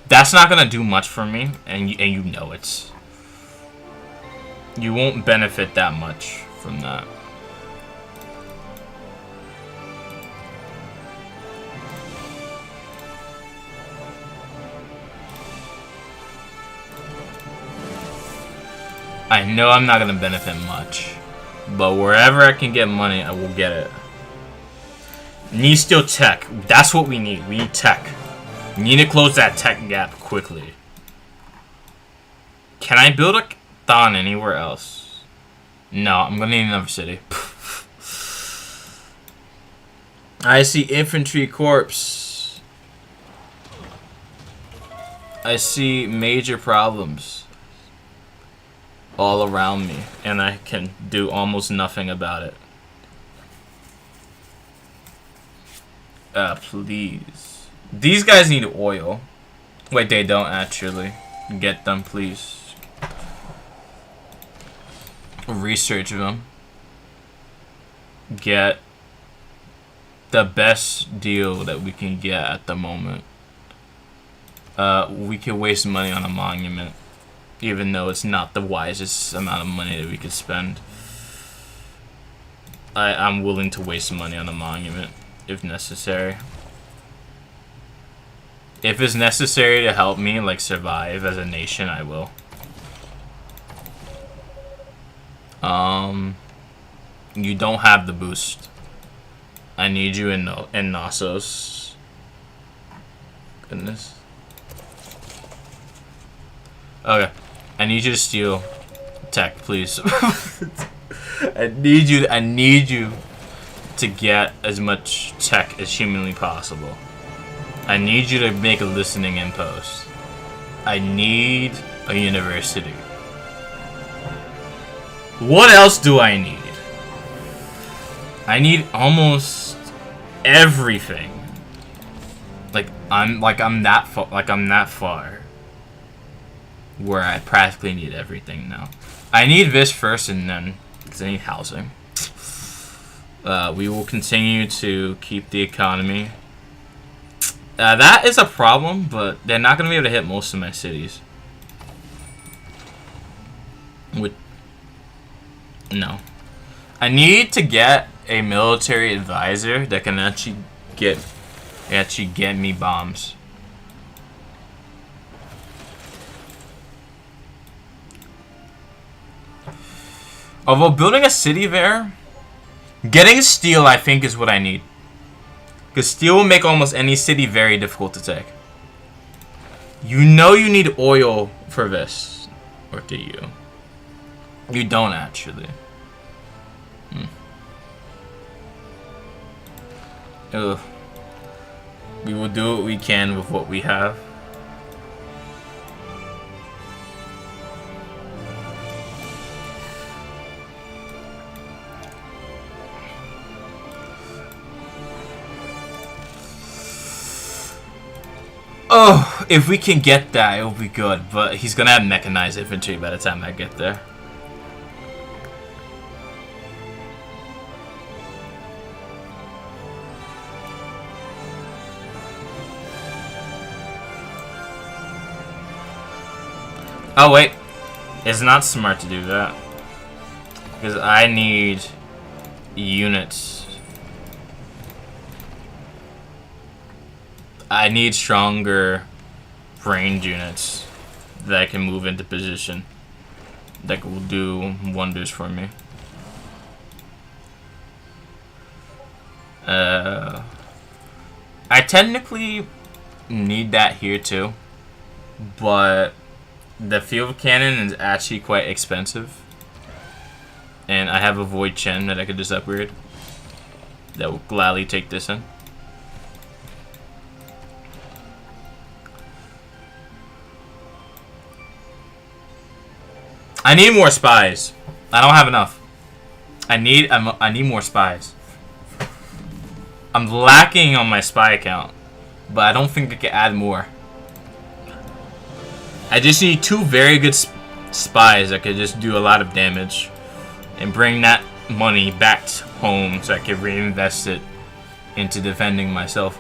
That's not gonna do much for me, and you know it. You won't benefit that much from that. I know I'm not gonna benefit much, but wherever I can get money, I will get it. Need still tech. That's what we need. We need tech. We need to close that tech gap quickly. Can I build a thon anywhere else? No, I'm gonna need another city. I see infantry corps. I see major problems all around me, and I can do almost nothing about it. Please. These guys need oil. Wait, they don't actually. Get them, please. Research them. Get the best deal that we can get at the moment. We can waste money on a monument, even though it's not the wisest amount of money that we could spend. I'm willing to waste money on a monument if necessary. If it's necessary to help me like survive as a nation, I will. You don't have the boost. I need you in Knossos. Goodness. Okay. I need you to steal tech, please. I need you to get as much tech as humanly possible. I need you to make a listening impost. I need a university. What else do I need? I need almost everything. I'm that far where I practically need everything now. I need this first, and then because I need housing. We will continue to keep the economy That is a problem, but they're not going to be able to hit most of my cities. No. I need to get a military advisor that can actually get me bombs. Although building a city there, getting steel I think is what I need. Because steel will make almost any city very difficult to take. You know you need oil for this. Or do you? You don't actually. Ugh. We will do what we can with what we have. Oh, if we can get that, it'll be good. But he's gonna have mechanized infantry by the time I get there. Oh wait, it's not smart to do that. Because I need units. I need stronger range units that I can move into position that will do wonders for me. I technically need that here too, but the field cannon is actually quite expensive, and I have a Void Chen that I could just upgrade that will gladly take this in. I need more spies. I don't have enough. I need more spies. I'm lacking on my spy account, but I don't think I can add more. I just need 2 very good spies that could just do a lot of damage and bring that money back home so I can reinvest it into defending myself.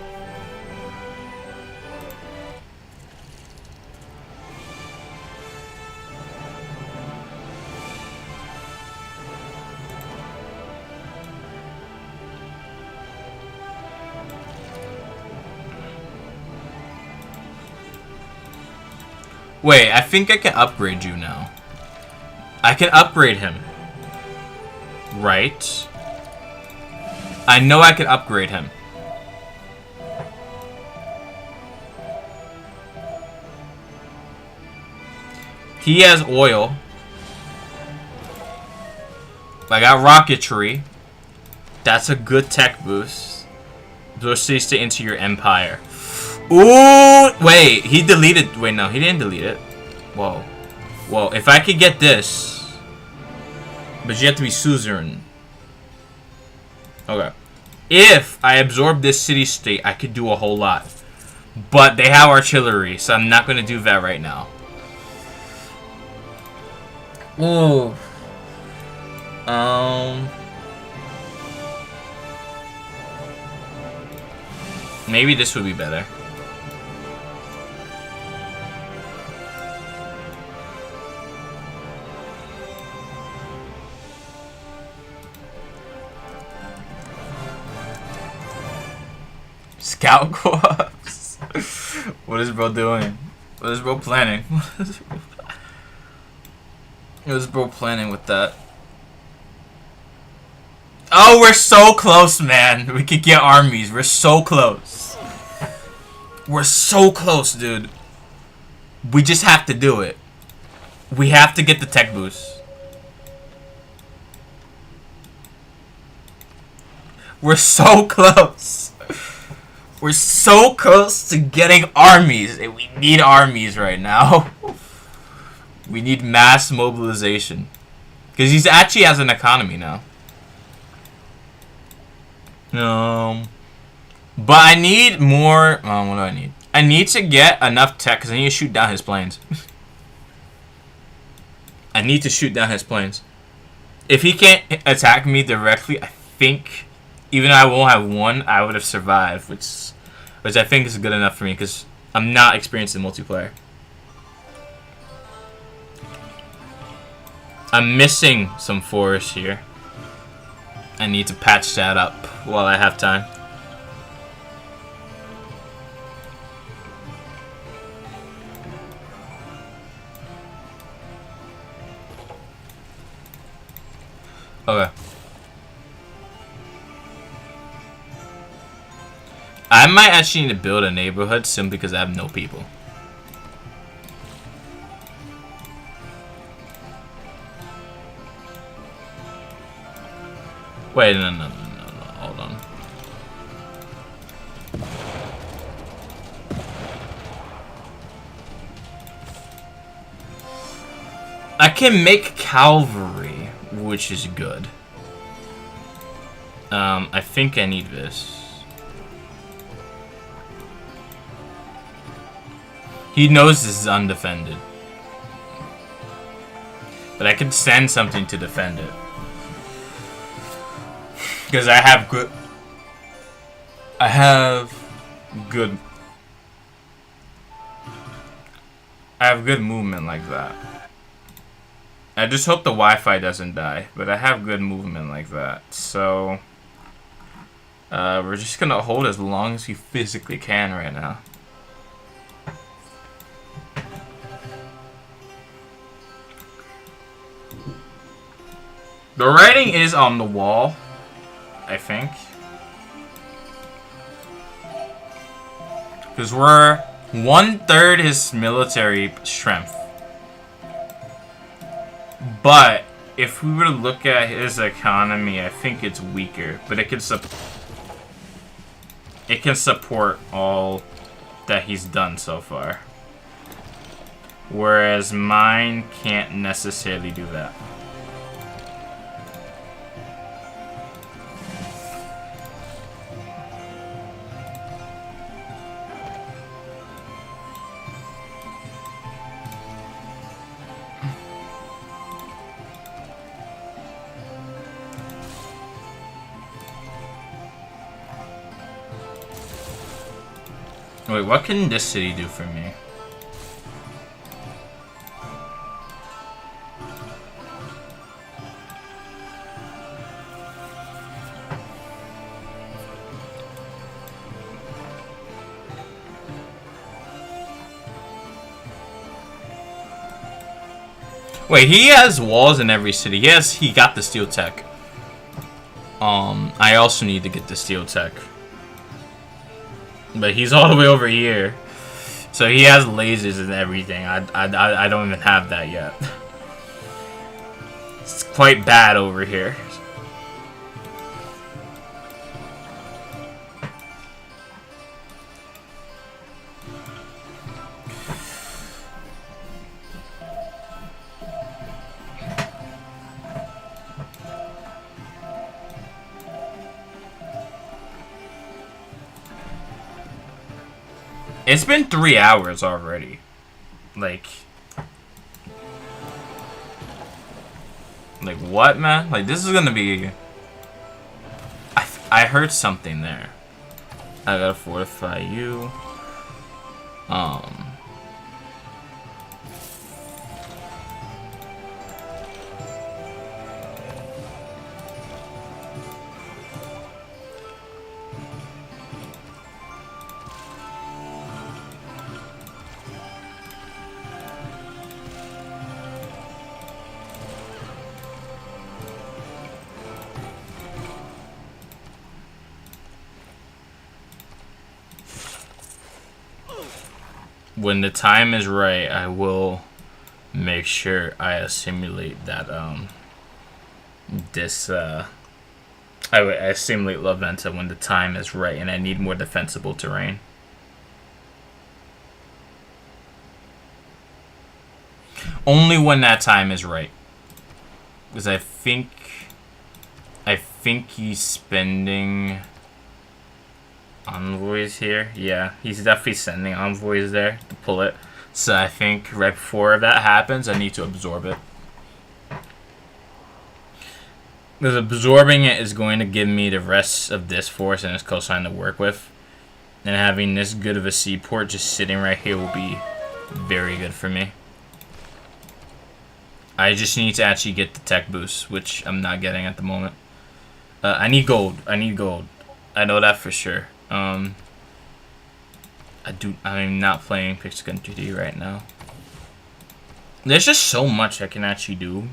Wait, I think I can upgrade you now. I can upgrade him. Right? I know I can upgrade him. He has oil. I got rocketry. That's a good tech boost. Proceeds to enter your empire. Ooh, wait, he deleted. Wait, no, he didn't delete it. Whoa. Whoa, if I could get this. But you have to be suzerain. Okay. If I absorb this city-state, I could do a whole lot. But they have artillery, so I'm not going to do that right now. Ooh. Maybe this would be better. Scout Corps? What is bro doing? What is bro planning? What is bro planning with that? Oh, we're so close, man. We could get armies. We're so close. We're so close, dude. We just have to do it. We have to get the tech boost. We're so close. We're so close to getting armies. And we need armies right now. We need mass mobilization. Because he actually has an economy now. But I need more. What do I need? I need to get enough tech because I need to shoot down his planes. I need to shoot down his planes. If he can't attack me directly, I think even though I won't have one, I would have survived, which which I think is good enough for me because I'm not experienced in multiplayer. I'm missing some forest here. I need to patch that up while I have time. Okay. I might actually need to build a neighborhood simply because I have no people. Wait, no, hold on. I can make cavalry, which is good. I think I need this. He knows this is undefended. But I can send something to defend it. Because I have good movement like that. I just hope the Wi-Fi doesn't die, but I have good movement like that. So we're just gonna hold as long as we physically can right now. The writing is on the wall, I think. Because we're 1/3 his military strength. But if we were to look at his economy, I think it's weaker. But it can support all that he's done so far. Whereas mine can't necessarily do that. Wait, what can this city do for me? Wait, he has walls in every city. Yes, he got the steel tech. I also need to get the steel tech. But he's all the way over here. So he has lasers and everything. I don't even have that yet. It's quite bad over here. It's been 3 hours already. Like what, man? Like, this is gonna be... I heard something there. I gotta fortify you. When the time is right, I will make sure I assimilate that, I would assimilate La Venta when the time is right and I need more defensible terrain. Only when that time is right. Because I think he's spending envoys here. Yeah, he's definitely sending envoys there to pull it. So I think right before that happens, I need to absorb it. Because absorbing it is going to give me the rest of this force and its coastline to work with. And having this good of a seaport just sitting right here will be very good for me. I just need to actually get the tech boost, which I'm not getting at the moment. I need gold. I need gold. I know that for sure. I'm not playing Pixel 3D right now. There's just so much I can actually do,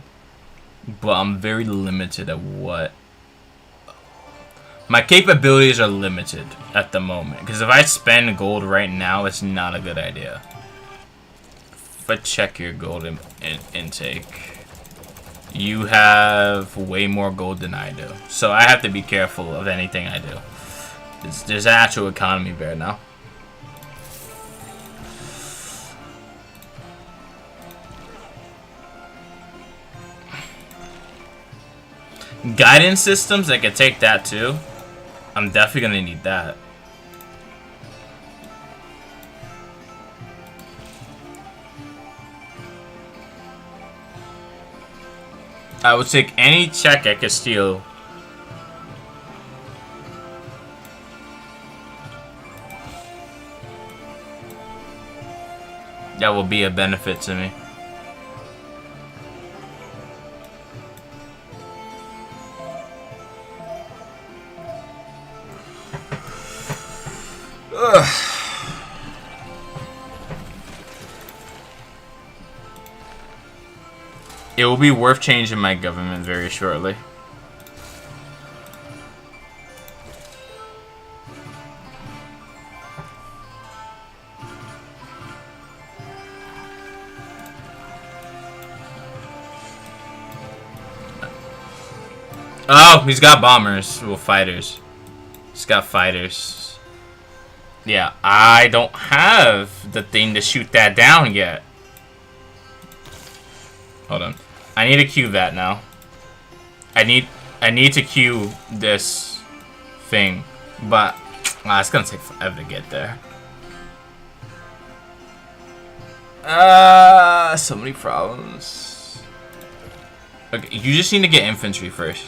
but I'm very limited at what. My capabilities are limited at the moment, because if I spend gold right now, it's not a good idea. But check your gold intake. You have way more gold than I do, so I have to be careful of anything I do. There's an actual economy there now. Guidance systems, I could take that too. I'm definitely gonna need that. I would take any check I could steal. That will be a benefit to me. Ugh. It will be worth changing my government very shortly. Oh, he's got bombers. Well, fighters. He's got fighters. Yeah, I don't have the thing to shoot that down yet. Hold on. I need to queue that now. I need to queue this thing, but it's gonna take forever to get there. So many problems. Okay, you just need to get infantry first.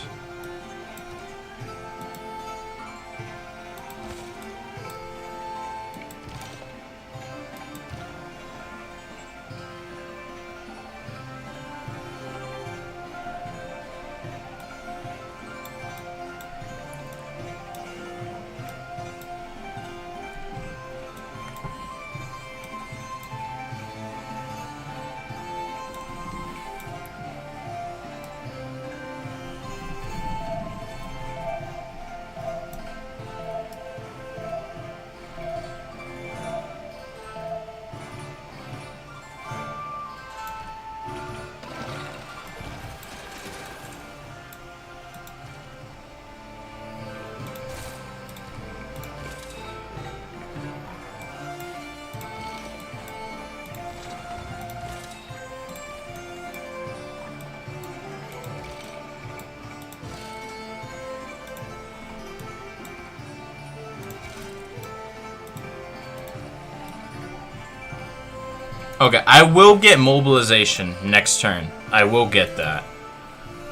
Okay, I will get mobilization next turn. I will get that.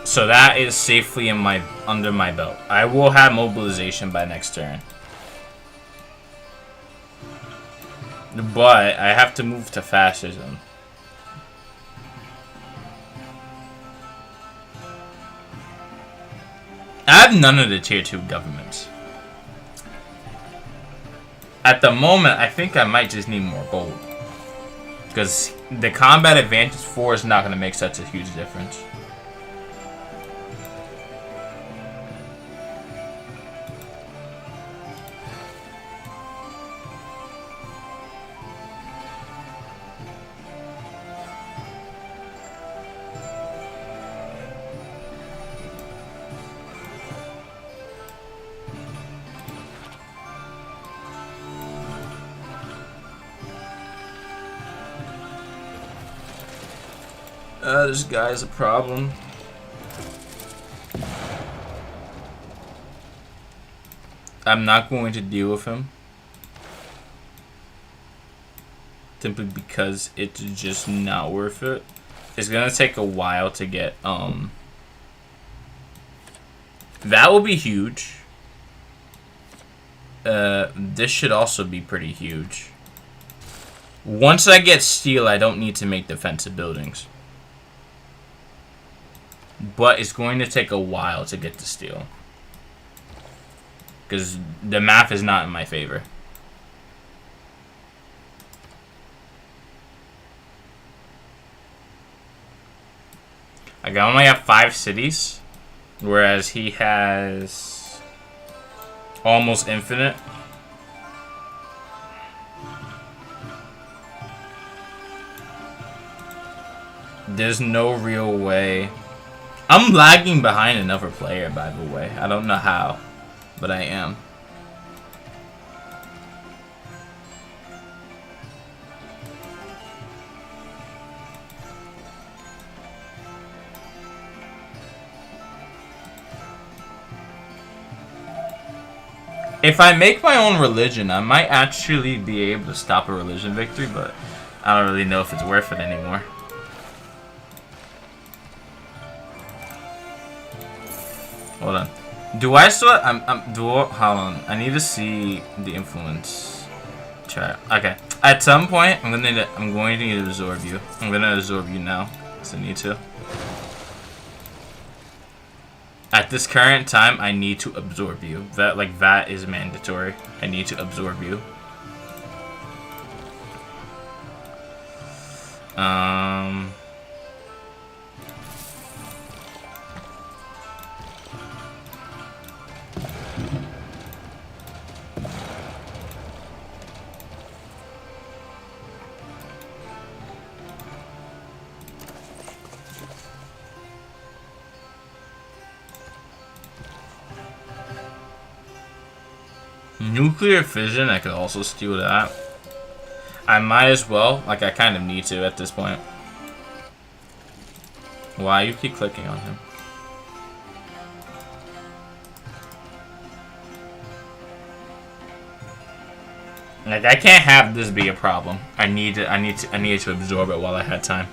So that is safely in under my belt. I will have mobilization by next turn. But I have to move to fascism. I have none of the tier 2 governments. At the moment, I think I might just need more gold. Because the combat advantage 4 is not going to make such a huge difference. This guy's a problem. I'm not going to deal with him. Simply because it's just not worth it. It's gonna take a while to get, that will be huge. This should also be pretty huge. Once I get steel, I don't need to make defensive buildings. But it's going to take a while to get to steel. Because the math is not in my favor. Like, I only have 5 cities. Whereas he has almost infinite. There's no real way. I'm lagging behind another player, by the way. I don't know how, but I am. If I make my own religion, I might actually be able to stop a religion victory, but I don't really know if it's worth it anymore. Hold on. Do I still? Hold on. I need to see the influence chart. Okay. At some point, I'm going to need to absorb you. I'm gonna absorb you now, because I need to. At this current time, I need to absorb you. That is mandatory. I need to absorb you. Nuclear fission, I could also steal that. I might as well. Like, I kind of need to at this point. Why you keep clicking on him? Like, I can't have this be a problem. I needed to absorb it while I had time.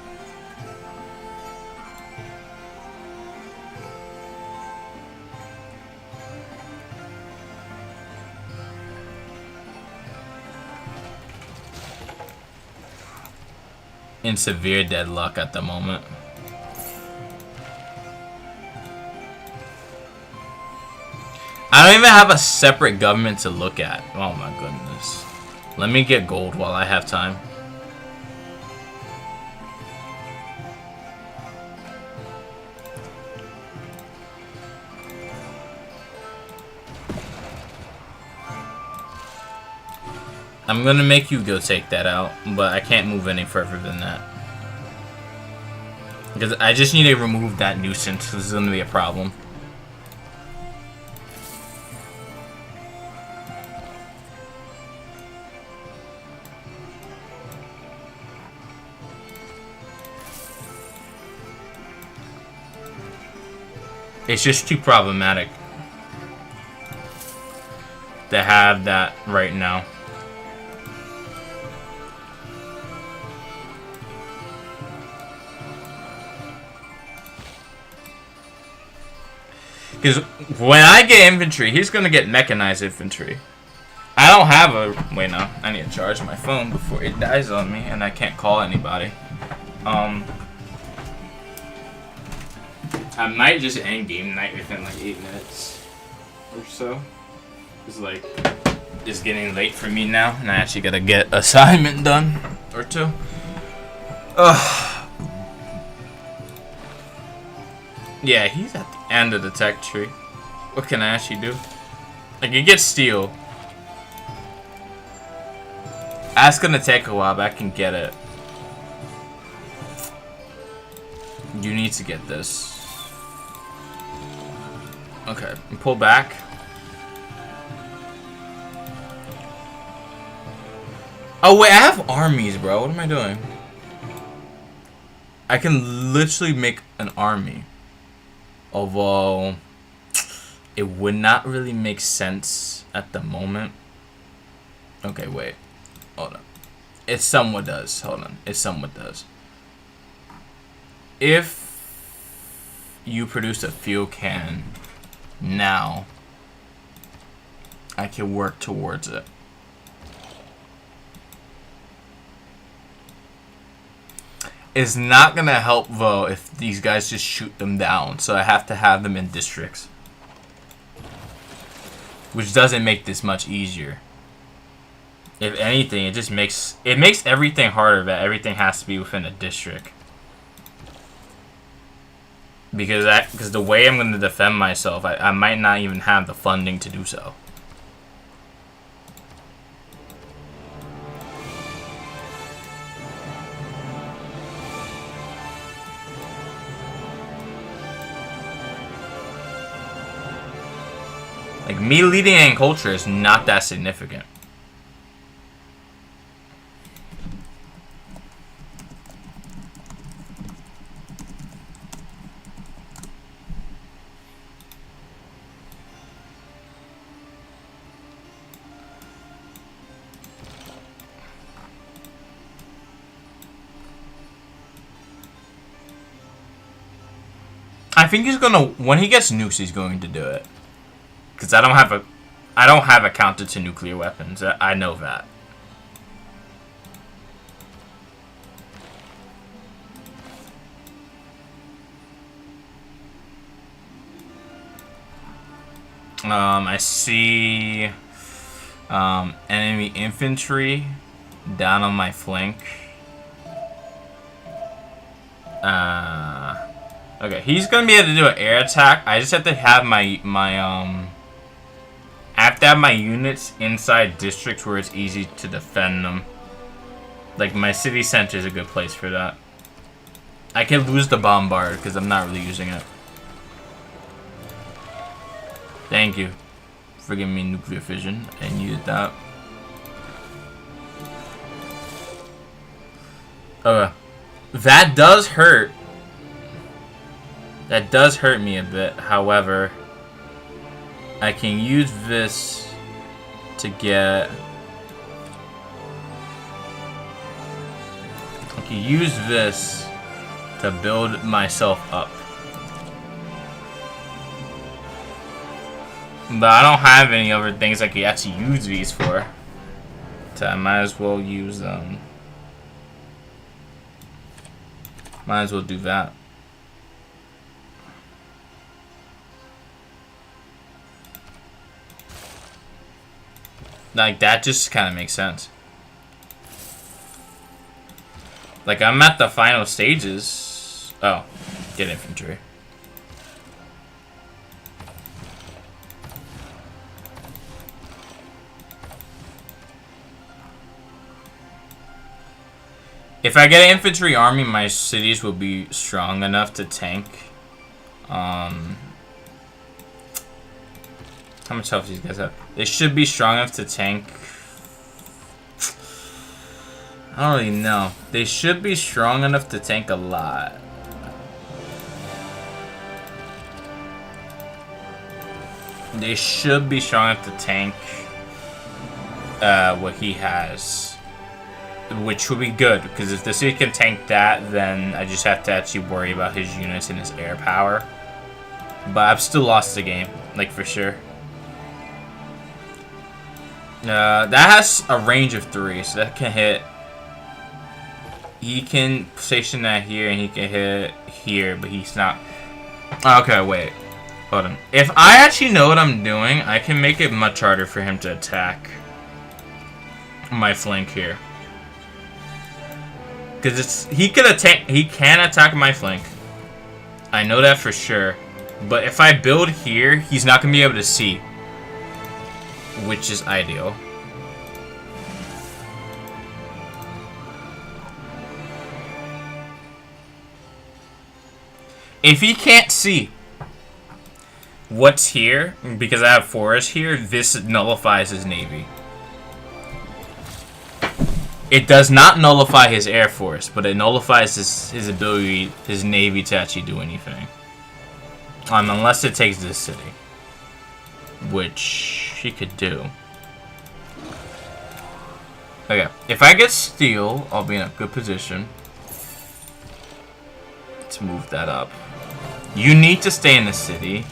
In severe deadlock at the moment. I don't even have a separate government to look at. Oh my goodness. Let me get gold while I have time. I'm gonna make you go take that out, but I can't move any further than that. Because I just need to remove that nuisance, because it's gonna be a problem. It's just too problematic to have that right now. Because when I get infantry, he's going to get mechanized infantry. I don't have a... Wait, no. I need to charge my phone before it dies on me, and I can't call anybody. I might just end game night within like 8 minutes or so. It's like... It's getting late for me now, and I actually got to get assignment done. Or 2. Ugh. Yeah, he's at the end of the tech tree. What can I actually do? I can get steel. That's gonna take a while, but I can get it. You need to get this. Okay, and pull back. Oh wait, I have armies, bro. What am I doing? I can literally make an army. Although, it would not really make sense at the moment. Okay, wait. Hold on. It somewhat does. Hold on. It somewhat does. If you produce a fuel can now, I can work towards it. It's not gonna help though if these guys just shoot them down, so I have to have them in districts, which doesn't make this much easier. If anything, it just makes everything harder that everything has to be within a district. Because the way I'm gonna defend myself, I might not even have the funding to do so. Like, me leading in culture is not that significant. I think he's gonna, when he gets nukes, he's going to do it. Because I don't have a counter to nuclear weapons. I know that. I see enemy infantry down on my flank. Okay, he's gonna be able to do an air attack. I just have to have my I have to have my units inside districts where it's easy to defend them. Like, my city center is a good place for that. I can lose the bombard because I'm not really using it. Thank you for giving me nuclear fission. I needed that. Okay. That does hurt. That does hurt me a bit. However, I can use this to get... I can use this to build myself up. But I don't have any other things I could actually use these for. So I might as well use them. Might as well do that. Like, that just kind of makes sense. Like, I'm at the final stages. Oh, get infantry. If I get an infantry army, my cities will be strong enough to tank. How much health do these guys have? They should be strong enough to tank. I don't really know. They should be strong enough to tank a lot. They should be strong enough to tank what he has. Which would be good, because if the city can tank that, then I just have to actually worry about his units and his air power. But I've still lost the game, like, for sure. That has a range of 3, so that can hit. He can station that here, and he can hit here, but he's not. Okay, wait. Hold on. If I actually know what I'm doing, I can make it much harder for him to attack my flank here. Because he can attack my flank. I know that for sure. But if I build here, he's not going to be able to see. Which is ideal. If he can't see what's here, because I have forest here, this nullifies his navy. It does not nullify his air force, but it nullifies his ability, his navy to actually do anything. Unless it takes this city. Which he could do. Okay, if I get steel, I'll be in a good position. Let's move that up. You need to stay in the city.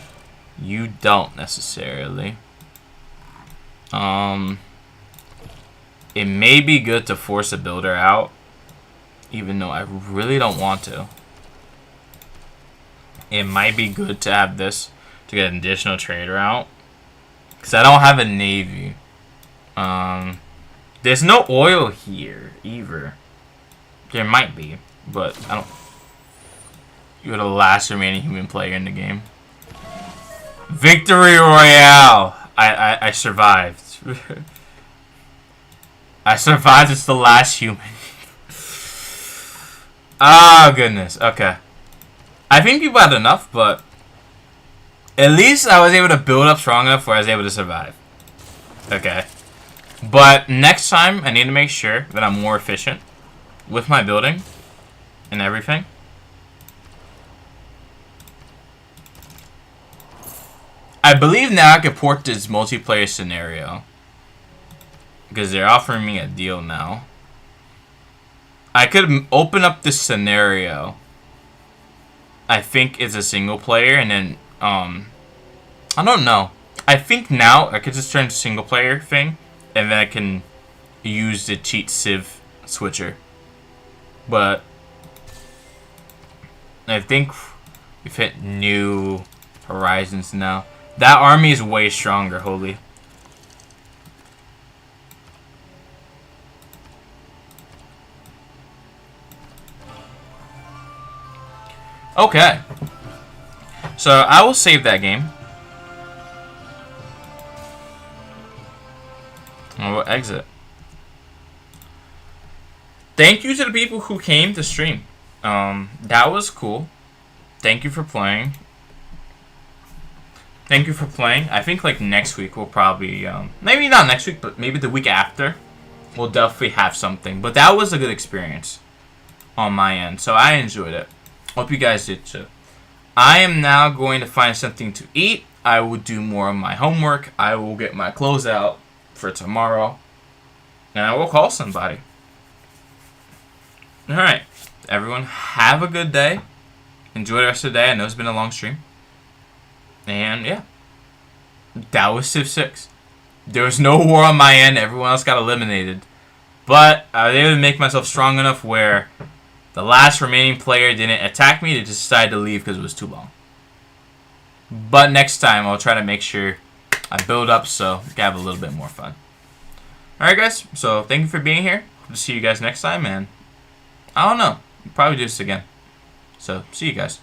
You don't necessarily. It may be good to force a builder out, even though I really don't want to. It might be good to have this to get an additional trader out, because I don't have a navy. There's no oil here either. There might be, but I don't. You're the last remaining human player in the game. Victory Royale! I survived. I survived as the last human. Oh, goodness. Okay. I think people had enough, but at least I was able to build up strong enough where I was able to survive. Okay. But next time, I need to make sure that I'm more efficient with my building and everything. I believe now I can port this multiplayer scenario, because they're offering me a deal now. I could open up this scenario. I think it's a single player, and then, I don't know. I think now I could just turn to single player thing, and then I can use the cheat Civ switcher. But I think we've hit new horizons now. That army is way stronger, holy. Okay. So I will save that game. I will exit. Thank you to the people who came to stream. That was cool. Thank you for playing. Thank you for playing. I think like next week we'll probably, maybe not next week, but maybe the week after, we'll definitely have something. But that was a good experience on my end, so I enjoyed it. Hope you guys did too. I am now going to find something to eat. I will do more of my homework. I will get my clothes out for tomorrow, and I will call somebody. Alright, everyone, have a good day. Enjoy the rest of the day. I know it's been a long stream. And yeah, that was Civ 6. There was no war on my end. Everyone else got eliminated. But I was able to make myself strong enough where the last remaining player didn't attack me. They just decided to leave because it was too long. But next time, I'll try to make sure I build up so we can have a little bit more fun. Alright guys, so thank you for being here. Hope to see you guys next time, and I don't know, we'll probably do this again. So, see you guys.